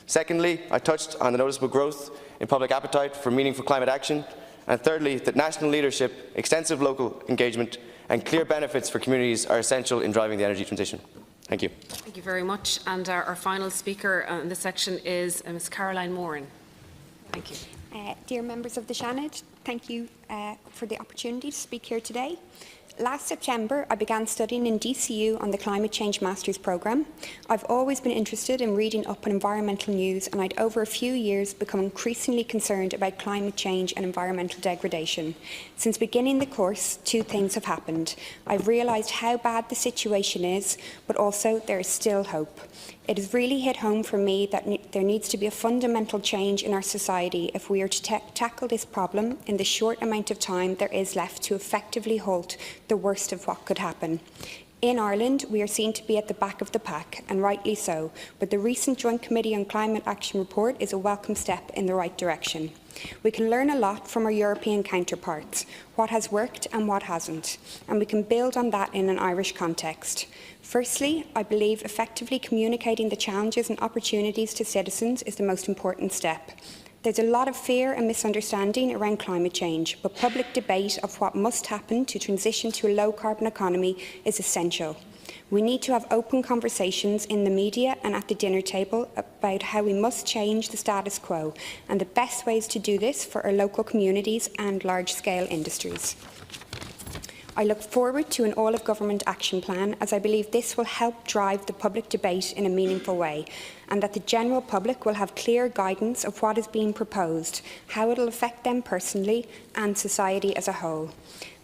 [SPEAKER 7] Secondly, I touched on the noticeable growth in public appetite for meaningful climate action. And thirdly, that national leadership, extensive local engagement and clear benefits for communities are essential in driving the energy transition. Thank you.
[SPEAKER 18] Thank you very much. And our final speaker in this section is Ms. Caroline Moran. Thank you.
[SPEAKER 22] Dear members of the Seanad, thank you for the opportunity to speak here today. Last September, I began studying in DCU on the Climate Change Masters programme. I've always been interested in reading up on environmental news, and I'd over a few years become increasingly concerned about climate change and environmental degradation. Since beginning the course, two things have happened. I've realised how bad the situation is, but also there is still hope. It has really hit home for me that there needs to be a fundamental change in our society if we are to tackle this problem in the short amount of time there is left to effectively halt the worst of what could happen. In Ireland, we are seen to be at the back of the pack, and rightly so, but the recent Joint Committee on Climate Action report is a welcome step in the right direction. We can learn a lot from our European counterparts, what has worked and what hasn't, and we can build on that in an Irish context. Firstly, I believe effectively communicating the challenges and opportunities to citizens is the most important step. There's a lot of fear and misunderstanding around climate change, but public debate of what must happen to transition to a low-carbon economy is essential. We need to have open conversations in the media and at the dinner table about how we must change the status quo and the best ways to do this for our local communities and large-scale industries. I look forward to an all-of-government action plan, as I believe this will help drive the public debate in a meaningful way, and that the general public will have clear guidance of what is being proposed, how it will affect them personally and society as a whole.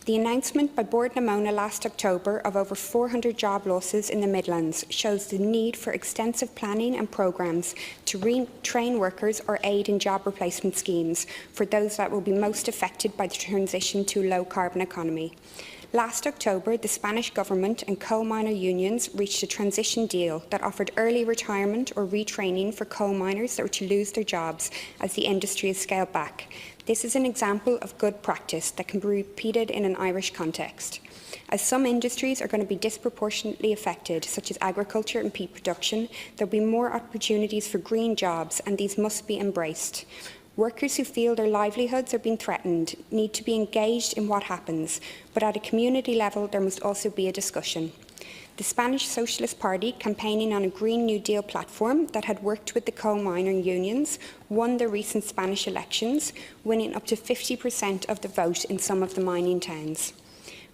[SPEAKER 22] The announcement by Bord na Móna last October of over 400 job losses in the Midlands shows the need for extensive planning and programmes to retrain workers or aid in job replacement schemes for those that will be most affected by the transition to a low-carbon economy. Last October, the Spanish government and coal miner unions reached a transition deal that offered early retirement or retraining for coal miners that were to lose their jobs as the industry is scaled back. This is an example of good practice that can be repeated in an Irish context. As some industries are going to be disproportionately affected, such as agriculture and peat production, there will be more opportunities for green jobs, and these must be embraced. Workers who feel their livelihoods are being threatened need to be engaged in what happens, but at a community level there must also be a discussion. The Spanish Socialist Party, campaigning on a Green New Deal platform that had worked with the coal miner unions, won the recent Spanish elections, winning up to 50% of the vote in some of the mining towns.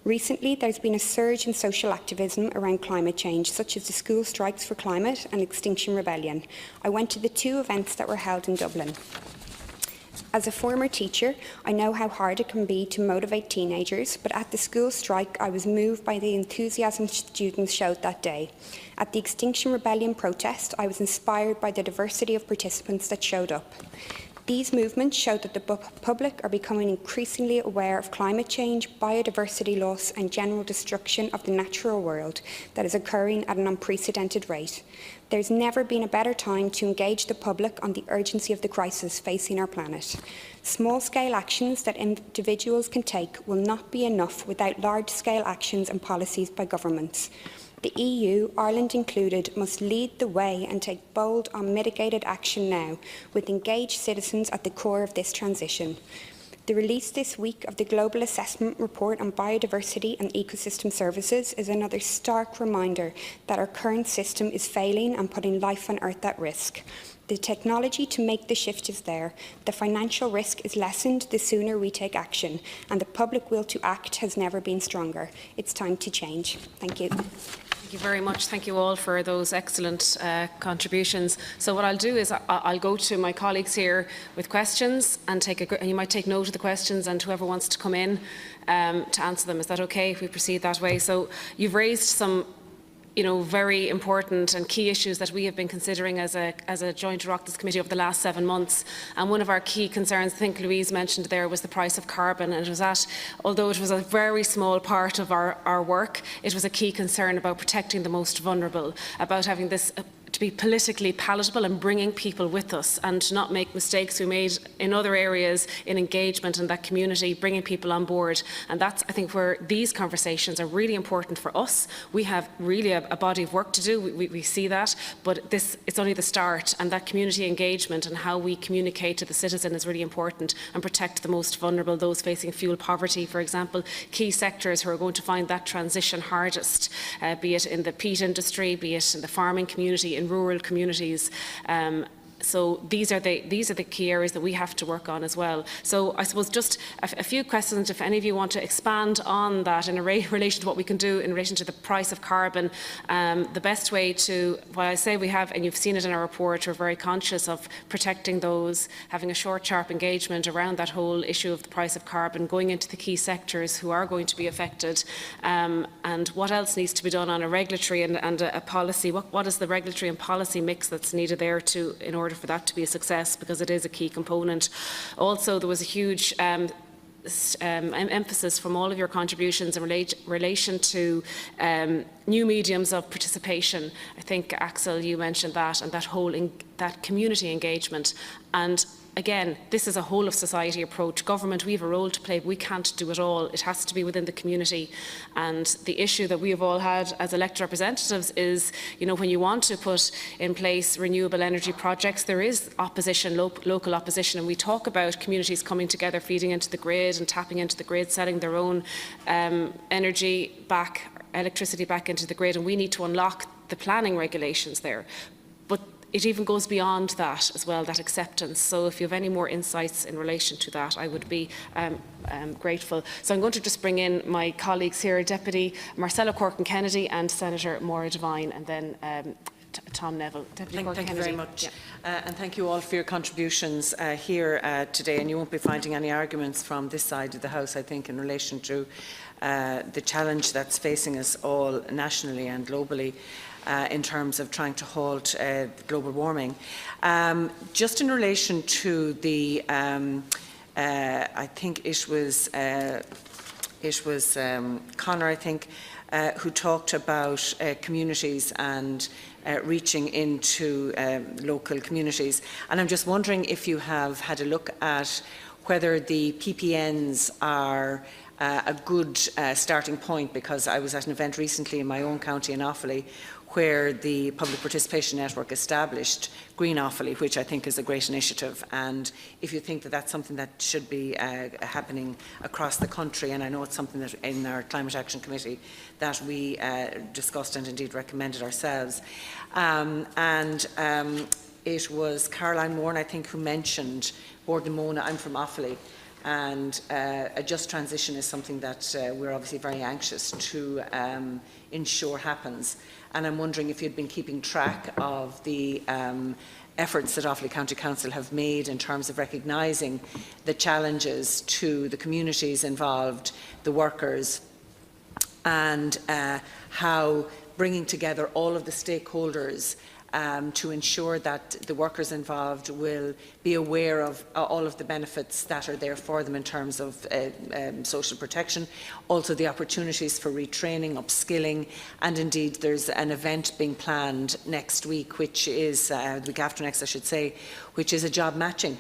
[SPEAKER 22] Recently, there's been a surge in social activism around climate change, such as the school strikes for climate and Extinction Rebellion. I went to the two events that were held in Dublin. As a former teacher, I know how hard it can be to motivate teenagers, but at the school strike, I was moved by the enthusiasm students showed that day. At the Extinction Rebellion protest, I was inspired by the diversity of participants that showed up. These movements show that the public are becoming increasingly aware of climate change, biodiversity loss and general destruction of the natural world that is occurring at an unprecedented rate. There's never been a better time to engage the public on the urgency of the crisis facing our planet. Small-scale actions that individuals can take will not be enough without large-scale actions and policies by governments. The EU, Ireland included, must lead the way and take bold, unmitigated action now, with engaged citizens at the core of this transition. The release this week of the Global Assessment Report on Biodiversity and Ecosystem Services is another stark reminder that our current system is failing and putting life on Earth at risk. The technology to make the shift is there, the financial risk is lessened the sooner we take action, and the public will to act has never been stronger. It's time to change. Thank you.
[SPEAKER 18] Thank you very much. Thank you all for those excellent contributions. So what I'll do is I'll go to my colleagues here with questions and you might take note of the questions, and whoever wants to come in to answer them. Is that okay if we proceed that way? So you've raised some very important and key issues that we have been considering as a joint Oireachtas committee over the last 7 months. And one of our key concerns, I think Louise mentioned there, was the price of carbon. And it was although it was a very small part of our work, it was a key concern about protecting the most vulnerable, about having this to be politically palatable and bringing people with us, and to not make mistakes we made in other areas in engagement in that community, bringing people on board. And that's, I think, where these conversations are really important for us. We have really a body of work to do, we see that, but it's only the start, and that community engagement and how we communicate to the citizen is really important, and protect the most vulnerable, those facing fuel poverty, for example, key sectors who are going to find that transition hardest, be it in the peat industry, be it in the farming community, in rural communities. So these are the key areas that we have to work on as well. So I suppose just a few questions, if any of you want to expand on that in relation to what we can do in relation to the price of carbon. The best way to, what I say we have, and you've seen it in our report, we're very conscious of protecting those, having a short, sharp engagement around that whole issue of the price of carbon, going into the key sectors who are going to be affected, and what else needs to be done on a regulatory and a policy. What is the regulatory and policy mix that's needed there in order for that to be a success, because it is a key component. Also, there was a huge emphasis from all of your contributions in relation to new mediums of participation. I think, Axel, you mentioned that, and that community engagement. And again, this is a whole of society approach. Government, we have a role to play, but we can't do it all. It has to be within the community. And the issue that we have all had as elected representatives is, you know, when you want to put in place renewable energy projects, there is opposition, local opposition, and we talk about communities coming together, feeding into the grid and tapping into the grid, selling their own electricity back into the grid, and we need to unlock the planning regulations there. But it even goes beyond that as well, that acceptance. So if you have any more insights in relation to that, I would be grateful. So I'm going to just bring in my colleagues here, Deputy Marcella Corkin-Kennedy and Senator Maura Devine, and then Tom Neville. Deputy Corkin-Kennedy.
[SPEAKER 3] Thank you very much.
[SPEAKER 18] Yeah.
[SPEAKER 3] And thank you all for your contributions here today. And you won't be finding any arguments from this side of the House, I think, in relation to the challenge that's facing us all nationally and globally. In terms of trying to halt global warming. Just in relation to the, I think it was Conor, I think, who talked about communities and reaching into local communities. And I'm just wondering if you have had a look at whether the PPNs are a good starting point, because I was at an event recently in my own county in Offaly where the Public Participation Network established Green Offaly, which I think is a great initiative. And if you think that that's something that should be happening across the country, and I know it's something that in our Climate Action Committee that we discussed and indeed recommended ourselves. It was Caroline Moore, I think, who mentioned Bordemona. I'm from Offaly. And a just transition is something that we're obviously very anxious to ensure happens. And I'm wondering if you'd been keeping track of the efforts that Offaly County Council have made in terms of recognising the challenges to the communities involved, the workers, and how bringing together all of the stakeholders to ensure that the workers involved will be aware of all of the benefits that are there for them in terms of social protection, also the opportunities for retraining, upskilling, and indeed there's an event being planned next week, which is, the week after next I should say, which is a job matching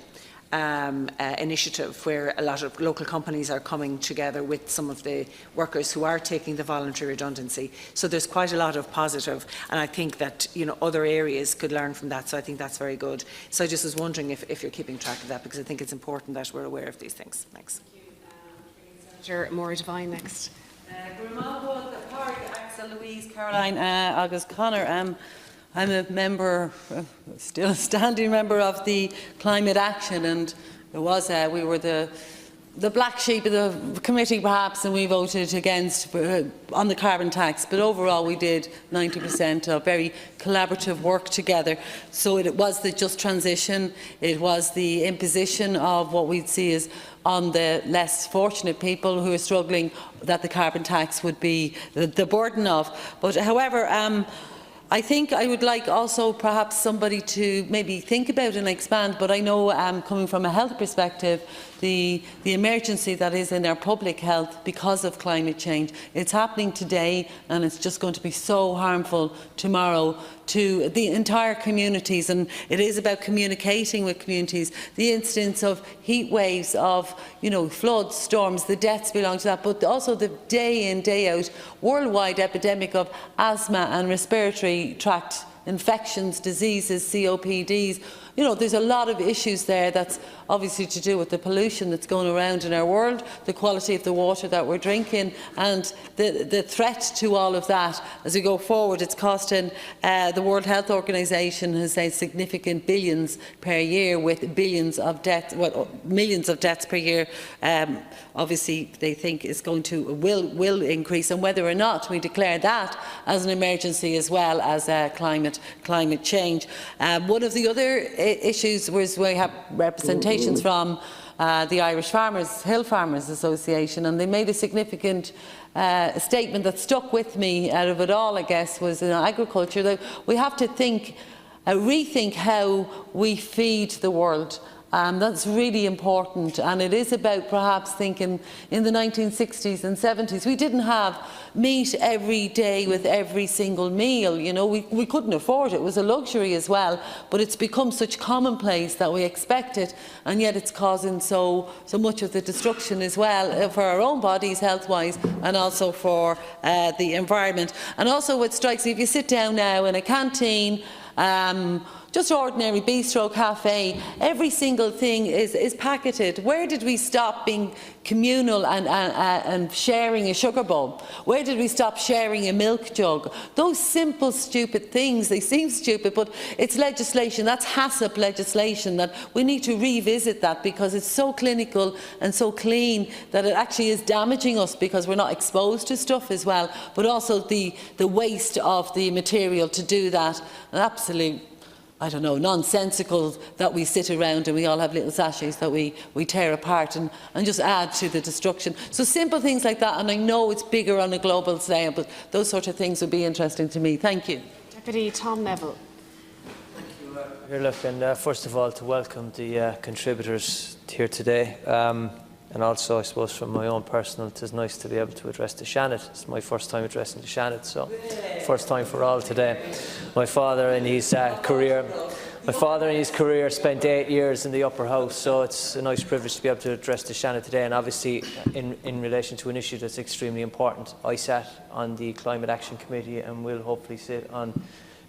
[SPEAKER 3] initiative where a lot of local companies are coming together with some of the workers who are taking the voluntary redundancy. So there's quite a lot of positive, and I think that, you know, other areas could learn from that, so I think that's very good. So I just was wondering if you're keeping track of that, because I think it's important that we're aware of these things. Thanks.
[SPEAKER 18] Senator Maura Devine next.
[SPEAKER 9] Louise, Caroline, August Connor. I'm a member, still a standing member of the Climate Action, and it was we were the black sheep of the committee perhaps, and we voted against on the carbon tax. But overall, we did 90% of very collaborative work together. So it was the just transition. It was the imposition of what we'd see as on the less fortunate people who are struggling, that the carbon tax would be the burden of. But however, I think I would like also perhaps somebody to maybe think about and expand, but I know coming from a health perspective, the emergency that is in our public health because of climate change, it's happening today and it's just going to be so harmful tomorrow to the entire communities, and it is about communicating with communities. The instance of heat waves, of floods, storms, the deaths belong to that, but also the day in, day out worldwide epidemic of asthma and respiratory tract infections, diseases, COPDs. There's a lot of issues there that's obviously to do with the pollution that's going around in our world, the quality of the water that we're drinking, and the threat to all of that as we go forward. It's costing, the World Health Organization has said, significant billions per year, with billions of deaths, well, millions of deaths per year. Obviously, they think it's going to will increase, and whether or not we declare that as an emergency as well as climate change. One of the other issues was we have representation from the Irish Farmers, Hill Farmers Association, and they made a significant statement that stuck with me out of it all, I guess, was in agriculture, that we have to rethink how we feed the world. That's really important, and it is about perhaps thinking in the 1960s and 70s we didn't have meat every day with every single meal. You know, we couldn't afford it. It was a luxury as well, but it's become such commonplace that we expect it, and yet it's causing so much of the destruction as well for our own bodies health-wise, and also for the environment. And also what strikes me, if you sit down now in a canteen, just ordinary bistro cafe, every single thing is packeted. Where did we stop being communal and sharing a sugar bowl? Where did we stop sharing a milk jug? Those simple, stupid things, they seem stupid, but it's legislation, that's HACCP legislation, that we need to revisit that, because it's so clinical and so clean that it actually is damaging us because we're not exposed to stuff as well, but also the waste of the material to do that. An absolute, I don't know, nonsensical that we sit around and we all have little sachets that we tear apart and just add to the destruction. So simple things like that, and I know it's bigger on a global scale, but those sort of things would be interesting to me. Thank you.
[SPEAKER 18] Deputy Tom Neville.
[SPEAKER 4] Here, look, and first of all, to welcome the contributors here today. And also, I suppose, from my own personal, it is nice to be able to address the Seanad. It's my first time addressing the Seanad, so first time for all today. My father in his career spent 8 years in the upper house, so it's a nice privilege to be able to address the Seanad today. And obviously, in relation to an issue that's extremely important, I sat on the Climate Action Committee and will hopefully sit on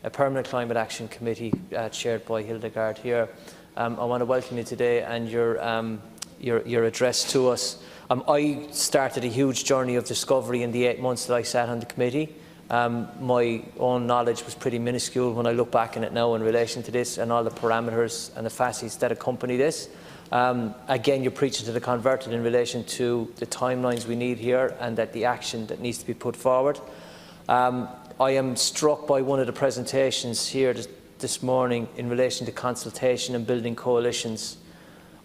[SPEAKER 4] a permanent Climate Action Committee chaired by Hildegard here. I want to welcome you today and your address to us. I started a huge journey of discovery in the 8 months that I sat on the committee. My own knowledge was pretty minuscule when I look back on it now in relation to this and all the parameters and the facets that accompany this. Again, you're preaching to the converted in relation to the timelines we need here and that the action that needs to be put forward. I am struck by one of the presentations here this morning in relation to consultation and building coalitions.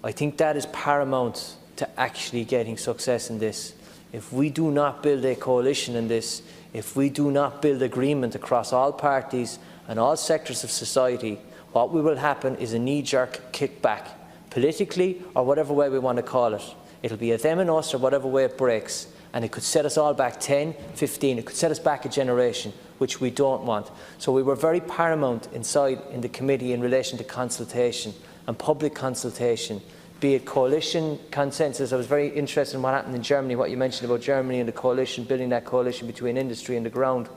[SPEAKER 4] I think that is paramount to actually getting success in this. If we do not build a coalition in this, if we do not build agreement across all parties and all sectors of society, what will happen is a knee-jerk kickback, politically or whatever way we want to call it. It'll be a them and us or whatever way it breaks, and it could set us all back 10, 15, it could set us back a generation, which we don't want. So we were very paramount inside in the committee in relation to consultation and public consultation, be it coalition, consensus. I was very interested in what happened in Germany, what you mentioned about Germany and the coalition, building that coalition between industry and the ground.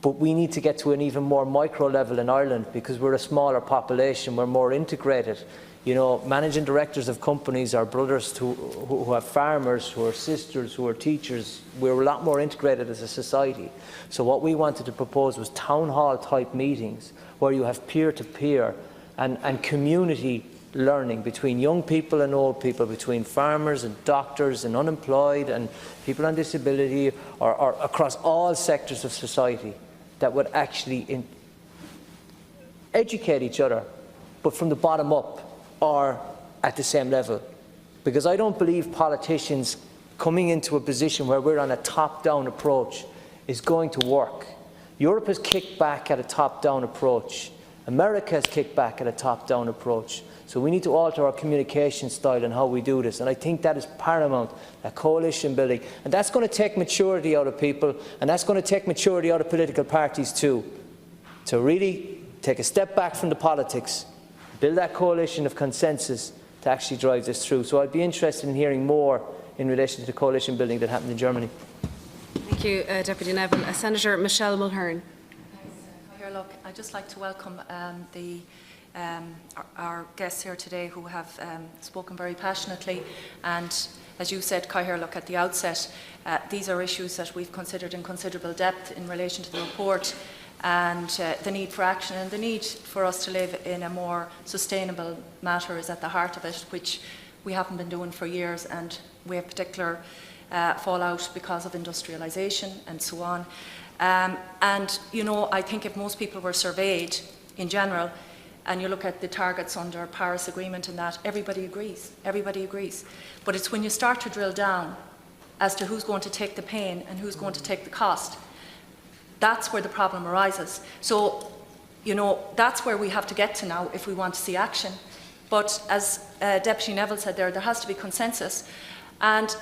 [SPEAKER 4] But we need to get to an even more micro level in Ireland because we're a smaller population, we're more integrated. You know, managing directors of companies are brothers who have farmers, who are sisters, who are teachers. We're a lot more integrated as a society. So what we wanted to propose was town hall type meetings where you have peer-to-peer and community learning between young people and old people, between farmers and doctors and unemployed and people on disability, or across all sectors of society, that would actually educate each other, but from the bottom up or at the same level. Because I don't believe politicians coming into a position where we're on a top-down approach is going to work. Europe has kicked back at a top-down approach. America has kicked back at a top-down approach. So we need to alter our communication style and how we do this. And I think that is paramount, that coalition building. And that's going to take maturity out of people, and that's going to take maturity out of political parties too, to really take a step back from the politics, build that coalition of consensus to actually drive this through. So I'd be interested in hearing more in relation to the coalition building that happened in Germany.
[SPEAKER 18] Thank you, Deputy Neville. Senator Michelle Mulhern.
[SPEAKER 10] Look, I'd just like to welcome our guests here today who have spoken very passionately, and as you said, Cathaoirleach, look, at the outset, these are issues that we've considered in considerable depth in relation to the report, and the need for action and the need for us to live in a more sustainable matter is at the heart of it, which we haven't been doing for years, and we have particular fallout because of industrialisation and so on. And, you know, I think if most people were surveyed in general, and you look at the targets under Paris Agreement and that, everybody agrees. Everybody agrees. But it's when you start to drill down as to who's going to take the pain and who's going to take the cost, that's where the problem arises. So, you know, that's where we have to get to now if we want to see action. But as Deputy Neville said there has to be consensus. And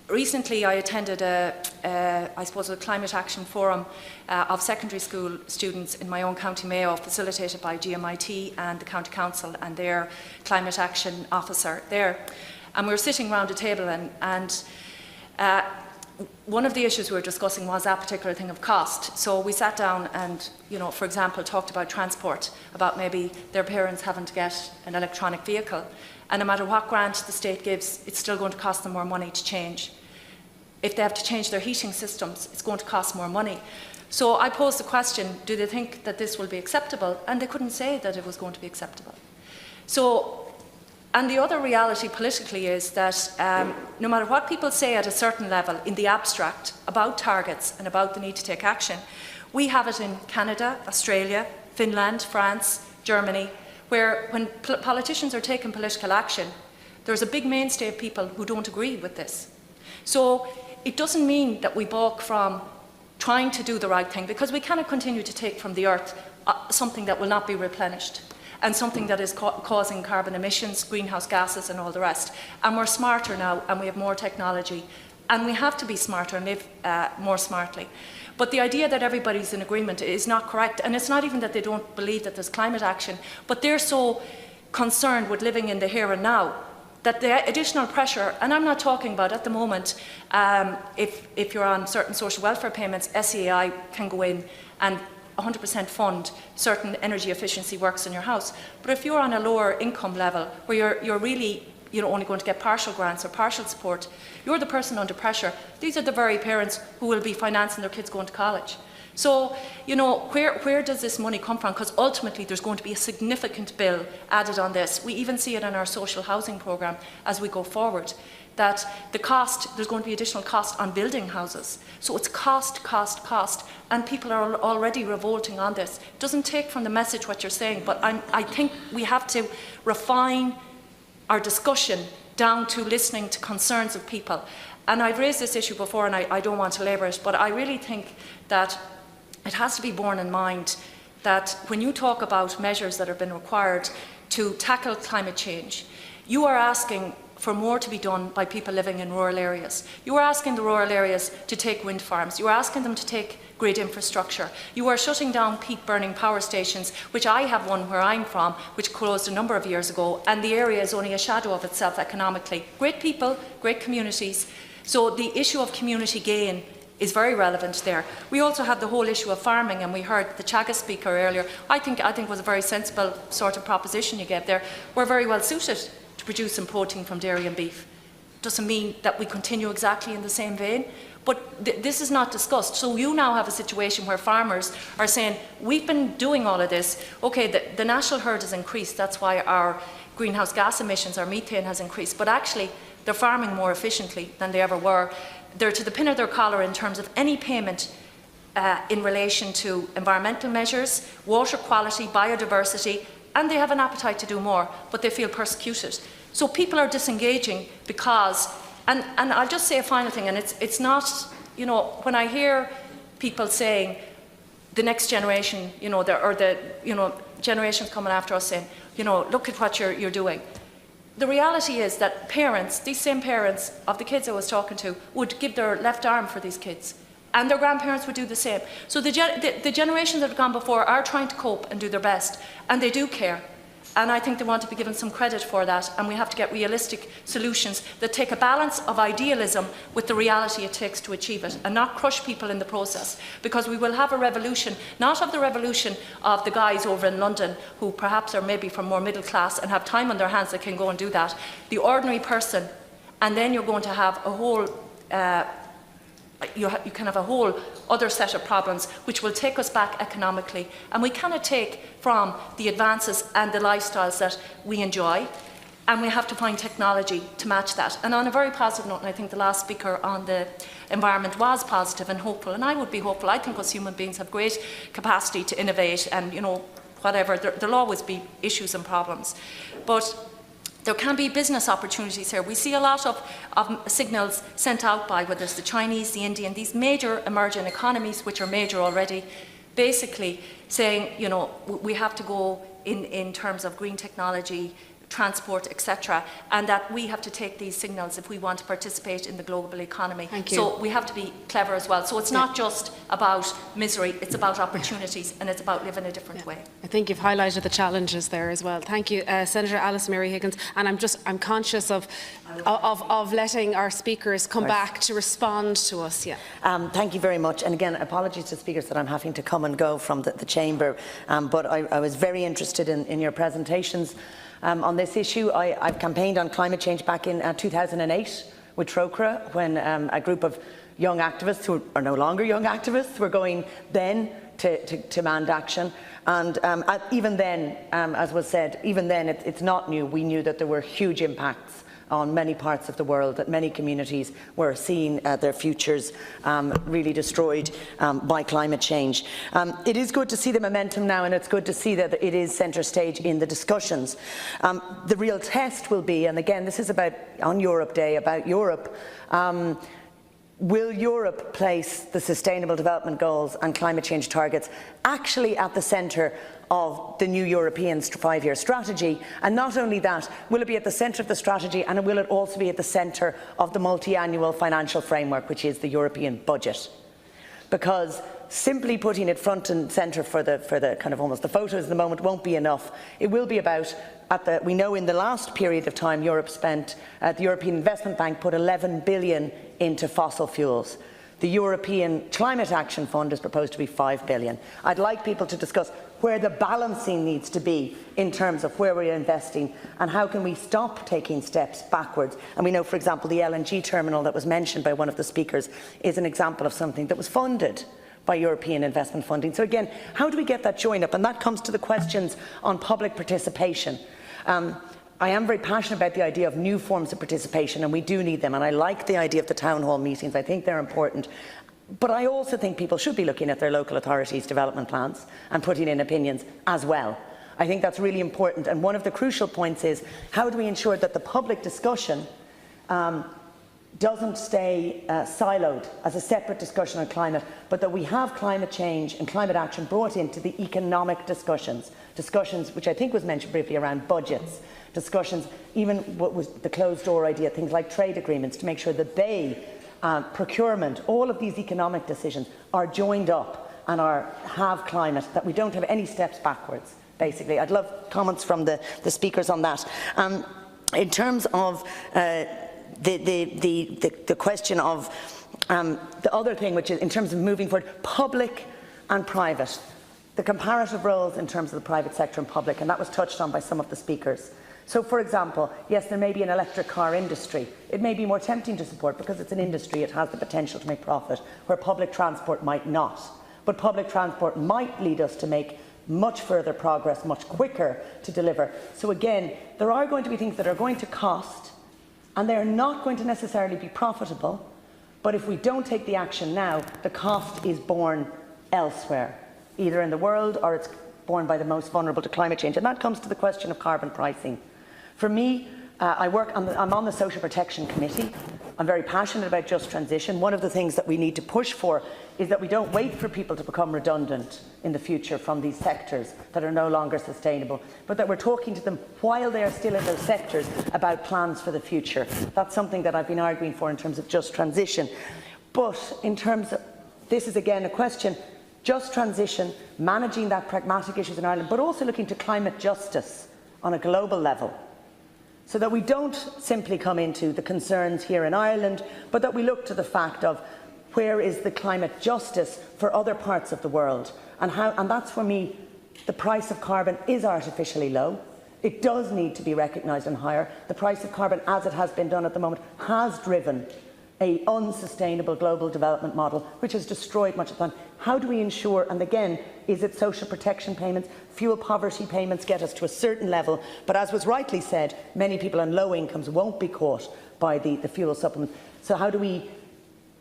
[SPEAKER 10] recently I attended a climate action forum of secondary school students in my own County Mayo, facilitated by GMIT and the County Council and their climate action officer there. And we were sitting around a table, and one of the issues we were discussing was that particular thing of cost. So we sat down and, for example, talked about transport, about maybe their parents having to get an electronic vehicle. And no matter what grant the state gives, it's still going to cost them more money to change. If they have to change their heating systems, it's going to cost more money. So I posed the question, do they think that this will be acceptable? And they couldn't say that it was going to be acceptable. So, and the other reality politically is that no matter what people say at a certain level in the abstract about targets and about the need to take action, we have it in Canada, Australia, Finland, France, Germany, where when politicians are taking political action, there's a big mainstay of people who don't agree with this. So it doesn't mean that we balk from trying to do the right thing, because we cannot continue to take from the earth something that will not be replenished, and something that is causing carbon emissions, greenhouse gases and all the rest. And we're smarter now, and we have more technology, and we have to be smarter and live more smartly. But the idea that everybody's in agreement is not correct, and it's not even that they don't believe that there's climate action, but they're so concerned with living in the here and now that the additional pressure, and I'm not talking about at the moment, if you're on certain social welfare payments, SEAI can go in and 100% fund certain energy efficiency works in your house. But if you're on a lower income level, where you're really only going to get partial grants or partial support, you're the person under pressure. These are the very parents who will be financing their kids going to college. So, where does this money come from? Because ultimately there's going to be a significant bill added on this. We even see it in our social housing programme as we go forward, that the cost, there's going to be additional cost on building houses. So it's cost, and people are already revolting on this. It doesn't take from the message what you're saying, but I think we have to refine our discussion down to listening to concerns of people. And I've raised this issue before, and I don't want to labour it, but I really think that it has to be borne in mind that when you talk about measures that have been required to tackle climate change, you are asking for more to be done by people living in rural areas. You are asking the rural areas to take wind farms. You are asking them to take grid infrastructure. You are shutting down peat-burning power stations, which I have one where I'm from, which closed a number of years ago, and the area is only a shadow of itself economically. Great people, great communities. So the issue of community gain is very relevant there. We also have the whole issue of farming, and we heard the Chaga speaker earlier. I think was a very sensible sort of proposition you gave there. We're very well suited to producing protein from dairy and beef. Doesn't mean that we continue exactly in the same vein, but this is not discussed. So you now have a situation where farmers are saying, we've been doing all of this, okay, the national herd has increased, that's why our greenhouse gas emissions, our methane has increased, but actually they're farming more efficiently than they ever were. They're to the pin of their collar in terms of any payment in relation to environmental measures, water quality, biodiversity, and they have an appetite to do more, but they feel persecuted. So people are disengaging because, and I'll just say a final thing, and it's not, when I hear people saying the next generation, generations coming after us saying, look at what you're doing. The reality is that parents, these same parents of the kids I was talking to, would give their left arm for these kids. And their grandparents would do the same. So the generations that have gone before are trying to cope and do their best. And they do care. And I think they want to be given some credit for that. And we have to get realistic solutions that take a balance of idealism with the reality it takes to achieve it, and not crush people in the process. Because we will have a revolution, not of the revolution of the guys over in London who perhaps are maybe from more middle class and have time on their hands that can go and do that. The ordinary person, and then you're going to have a whole you can have a whole other set of problems which will take us back economically, and we cannot take from the advances and the lifestyles that we enjoy, and we have to find technology to match that. And on a very positive note, and I think the last speaker on the environment was positive and hopeful, and I would be hopeful. I think us human beings have great capacity to innovate, and whatever, there'll always be issues and problems, but there can be business opportunities here. We see a lot of signals sent out by whether it's the Chinese, the Indian, these major emerging economies, which are major already, basically saying, we have to go in terms of green technology, transport, etc., and that we have to take these signals if we want to participate in the global economy. So we have to be clever as well. So it's not just about misery, it's about opportunities, and it's about living a different way.
[SPEAKER 18] I think you've highlighted the challenges there as well. Thank you, Senator Alice Mary Higgins. And I'm conscious of letting our speakers come back to respond to us. Yeah.
[SPEAKER 17] Thank you very much. And again, apologies to speakers that I'm having to come and go from the chamber. But I was very interested in your presentations on this issue. I've campaigned on climate change back in 2008 with Trócaire, when a group of young activists, who are no longer young activists, were going then to demand action. And even then, as was said, even then it's not new. We knew that there were huge impacts on many parts of the world, that many communities were seeing their futures really destroyed by climate change. It is good to see the momentum now, and it's good to see that it is centre stage in the discussions. The real test will be, and again this is about, on Europe Day, about Europe, will Europe place the Sustainable Development Goals and climate change targets actually at the centre of the new European 5-year strategy? And not only that, will it be at the centre of the strategy, and will it also be at the centre of the multi-annual financial framework, which is the European budget? Because simply putting it front and centre for the kind of almost the photos at the moment won't be enough. It will be about, we know in the last period of time Europe spent, the European Investment Bank put 11 billion into fossil fuels. The European Climate Action Fund is proposed to be 5 billion. I'd like people to discuss where the balancing needs to be in terms of where we're investing, and how can we stop taking steps backwards. And we know, for example, the LNG terminal that was mentioned by one of the speakers is an example of something that was funded by European investment funding. So again, how do we get that joined up? And that comes to the questions on public participation. I am very passionate about the idea of new forms of participation, and we do need them, and I like the idea of the town hall meetings. I think they're important. But I also think people should be looking at their local authorities' development plans and putting in opinions as well. I think that's really important, and one of the crucial points is, how do we ensure that the public discussion doesn't stay siloed as a separate discussion on climate, but that we have climate change and climate action brought into the economic discussions which I think was mentioned briefly around budgets, discussions, even what was the closed door idea, things like trade agreements, to make sure that they, procurement, all of these economic decisions are joined up and have climate, that we don't have any steps backwards, basically. I'd love comments from the speakers on that. In terms of the question of the other thing, which is in terms of moving forward, public and private, the comparative roles in terms of the private sector and public, and that was touched on by some of the speakers. So, for example, yes, there may be an electric car industry. It may be more tempting to support because it's an industry, it has the potential to make profit, where public transport might not. But public transport might lead us to make much further progress, much quicker to deliver. So again, there are going to be things that are going to cost, and they're not going to necessarily be profitable, but if we don't take the action now, the cost is borne elsewhere, either in the world or it's borne by the most vulnerable to climate change. And that comes to the question of carbon pricing. For me, I'm on the Social Protection Committee. I'm very passionate about just transition. One of the things that we need to push for is that we don't wait for people to become redundant in the future from these sectors that are no longer sustainable, but that we're talking to them while they are still in those sectors about plans for the future. That's something that I've been arguing for in terms of just transition. But in terms of, this is again a question, just transition, managing that pragmatic issues in Ireland, but also looking to climate justice on a global level, so that we don't simply come into the concerns here in Ireland, but that we look to the fact of where is the climate justice for other parts of the world. And that's, for me, the price of carbon is artificially low. It does need to be recognised and higher. The price of carbon, as it has been done at the moment, has driven an unsustainable global development model, which has destroyed much of that. How do we ensure, and again, is it social protection payments, fuel poverty payments get us to a certain level, but as was rightly said, many people on low incomes won't be caught by the fuel supplement. So how do we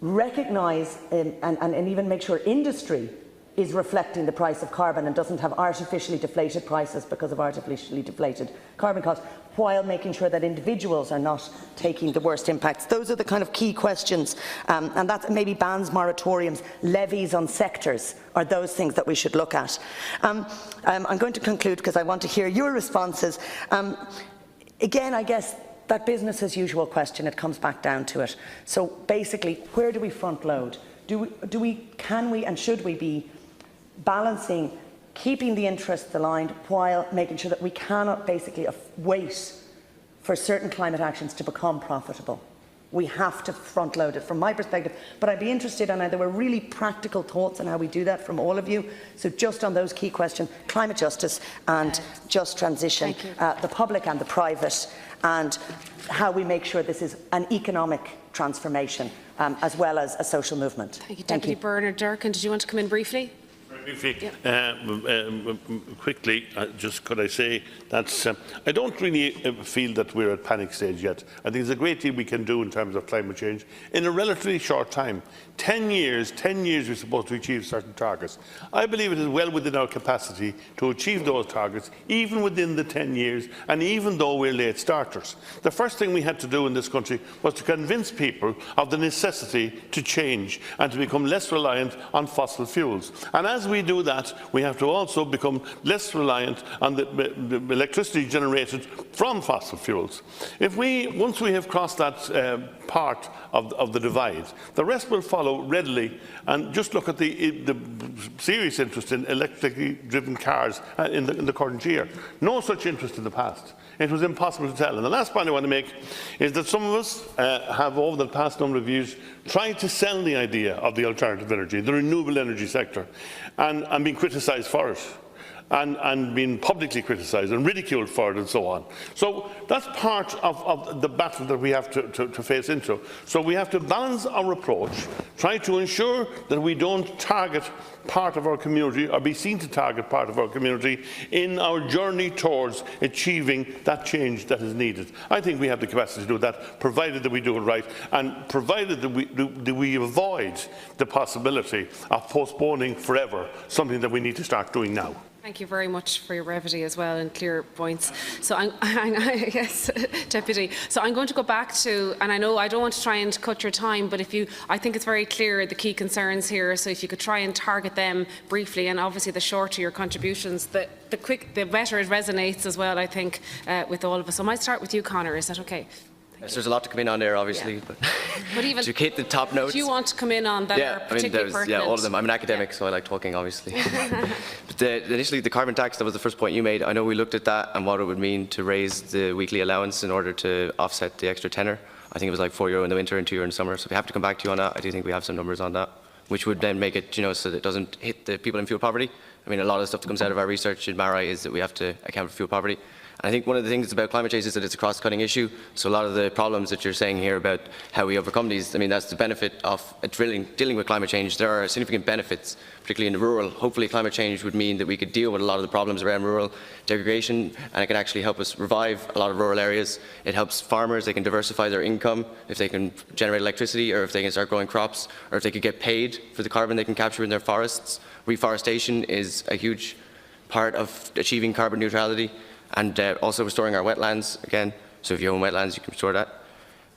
[SPEAKER 17] recognise and even make sure industry is reflecting the price of carbon and doesn't have artificially deflated prices because of artificially deflated carbon costs, while making sure that individuals are not taking the worst impacts? Those are the kind of key questions, and that maybe bans, moratoriums, levies on sectors are those things that we should look at. I'm going to conclude because I want to hear your responses. again, I guess that business as usual question, it comes back down to it. So basically, where do we front load? Can we and should we be balancing keeping the interests aligned while making sure that we cannot basically wait for certain climate actions to become profitable? We have to front load it from my perspective, but I'd be interested, and there were really practical thoughts on how we do that from all of you. So just on those key questions, climate justice and just transition, the public and the private, and how we make sure this is an economic transformation as well as a social movement.
[SPEAKER 18] Thank you, Deputy Bernard Durkin. Did you want to come in briefly?
[SPEAKER 14] Briefly, quickly, just could I say that I don't really feel that we're at panic stage yet. I think there's a great deal we can do in terms of climate change in a relatively short time. 10 years we're supposed to achieve certain targets. I believe it is well within our capacity to achieve those targets, even within the 10 years, and even though we're late starters. The first thing we had to do in this country was to convince people of the necessity to change and to become less reliant on fossil fuels. And as we do that, we have to also become less reliant on the electricity generated from fossil fuels. Once we have crossed that part of the divide, the rest will follow readily. And just look at the serious interest in electrically driven cars in the current year. No such interest in the past. It was impossible to tell. And the last point I want to make is that some of us have, over the past number of years, tried to sell the idea of the alternative energy, the renewable energy sector, and been criticised for it. And been publicly criticised and ridiculed for it and so on. So that's part of the battle that we have to face into. So we have to balance our approach, try to ensure that we don't target part of our community or be seen to target part of our community in our journey towards achieving that change that is needed. I think we have the capacity to do that, provided that we do it right and provided that we avoid the possibility of postponing forever something that we need to start doing now.
[SPEAKER 18] Thank you very much for your brevity as well and clear points. So yes, Deputy. So I'm going to go back to, and I know I don't want to try and cut your time, but I think it's very clear the key concerns here. So if you could try and target them briefly, and obviously the shorter your contributions, the better it resonates as well, I think, with all of us. So I might start with you, Conor. Is that okay?
[SPEAKER 7] Yes, there's a lot to come in on there, obviously,
[SPEAKER 18] but even
[SPEAKER 7] to hit the top notes.
[SPEAKER 18] Do you want to come in on that are particularly pertinent?
[SPEAKER 7] Yeah, all of them. I'm an academic, so I like talking, obviously. But initially, the carbon tax, that was the first point you made. I know we looked at that and what it would mean to raise the weekly allowance in order to offset the extra tenner. I think it was like €4 in the winter and €2 in the summer. So we have to come back to you on that. I do think we have some numbers on that, which would then make it, so that it doesn't hit the people in fuel poverty. I mean, a lot of the stuff that comes out of our research in MARI is that we have to account for fuel poverty. I think one of the things about climate change is that it's a cross-cutting issue. So a lot of the problems that you're saying here about how we overcome these, I mean, that's the benefit of dealing with climate change. There are significant benefits, particularly in the rural. Hopefully climate change would mean that we could deal with a lot of the problems around rural degradation, and it can actually help us revive a lot of rural areas. It helps farmers. They can diversify their income if they can generate electricity, or if they can start growing crops, or if they could get paid for the carbon they can capture in their forests. Reforestation is a huge part of achieving carbon neutrality. And also restoring our wetlands again. So if you own wetlands, you can restore that.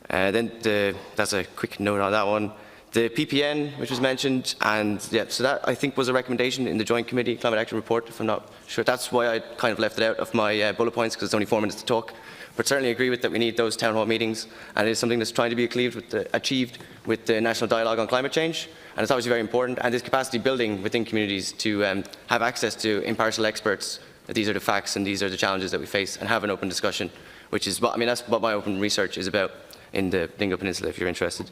[SPEAKER 7] That's a quick note on that one. The PPN, which was mentioned, and yeah, so that I think was a recommendation in the Joint Committee Climate Action Report, if I'm not sure. That's why I kind of left it out of my bullet points, because it's only 4 minutes to talk. But certainly agree with that we need those town hall meetings, and it is something that's trying to be achieved with the National Dialogue on Climate Change. And it's obviously very important, and this capacity building within communities to have access to impartial experts. These are the facts and these are the challenges that we face, and have an open discussion, which is that's what my open research is about in the Dingle Peninsula, if you're interested.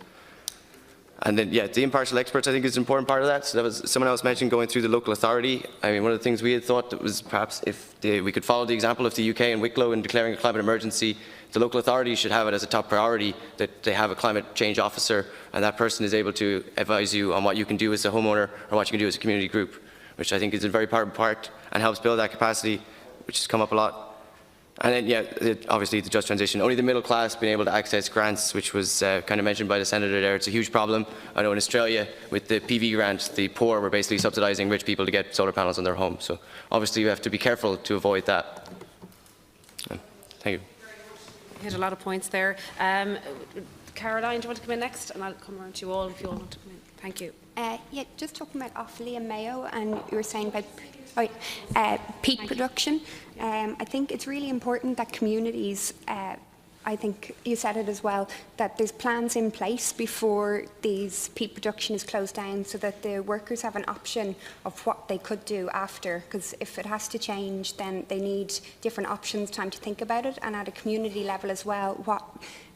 [SPEAKER 7] And then, yeah, the impartial experts, I think, is an important part of that. So that was someone else mentioned going through the local authority. I mean, one of the things we had thought that was perhaps if we could follow the example of the UK and Wicklow in declaring a climate emergency, the local authorities should have it as a top priority that they have a climate change officer, and that person is able to advise you on what you can do as a homeowner or what you can do as a community group, which I think is a very important part and helps build that capacity, which has come up a lot. And then, yeah, obviously the just transition. Only the middle class being able to access grants, which was kind of mentioned by the Senator there. It's a huge problem. I know in Australia, with the PV grant, the poor were basically subsidising rich people to get solar panels on their home. So obviously you have to be careful to avoid that. Thank you.
[SPEAKER 18] You hit a lot of points there. Caroline, do you want to come in next? And I'll come around to you all if you all want to come in. Thank you.
[SPEAKER 22] Yeah, just talking about Offaly and Mayo, and you were saying about peat production. I think it's really important that communities I think you said it as well, that there's plans in place before these peat production is closed down so that the workers have an option of what they could do after, because if it has to change, then they need different options, time to think about it, and at a community level as well, what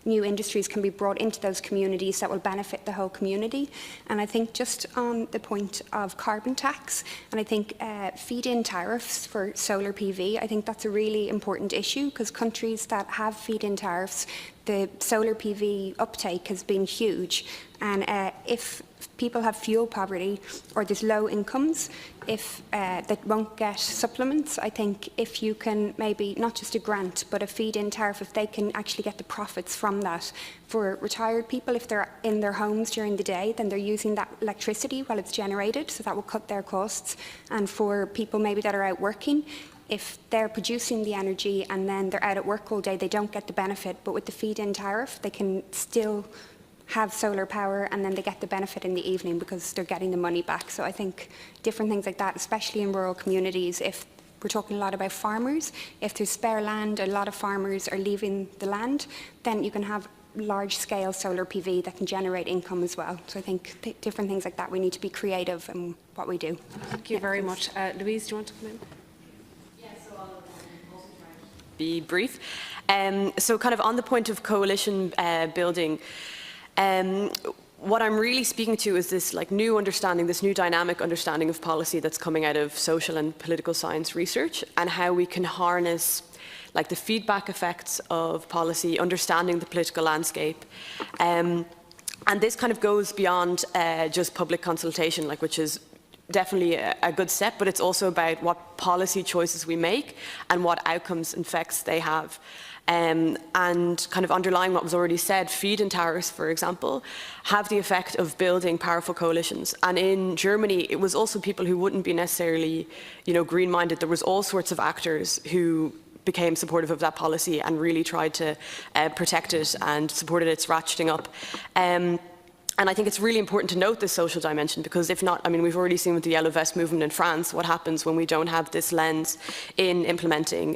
[SPEAKER 22] new industries can be brought into those communities that will benefit the whole community. And I think just on the point of carbon tax, and I think feed-in tariffs for solar PV, I think that's a really important issue, because countries that have feed-in tariffs, the solar PV uptake has been huge. And if people have fuel poverty or there's low incomes, if they won't get supplements, I think if you can maybe, not just a grant, but a feed-in tariff, if they can actually get the profits from that. For retired people, if they're in their homes during the day, then they're using that electricity while it's generated, so that will cut their costs. And for people maybe that are out working, if they're producing the energy and then they're out at work all day, they don't get the benefit. But with the feed-in tariff, they can still have solar power and then they get the benefit in the evening because they're getting the money back. So I think different things like that, especially in rural communities, if we're talking a lot about farmers, if there's spare land, a lot of farmers are leaving the land, then you can have large-scale solar PV that can generate income as well. So I think different things like that, we need to be creative in what we do.
[SPEAKER 18] Thank you very much. Louise, do you want to come in?
[SPEAKER 21] Be brief. So kind of on the point of coalition building, what I'm really speaking to is this new understanding, this new dynamic understanding of policy that's coming out of social and political science research, and how we can harness the feedback effects of policy, understanding the political landscape. And this kind of goes beyond just public consultation, which is definitely a good step, but it's also about what policy choices we make and what outcomes and effects they have. And kind of underlying what was already said, feed-in tariffs, for example, have the effect of building powerful coalitions. And in Germany, it was also people who wouldn't be necessarily, green-minded. There was all sorts of actors who became supportive of that policy and really tried to protect it and supported its ratcheting up. And I think it's really important to note this social dimension, because if not, we've already seen with the Yellow Vest movement in France what happens when we don't have this lens in implementing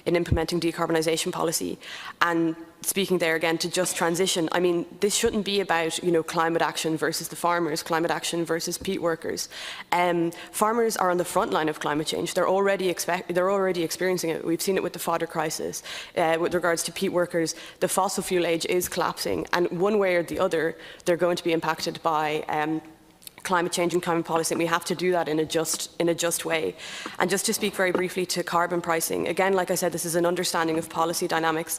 [SPEAKER 21] decarbonisation policy. And speaking there again to just transition, this shouldn't be about climate action versus the farmers, climate action versus peat workers. Farmers are on the front line of climate change. They're already experiencing it. We've seen it with the fodder crisis. With regards to peat workers, the fossil fuel age is collapsing, and one way or the other, they're going to be impacted by climate change and climate policy, and we have to do that in a just way. And just to speak very briefly to carbon pricing, again, like I said, this is an understanding of policy dynamics,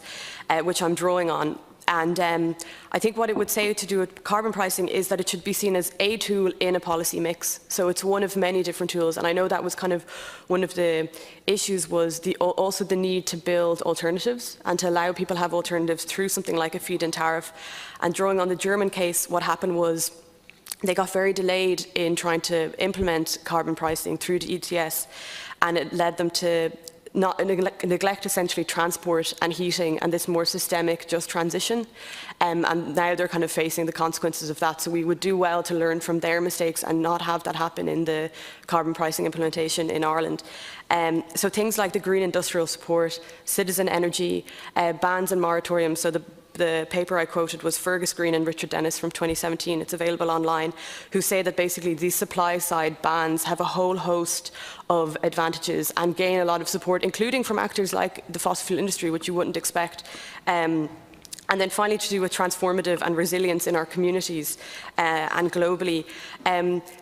[SPEAKER 21] which I'm drawing on. And I think what it would say to do with carbon pricing is that it should be seen as a tool in a policy mix. So it's one of many different tools. And I know that was kind of one of the issues, was also the need to build alternatives and to allow people to have alternatives through something like a feed-in tariff. And drawing on the German case, what happened was they got very delayed in trying to implement carbon pricing through the ETS, and it led them to neglect essentially transport and heating and this more systemic just transition. And now they're kind of facing the consequences of that. So we would do well to learn from their mistakes and not have that happen in the carbon pricing implementation in Ireland. So things like the green industrial support, citizen energy, bans and moratoriums. So the paper I quoted was Fergus Green and Richard Dennis from 2017. It's available online, who say that basically these supply-side bans have a whole host of advantages and gain a lot of support, including from actors like the fossil fuel industry, which you wouldn't expect. And then finally, to do with transformative and resilience in our communities and globally.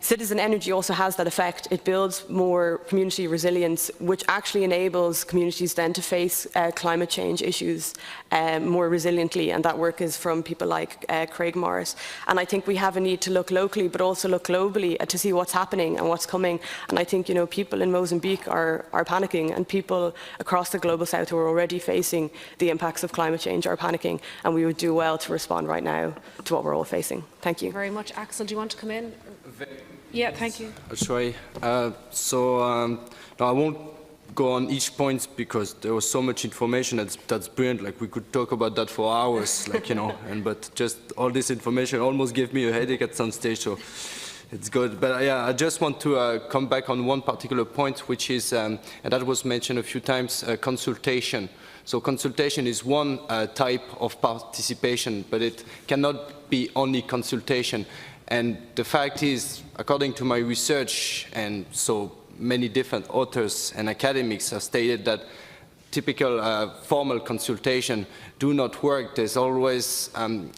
[SPEAKER 21] Citizen energy also has that effect. It builds more community resilience, which actually enables communities then to face climate change issues more resiliently. And that work is from people like Craig Morris. And I think we have a need to look locally, but also look globally to see what's happening and what's coming. And I think, people in Mozambique are panicking, and people across the global south who are already facing the impacts of climate change are panicking. And we would do well to respond right now to what we're all facing. Thank you.
[SPEAKER 18] Very much. Axel, do you want to come in? Yeah, thank you.
[SPEAKER 20] I'll try. No, I won't go on each point because there was so much information that's brilliant. We could talk about that for hours, but just all this information almost gave me a headache at some stage. So it's good. But yeah, I just want to come back on one particular point, which is, and that was mentioned a few times, consultation. So consultation is one type of participation, but it cannot be only consultation. And the fact is, according to my research, and so many different authors and academics have stated that typical formal consultation do not work. There's always,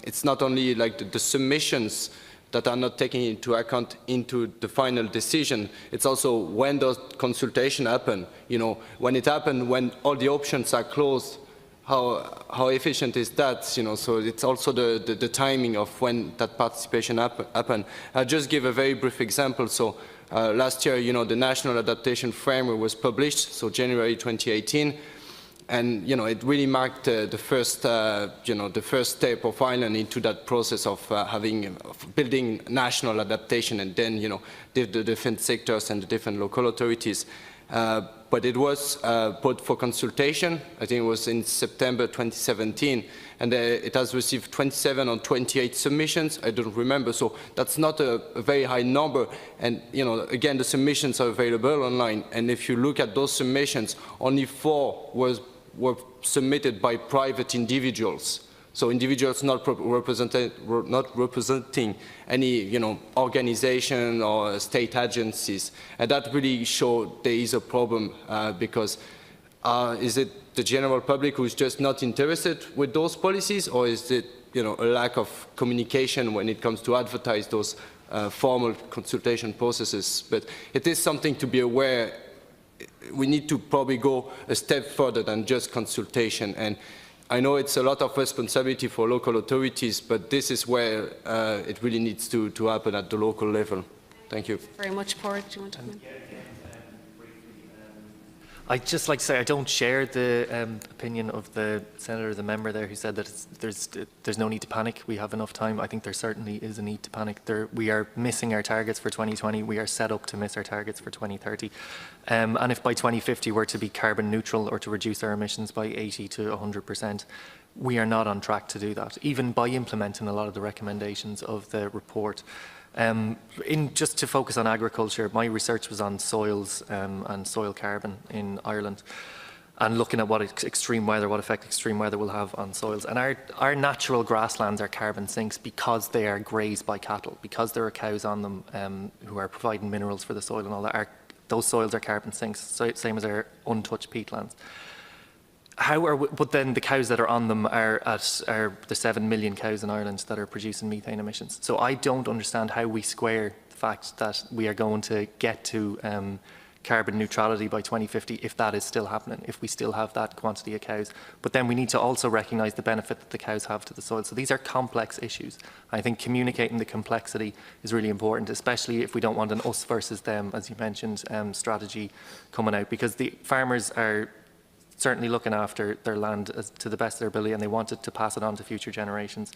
[SPEAKER 20] it's not only like the submissions that are not taken into account into the final decision. It's also when does consultation happen? You know, when it happens, when all the options are closed, how efficient is that? You know, so it's also the timing of when that participation happen. I'll just give a very brief example. So last year, you know, the National Adaptation Framework was published, so January 2018. And you know, it really marked the first, the first step of Ireland into that process of building national adaptation, and then the different sectors and the different local authorities. But it was put for consultation. I think it was in September 2017, and it has received 27 or 28 submissions. I don't remember, so that's not a very high number. And again, the submissions are available online. And if you look at those submissions, only 4 were submitted by private individuals. So individuals not representing any organization or state agencies. And that really showed there is a problem because is it the general public who is just not interested with those policies, or is it a lack of communication when it comes to advertise those formal consultation processes? But it is something to be aware. We need to probably go a step further than just consultation. And I know it's a lot of responsibility for local authorities, but this is where it really needs to happen at the local level. Thank you.
[SPEAKER 18] Very much, Paul. Do you want to come in?
[SPEAKER 19] I'd just like to say I don't share the opinion of the senator, the member there, who said that there's no need to panic. We have enough time. I think there certainly is a need to panic. We are missing our targets for 2020. We are set up to miss our targets for 2030. And if by 2050 we're to be carbon neutral or to reduce our emissions by 80 to 100%, we are not on track to do that, even by implementing a lot of the recommendations of the report. Just to focus on agriculture, my research was on soils and soil carbon in Ireland, and looking at what effect extreme weather will have on soils. And our natural grasslands are carbon sinks because they are grazed by cattle, because there are cows on them who are providing minerals for the soil and all that. Those soils are carbon sinks, same as our untouched peatlands. But then the cows that are on them are the 7 million cows in Ireland that are producing methane emissions. So I don't understand how we square the fact that we are going to get to carbon neutrality by 2050 if that is still happening, if we still have that quantity of cows. But then we need to also recognise the benefit that the cows have to the soil. So these are complex issues. I think communicating the complexity is really important, especially if we don't want an us versus them, as you mentioned, strategy coming out, because the farmers are certainly looking after their land to the best of their ability, and they wanted to pass it on to future generations.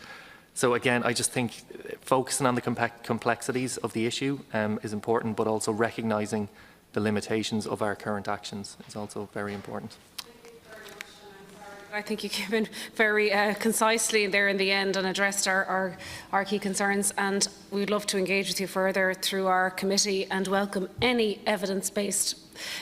[SPEAKER 19] So again, I just think focusing on the complexities of the issue is important, but also recognising the limitations of our current actions is also very important.
[SPEAKER 18] I think you came in very concisely there in the end and addressed our key concerns, and we'd love to engage with you further through our committee and welcome any evidence-based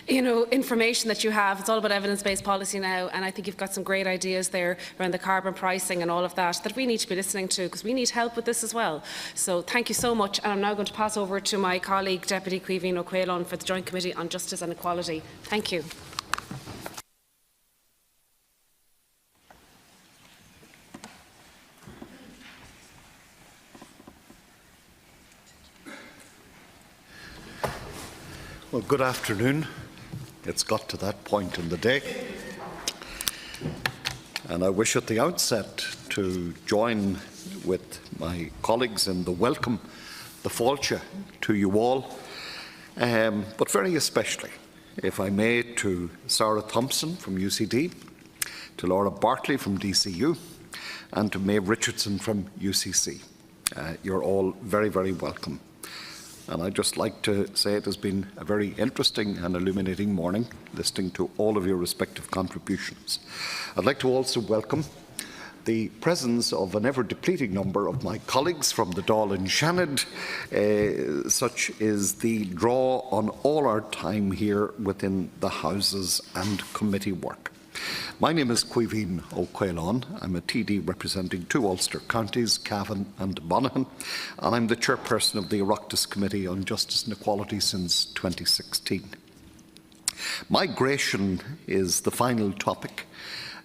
[SPEAKER 18] information that you have. It's all about evidence-based policy now, and I think you've got some great ideas there around the carbon pricing and all of that we need to be listening to, because we need help with this as well. So thank you so much, and I'm now going to pass over to my colleague Deputy Caoimhín O'Quailón for the Joint Committee on Justice and Equality. Thank you.
[SPEAKER 5] Well, good afternoon. It's got to that point in the day. And I wish at the outset to join with my colleagues in the welcome, the fáilte to you all, but very especially, if I may, to Sarah Thompson from UCD, to Laura Bartley from DCU, and to Maeve Richardson from UCC. You're all very, very welcome. And I'd just like to say it has been a very interesting and illuminating morning, listening to all of your respective contributions. I'd like to also welcome the presence of an ever-depleting number of my colleagues from the Dáil and Seanad. Such is the draw on all our time here within the Houses and committee work. My name is Caoimhín Ó Caoláin. I'm a TD representing 2 Ulster counties, Cavan and Monaghan, and I'm the chairperson of the Oireachtas Committee on Justice and Equality since 2016. Migration is the final topic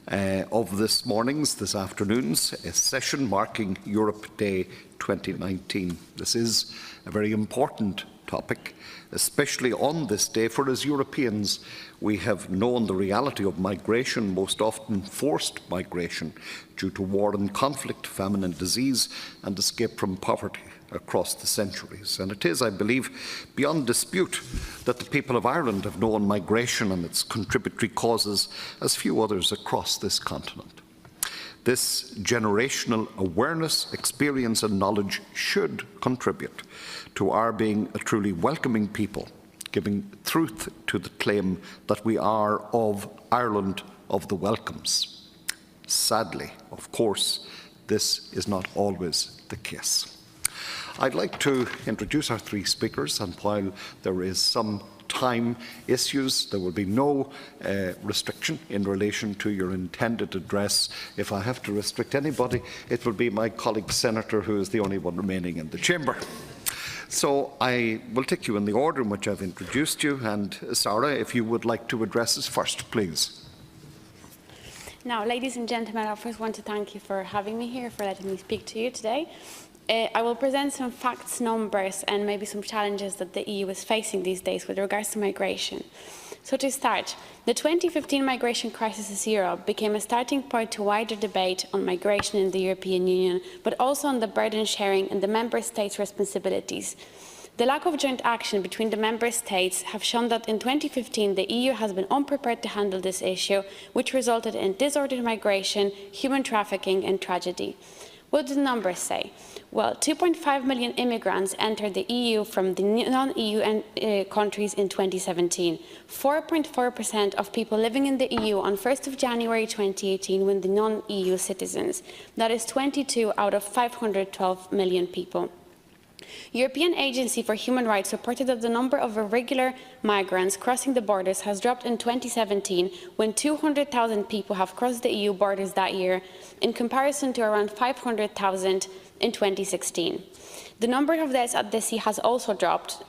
[SPEAKER 5] of this afternoon's session marking Europe Day 2019. This is a very important topic, especially on this day, for as Europeans we have known the reality of migration, most often forced migration, due to war and conflict, famine and disease, and escape from poverty across the centuries. And it is, I believe, beyond dispute that the people of Ireland have known migration and its contributory causes as few others across this continent. This generational awareness, experience and knowledge should contribute to our being a truly welcoming people, giving truth to the claim that we are of Ireland of the welcomes. Sadly, of course, this is not always the case. I'd like to introduce our 3 speakers, and while there is some time issues, there will be no restriction in relation to your intended address. If I have to restrict anybody, it will be my colleague Senator, who is the only one remaining in the chamber. So I will take you in the order in which I've introduced you, and Sarah, if you would like to address us first, please.
[SPEAKER 13] Now, ladies and gentlemen, I first want to thank you for having me here, for letting me speak to you today. I will present some facts, numbers and maybe some challenges that the EU is facing these days with regards to migration. So to start, the 2015 migration crisis in Europe became a starting point to wider debate on migration in the European Union, but also on the burden sharing and the Member States' responsibilities. The lack of joint action between the Member States have shown that in 2015 the EU has been unprepared to handle this issue, which resulted in disordered migration, human trafficking and tragedy. What do the numbers say? Well, 2.5 million immigrants entered the EU from the non-EU countries in 2017. 4.4% of people living in the EU on 1st of January 2018 were the non-EU citizens. That is 22 out of 512 million people. European Agency for Human Rights reported that the number of irregular migrants crossing the borders has dropped in 2017, when 200,000 people have crossed the EU borders that year, in comparison to around 500,000 in 2016. The number of deaths at the sea has also dropped.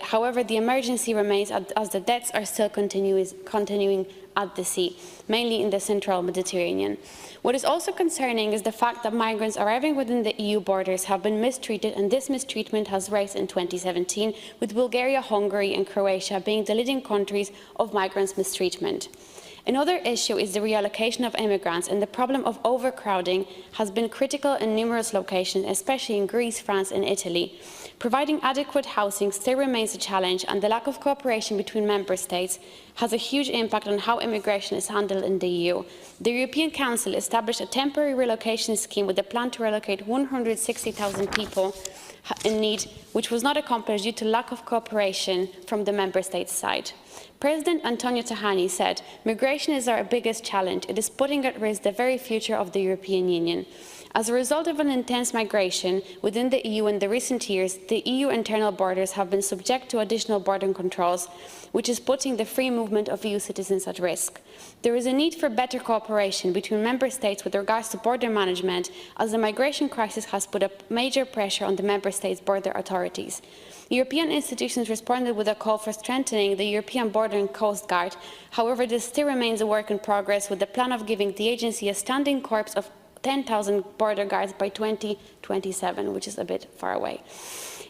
[SPEAKER 13] However, the emergency remains as the deaths are still continuing at the sea, mainly in the central Mediterranean. What is also concerning is the fact that migrants arriving within the EU borders have been mistreated, and this mistreatment has raised in 2017, with Bulgaria, Hungary and Croatia being the leading countries of migrants' mistreatment. Another issue is the reallocation of immigrants, and the problem of overcrowding has been critical in numerous locations, especially in Greece, France and Italy. Providing adequate housing still remains a challenge, and the lack of cooperation between Member States has a huge impact on how immigration is handled in the EU. The European Council established a temporary relocation scheme with a plan to relocate 160,000 people in need, which was not accomplished due to lack of cooperation from the Member States' side. President Antonio Tajani said, "Migration is our biggest challenge. It is putting at risk the very future of the European Union." As a result of an intense migration within the EU in the recent years, the EU internal borders have been subject to additional border controls, which is putting the free movement of EU citizens at risk. There is a need for better cooperation between Member States with regards to border management, as the migration crisis has put up major pressure on the Member States' border authorities. European institutions responded with a call for strengthening the European Border and Coast Guard. However, this still remains a work in progress, with the plan of giving the agency a standing corps of 10,000 border guards by 2027, which is a bit far away.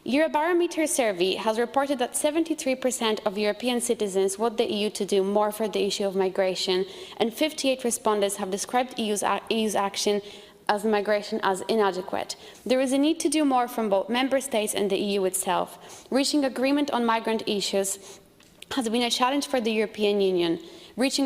[SPEAKER 13] Eurobarometer survey has reported that 73% of European citizens want the EU to do more for the issue of migration, and 58 respondents have described EU's action as migration as inadequate. There is a need to do more from both Member States and the EU itself. Reaching agreement on migrant issues has been a challenge for the European Union. It's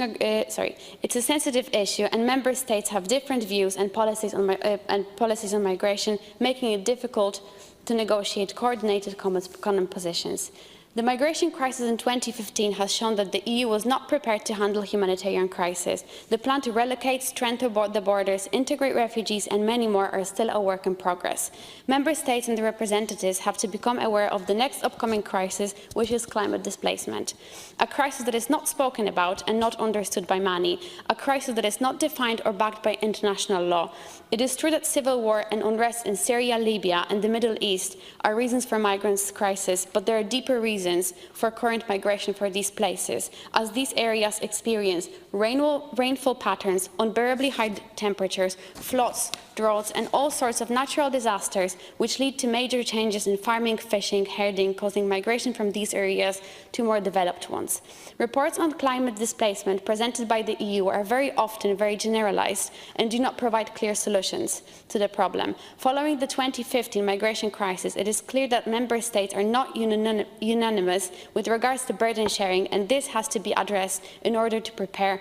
[SPEAKER 13] a sensitive issue, and Member States have different views and policies on migration, making it difficult to negotiate coordinated common positions. The migration crisis in 2015 has shown that the EU was not prepared to handle humanitarian crisis. The plan to relocate, strengthen the borders, integrate refugees and many more are still a work in progress. Member States and their representatives have to become aware of the next upcoming crisis, which is climate displacement. A crisis that is not spoken about and not understood by many. A crisis that is not defined or backed by international law. It is true that civil war and unrest in Syria, Libya and the Middle East are reasons for migrants' crisis, but there are deeper reasons for current migration for these places, as these areas experience rainfall patterns, unbearably high temperatures, floods, droughts and all sorts of natural disasters which lead to major changes in farming, fishing, herding, causing migration from these areas to more developed ones. Reports on climate displacement presented by the EU are very often very generalised and do not provide clear solutions to the problem. Following the 2015 migration crisis, it is clear that Member States are not unanimous with regards to burden sharing, and this has to be addressed in order to prepare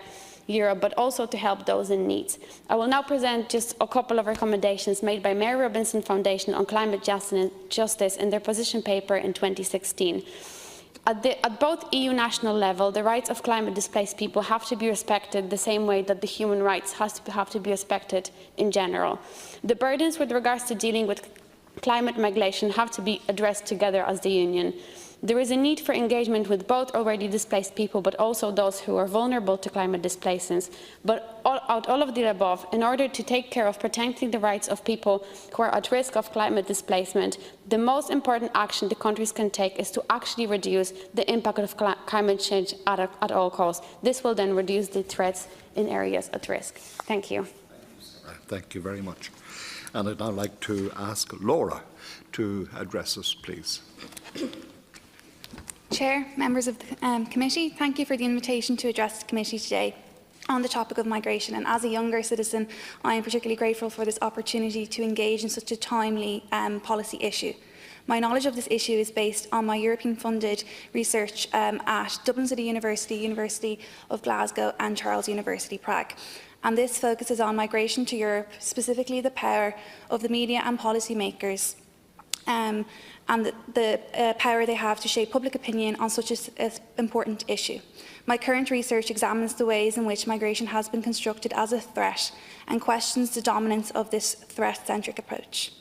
[SPEAKER 13] Europe, but also to help those in need. I will now present just a couple of recommendations made by Mary Robinson Foundation on Climate Justice in their position paper in 2016. At both EU national level, the rights of climate displaced people have to be respected the same way that the human rights have to be respected in general. The burdens with regards to dealing with climate migration have to be addressed together as the Union. There is a need for engagement with both already displaced people, but also those who are vulnerable to climate displacements. But all of the above, in order to take care of protecting the rights of people who are at risk of climate displacement, the most important action the countries can take is to actually reduce the impact of climate change at all costs. This will then reduce the threats in areas at risk. Thank you.
[SPEAKER 5] Thank you very much. And I'd now like to ask Laura to address us, please.
[SPEAKER 6] Chair, members of the committee, thank you for the invitation to address the committee today on the topic of migration. And as a younger citizen, I am particularly grateful for this opportunity to engage in such a timely policy issue. My knowledge of this issue is based on my European-funded research at Dublin City University, University of Glasgow and Charles University Prague. And this focuses on migration to Europe, specifically the power of the media and policy makers and the power they have to shape public opinion on such an important issue. My current research examines the ways in which migration has been constructed as a threat and questions the dominance of this threat-centric approach.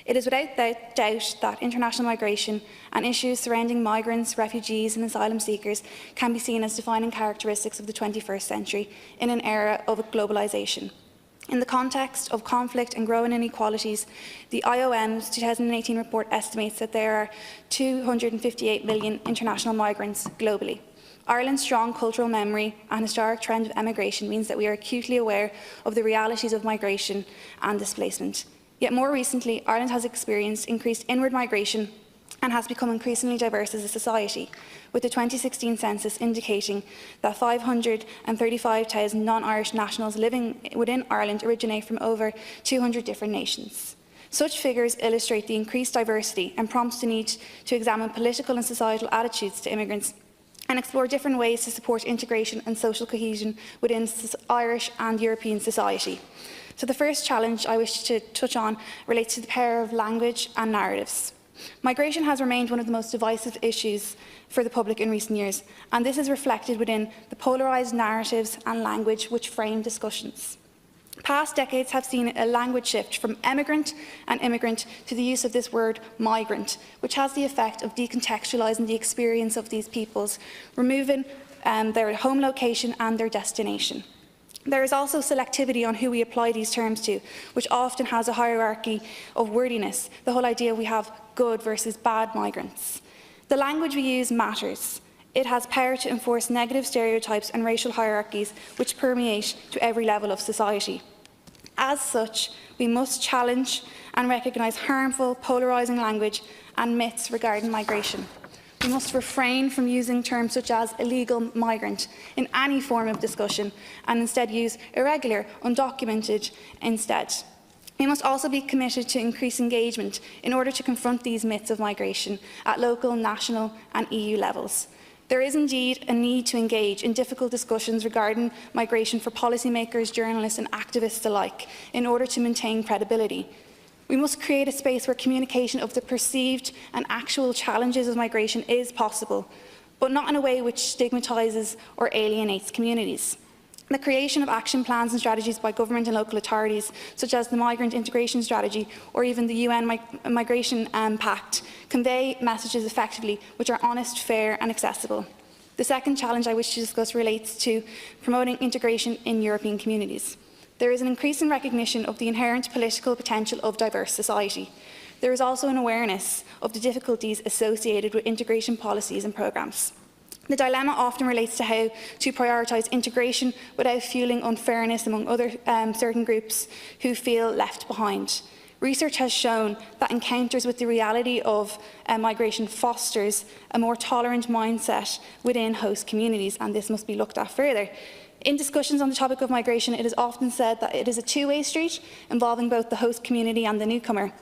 [SPEAKER 6] It is without doubt that international migration and issues surrounding migrants, refugees and asylum seekers can be seen as defining characteristics of the 21st century in an era of globalisation. In the context of conflict and growing inequalities, the IOM's 2018 report estimates that there are 258 million international migrants globally. Ireland's strong cultural memory and historic trend of emigration means that we are acutely aware of the realities of migration and displacement. Yet more recently, Ireland has experienced increased inward migration and has become increasingly diverse as a society, with the 2016 census indicating that 535,000 non-Irish nationals living within Ireland originate from over 200 different nations. Such figures illustrate the increased diversity and prompts the need to examine political and societal attitudes to immigrants and explore different ways to support integration and social cohesion within Irish and European society. So the first challenge I wish to touch on relates to the power of language and narratives. Migration has remained one of the most divisive issues for the public in recent years, and this is reflected within the polarised narratives and language which frame discussions. Past decades have seen a language shift from emigrant and immigrant to the use of this word migrant, which has the effect of decontextualising the experience of these peoples, removing their home location and their destination. There is also selectivity on who we apply these terms to, which often has a hierarchy of wordiness, the whole idea we have good versus bad migrants. The language we use matters. It has power to enforce negative stereotypes and racial hierarchies which permeate to every level of society. As such, we must challenge and recognise harmful, polarising language and myths regarding migration. We must refrain from using terms such as illegal migrant in any form of discussion and instead use irregular, undocumented instead. We must also be committed to increased engagement in order to confront these myths of migration at local, national and EU levels. There is indeed a need to engage in difficult discussions regarding migration for policymakers, journalists and activists alike in order to maintain credibility. We must create a space where communication of the perceived and actual challenges of migration is possible, but not in a way which stigmatises or alienates communities. The creation of action plans and strategies by government and local authorities, such as the Migrant Integration Strategy or even the UN Migration Pact, convey messages effectively which are honest, fair and accessible. The second challenge I wish to discuss relates to promoting integration in European communities. There is an increasing recognition of the inherent political potential of diverse society. There is also an awareness of the difficulties associated with integration policies and programmes. The dilemma often relates to how to prioritise integration without fuelling unfairness among other certain groups who feel left behind. Research has shown that encounters with the reality of migration fosters a more tolerant mindset within host communities, and this must be looked at further. In discussions on the topic of migration, it is often said that it is a two-way street involving both the host community and the newcomer.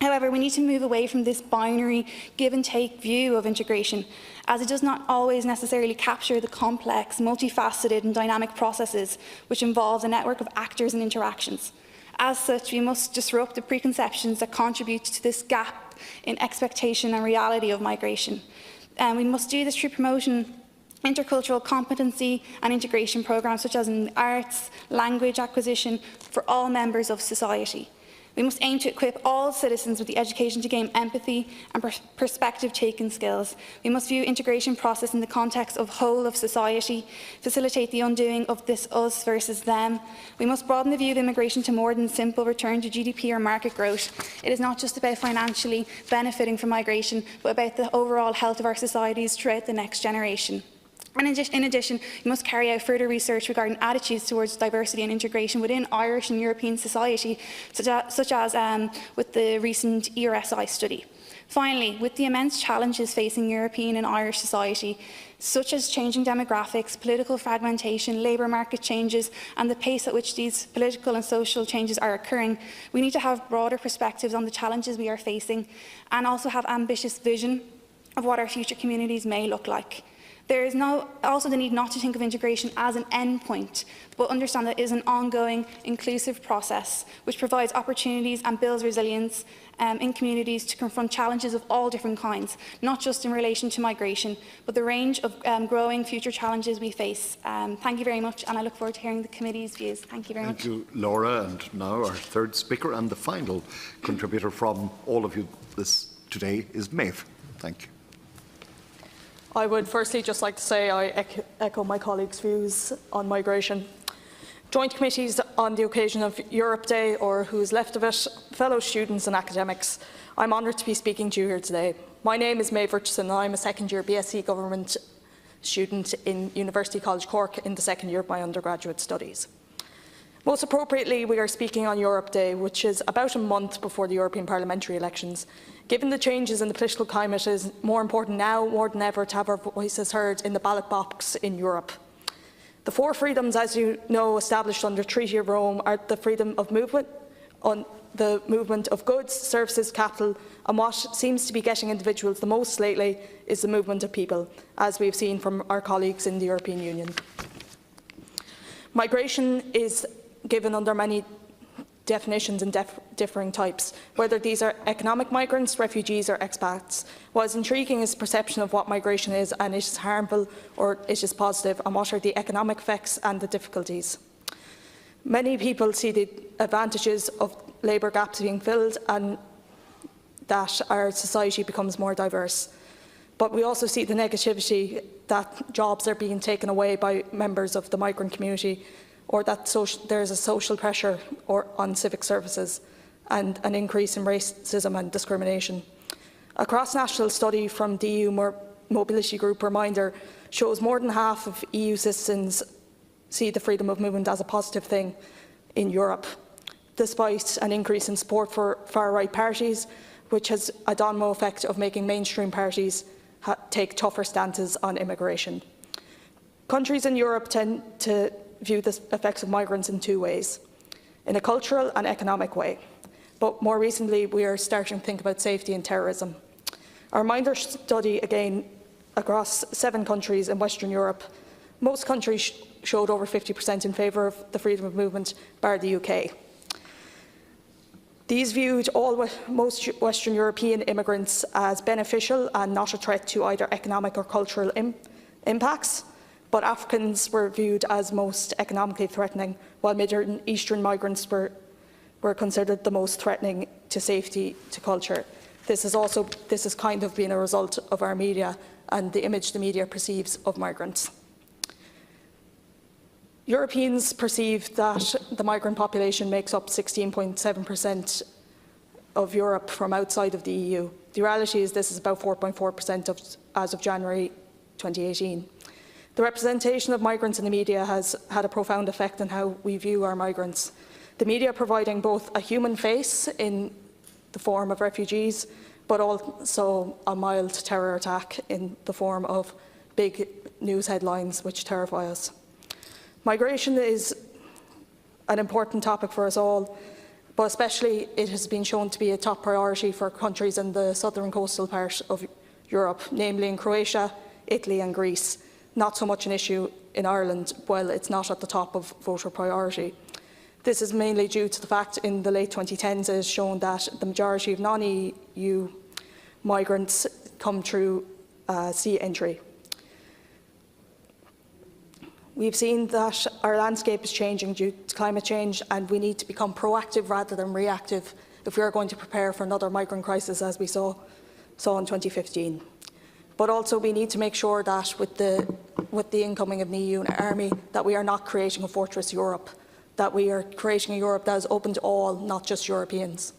[SPEAKER 6] However, we need to move away from this binary give-and-take view of integration, as it does not always necessarily capture the complex, multifaceted and dynamic processes which involve a network of actors and interactions. As such, we must disrupt the preconceptions that contribute to this gap in expectation and reality of migration. We must do this through promoting intercultural competency and integration programmes such as in arts, language acquisition for all members of society. We must aim to equip all citizens with the education to gain empathy and perspective-taking skills. We must view integration process in the context of whole of society, facilitate the undoing of this us versus them. We must broaden the view of immigration to more than simple return to GDP or market growth. It is not just about financially benefiting from migration, but about the overall health of our societies throughout the next generation. And in addition, we must carry out further research regarding attitudes towards diversity and integration within Irish and European society, such as with the recent ERSI study. Finally, with the immense challenges facing European and Irish society, such as changing demographics, political fragmentation, labour market changes, and the pace at which these political and social changes are occurring, we need to have broader perspectives on the challenges we are facing and also have ambitious vision of what our future communities may look like. There is also the need not to think of integration as an endpoint, but understand that it is an ongoing, inclusive process which provides opportunities and builds resilience in communities to confront challenges of all different kinds, not just in relation to migration, but the range of growing future challenges we face. Thank you very much, and I look forward to hearing the committee's views. Thank you very much.
[SPEAKER 5] Thank you, Laura. And now our third speaker and the final contributor from all of you today is Maeve. Thank you.
[SPEAKER 2] I would firstly just like to say I echo my colleagues' views on migration. Joint committees on the occasion of Europe Day, or who's left of it, fellow students and academics, I'm honoured to be speaking to you here today. My name is Maeve Richardson and I'm a second-year BSc Government student in University College Cork in the second year of my undergraduate studies. Most appropriately, we are speaking on Europe Day, which is about a month before the European parliamentary elections. Given the changes in the political climate, it is more important now, more than ever, to have our voices heard in the ballot box in Europe. The four freedoms, as you know, established under Treaty of Rome are the freedom of movement, on the movement of goods, services, capital, and what seems to be getting individuals the most lately is the movement of people, as we've seen from our colleagues in the European Union. Migration is given under many definitions and differing types, whether these are economic migrants, refugees or expats. What is intriguing is perception of what migration is and it is harmful or it is positive, and what are the economic effects and the difficulties. Many people see the advantages of labour gaps being filled and that our society becomes more diverse. But we also see the negativity that jobs are being taken away by members of the migrant community, or that there is a social pressure on civic services and an increase in racism and discrimination. A cross-national study from the EU Mobility Group Reminder shows more than half of EU citizens see the freedom of movement as a positive thing in Europe, despite an increase in support for far-right parties, which has a domino effect of making mainstream parties take tougher stances on immigration. Countries in Europe tend to view the effects of migrants in two ways, in a cultural and economic way. But more recently, we are starting to think about safety and terrorism. Our Reminder study, again, across 7 countries in Western Europe, most countries showed over 50% in favour of the freedom of movement, bar the UK. These viewed most Western European immigrants as beneficial and not a threat to either economic or cultural impacts, but Africans were viewed as most economically threatening, while Middle Eastern migrants were considered the most threatening to safety, to culture. This has kind of been a result of our media and the image the media perceives of migrants. Europeans perceive that the migrant population makes up 16.7% of Europe from outside of the EU. The reality is this is about 4.4% as of January 2018. The representation of migrants in the media has had a profound effect on how we view our migrants. The media providing both a human face in the form of refugees, but also a mild terror attack in the form of big news headlines which terrify us. Migration is an important topic for us all, but especially it has been shown to be a top priority for countries in the southern coastal part of Europe, namely in Croatia, Italy and Greece. Not so much an issue in Ireland, while it's not at the top of voter priority. This is mainly due to the fact in the late 2010s it has shown that the majority of non-EU migrants come through sea entry. We've seen that our landscape is changing due to climate change, and we need to become proactive rather than reactive if we are going to prepare for another migrant crisis as we saw in 2015. But also we need to make sure that with the incoming of the EU army, that we are not creating a fortress Europe, that we are creating a Europe that is open to all, not just Europeans.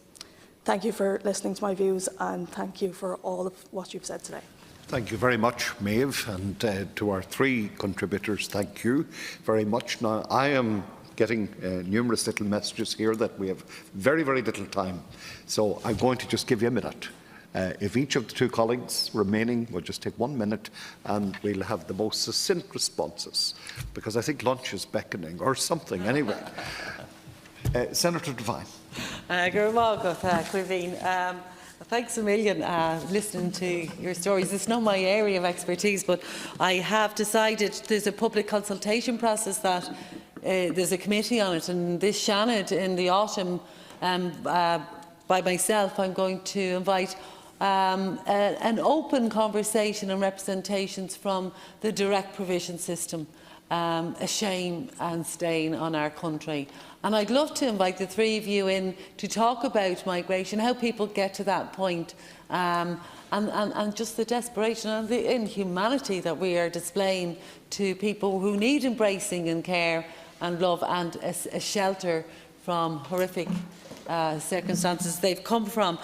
[SPEAKER 2] Thank you for listening to my views, and thank you for all of what you've said today.
[SPEAKER 5] Thank you very much, Maeve, and to our three contributors, thank you very much. Now, I am getting numerous little messages here that we have very, very little time, so I'm going to just give you a minute. If each of the two colleagues remaining will just take 1 minute, and we'll have the most succinct responses, because I think lunch is beckoning, or something, anyway. Senator Devine.
[SPEAKER 9] Thanks a million listening to your stories. It's not my area of expertise, but I have decided there's a public consultation process that there's a committee on it, and this Seanad in the autumn, by myself, I'm going to invite an open conversation and representations from the direct provision system, a shame and stain on our country. And I'd love to invite the three of you in to talk about migration, how people get to that point, and just the desperation and the inhumanity that we are displaying to people who need embracing and care and love and a shelter from horrific circumstances they've come from.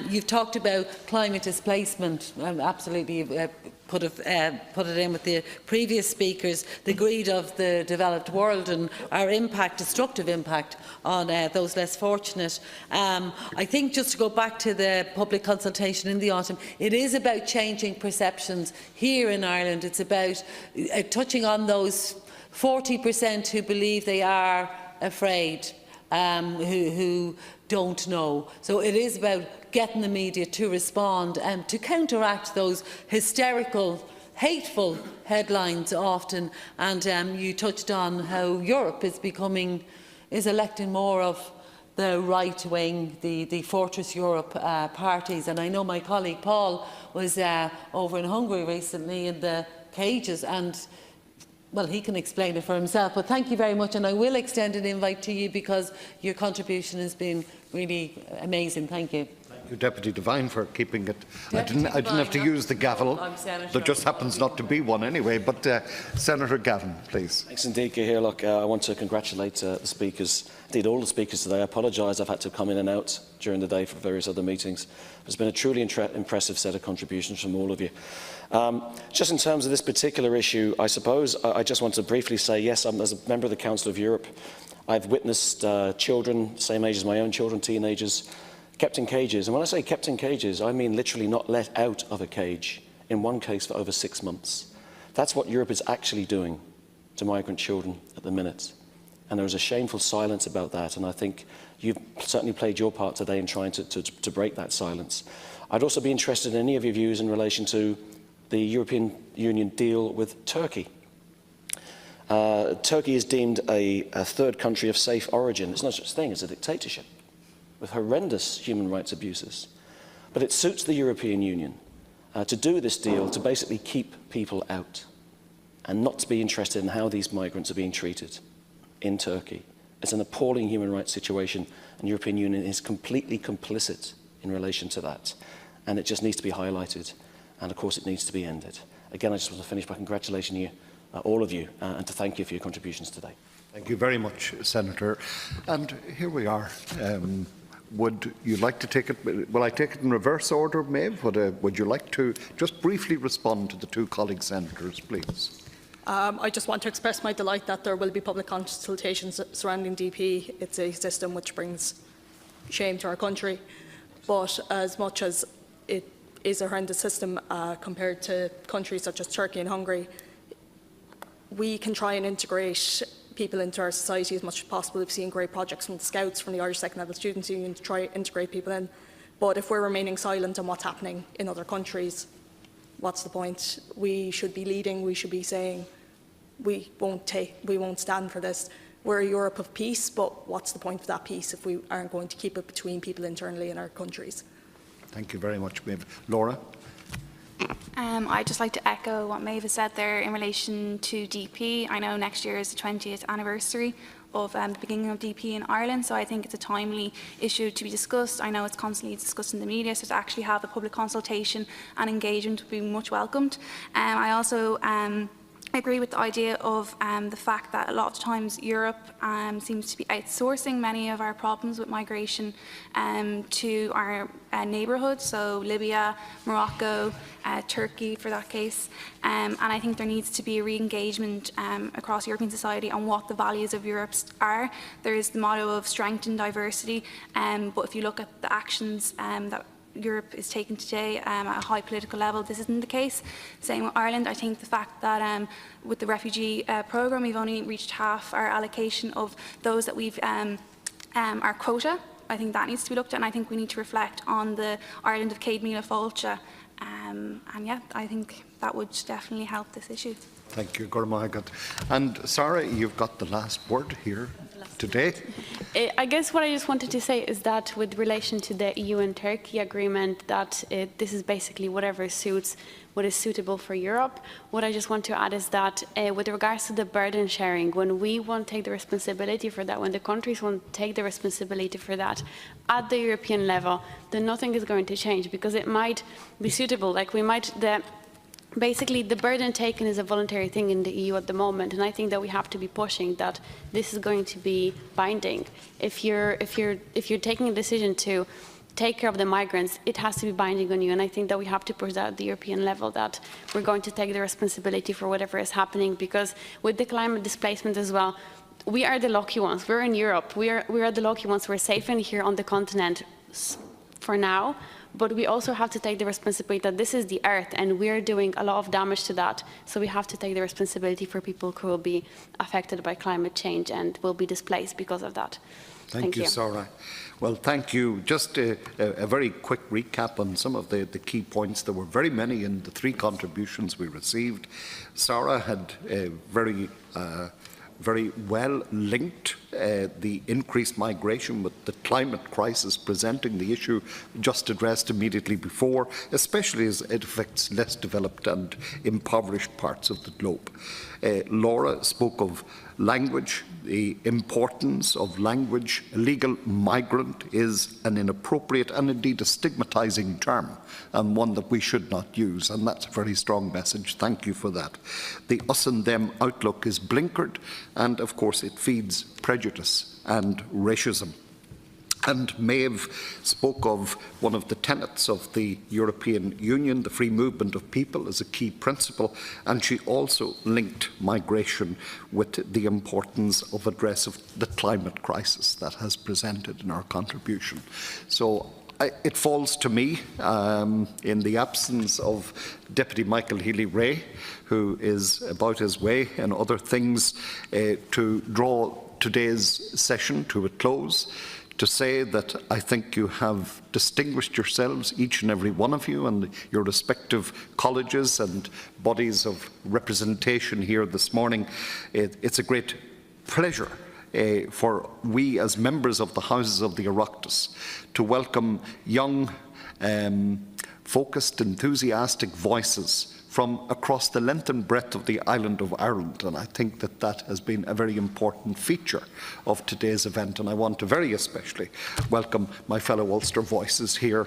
[SPEAKER 9] You've talked about climate displacement. Absolutely put it in with the previous speakers, the greed of the developed world and our impact, destructive impact on those less fortunate. I think just to go back to the public consultation in the autumn, it is about changing perceptions here in Ireland. It's about touching on those 40% who believe they are afraid, who don't know. So it is about getting the media to respond and to counteract those hysterical, hateful headlines often. And you touched on how Europe is electing more of the right wing, the Fortress Europe parties. And I know my colleague Paul was over in Hungary recently in the cages, and well, he can explain it for himself, but thank you very much, and I will extend an invite to you because your contribution has been really amazing. Thank you.
[SPEAKER 5] Thank you, Deputy Devine, for keeping it. I didn't have to use the gavel. There just happens not to be one anyway, but Senator Gavin, please.
[SPEAKER 15] Thanks indeed, Cahir. Look, I want to congratulate the speakers, indeed all the speakers today. I apologise I've had to come in and out during the day for various other meetings. It's been a truly impressive set of contributions from all of you. Just in terms of this particular issue, I suppose I just want to briefly say, yes, as a member of the Council of Europe, I've witnessed children, same age as my own children, teenagers, kept in cages. And when I say kept in cages, I mean literally not let out of a cage, in one case for over 6 months. That's what Europe is actually doing to migrant children at the minute. And there is a shameful silence about that, and I think you've certainly played your part today in trying to break that silence. I'd also be interested in any of your views in relation to the European Union deal with Turkey. Turkey is deemed a third country of safe origin. There's no such thing as a dictatorship. with horrendous human rights abuses. But it suits the European Union to do this deal to basically keep people out and not to be interested in how these migrants are being treated in Turkey. It's an appalling human rights situation, and the European Union is completely complicit in relation to that. And it just needs to be highlighted, and of course it needs to be ended. Again, I just want to finish by congratulating you, all of you, and to thank you for your contributions today.
[SPEAKER 5] Thank you very much, Senator. And here we are. Would you like to take it? Will I take it in reverse order, Maeve? Would you like to just briefly respond to the two colleague senators, please?
[SPEAKER 2] I just want to express my delight that there will be public consultations surrounding DP. It's a system which brings shame to our country. But as much as it is a horrendous system compared to countries such as Turkey and Hungary, we can try and integrate people into our society as much as possible. We've seen great projects from the Scouts, from the Irish Second Level Students' Union to try and integrate people in. But if we're remaining silent on what's happening in other countries, what's the point? We should be leading. We should be saying we won't stand for this. We're a Europe of peace, but what's the point of that peace if we aren't going to keep it between people internally in our countries?
[SPEAKER 5] Thank you very much, Maeve. Laura?
[SPEAKER 6] I'd just like to echo what Maeve has said there in relation to DP. I know next year is the 20th anniversary of the beginning of DP in Ireland, so I think it's a timely issue to be discussed. I know it's constantly discussed in the media, so to actually have a public consultation and engagement would be much welcomed. I also I agree with the idea of the fact that a lot of times Europe seems to be outsourcing many of our problems with migration to our neighbourhoods, so Libya, Morocco, Turkey for that case. And I think there needs to be a re-engagement across European society on what the values of Europe are. There is the motto of strength and diversity, but if you look at the actions that Europe is taking today at a high political level, this isn't the case. Same with Ireland. I think the fact that with the refugee programme we've only reached half our allocation of those that we've our quota. I think that needs to be looked at, and I think we need to reflect on the Ireland of Céad Míle Fáilte. And yeah, I think that would definitely help this issue.
[SPEAKER 5] Thank you, Gormagat. And Sarah, you've got the last word here today.
[SPEAKER 8] I guess what I just wanted to say is that with relation to the EU and Turkey agreement, that this is basically whatever suits what is suitable for Europe. What I just want to add is that with regards to the burden sharing, when we won't take the responsibility for that, when the countries won't take the responsibility for that at the European level, then nothing is going to change, because it might be suitable. Like we might, basically the burden taken is a voluntary thing in the EU at the moment, and I think that we have to be pushing that this is going to be binding. If you're taking a decision to take care of the migrants, it has to be binding on you, and I think that we have to push that at the European level, that we're going to take the responsibility for whatever is happening, because with the climate displacement as well, we are the lucky ones. We're in Europe. We are the lucky ones. We're safe in here on the continent for now. But we also have to take the responsibility that this is the Earth, and we're doing a lot of damage to that. So we have to take the responsibility for people who will be affected by climate change and will be displaced because of that.
[SPEAKER 5] Thank you, Sarah. Well, thank you. Just a very quick recap on some of the key points. There were very many in the three contributions we received. Sarah had very well linked the increased migration with the climate crisis, presenting the issue just addressed immediately before, especially as it affects less developed and impoverished parts of the globe. Laura spoke of language, the importance of language. Illegal migrant is an inappropriate and indeed a stigmatising term, and one that we should not use, and that's a very strong message. Thank you for that. The us and them outlook is blinkered, and of course it feeds prejudice and racism. And Maeve spoke of one of the tenets of the European Union, the free movement of people, as a key principle, and she also linked migration with the importance of address of the climate crisis that has presented in our contribution. So it falls to me, in the absence of Deputy Michael Healy-Rae, who is about his way and other things, to draw today's session to a close, to say that I think you have distinguished yourselves, each and every one of you, and your respective colleges and bodies of representation here this morning. It's a great pleasure for we as members of the Houses of the Oireachtas to welcome young, focused, enthusiastic voices from across the length and breadth of the island of Ireland, and I think that that has been a very important feature of today's event, and I want to very especially welcome my fellow Ulster voices here,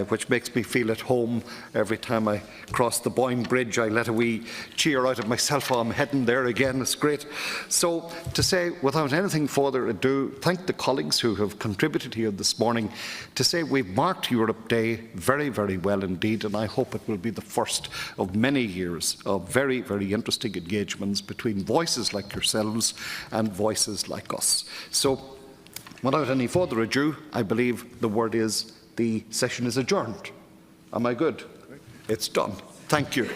[SPEAKER 5] which makes me feel at home. Every time I cross the Boyne Bridge, I let a wee cheer out of myself. Oh, I'm heading there again, it's great. So, to say, without anything further ado, thank the colleagues who have contributed here this morning, to say we've marked Europe Day very, very well indeed, and I hope it will be the first of many years of very, very interesting engagements between voices like yourselves and voices like us. So, without any further ado, I believe the word is the session is adjourned. Am I good? It's done. Thank you.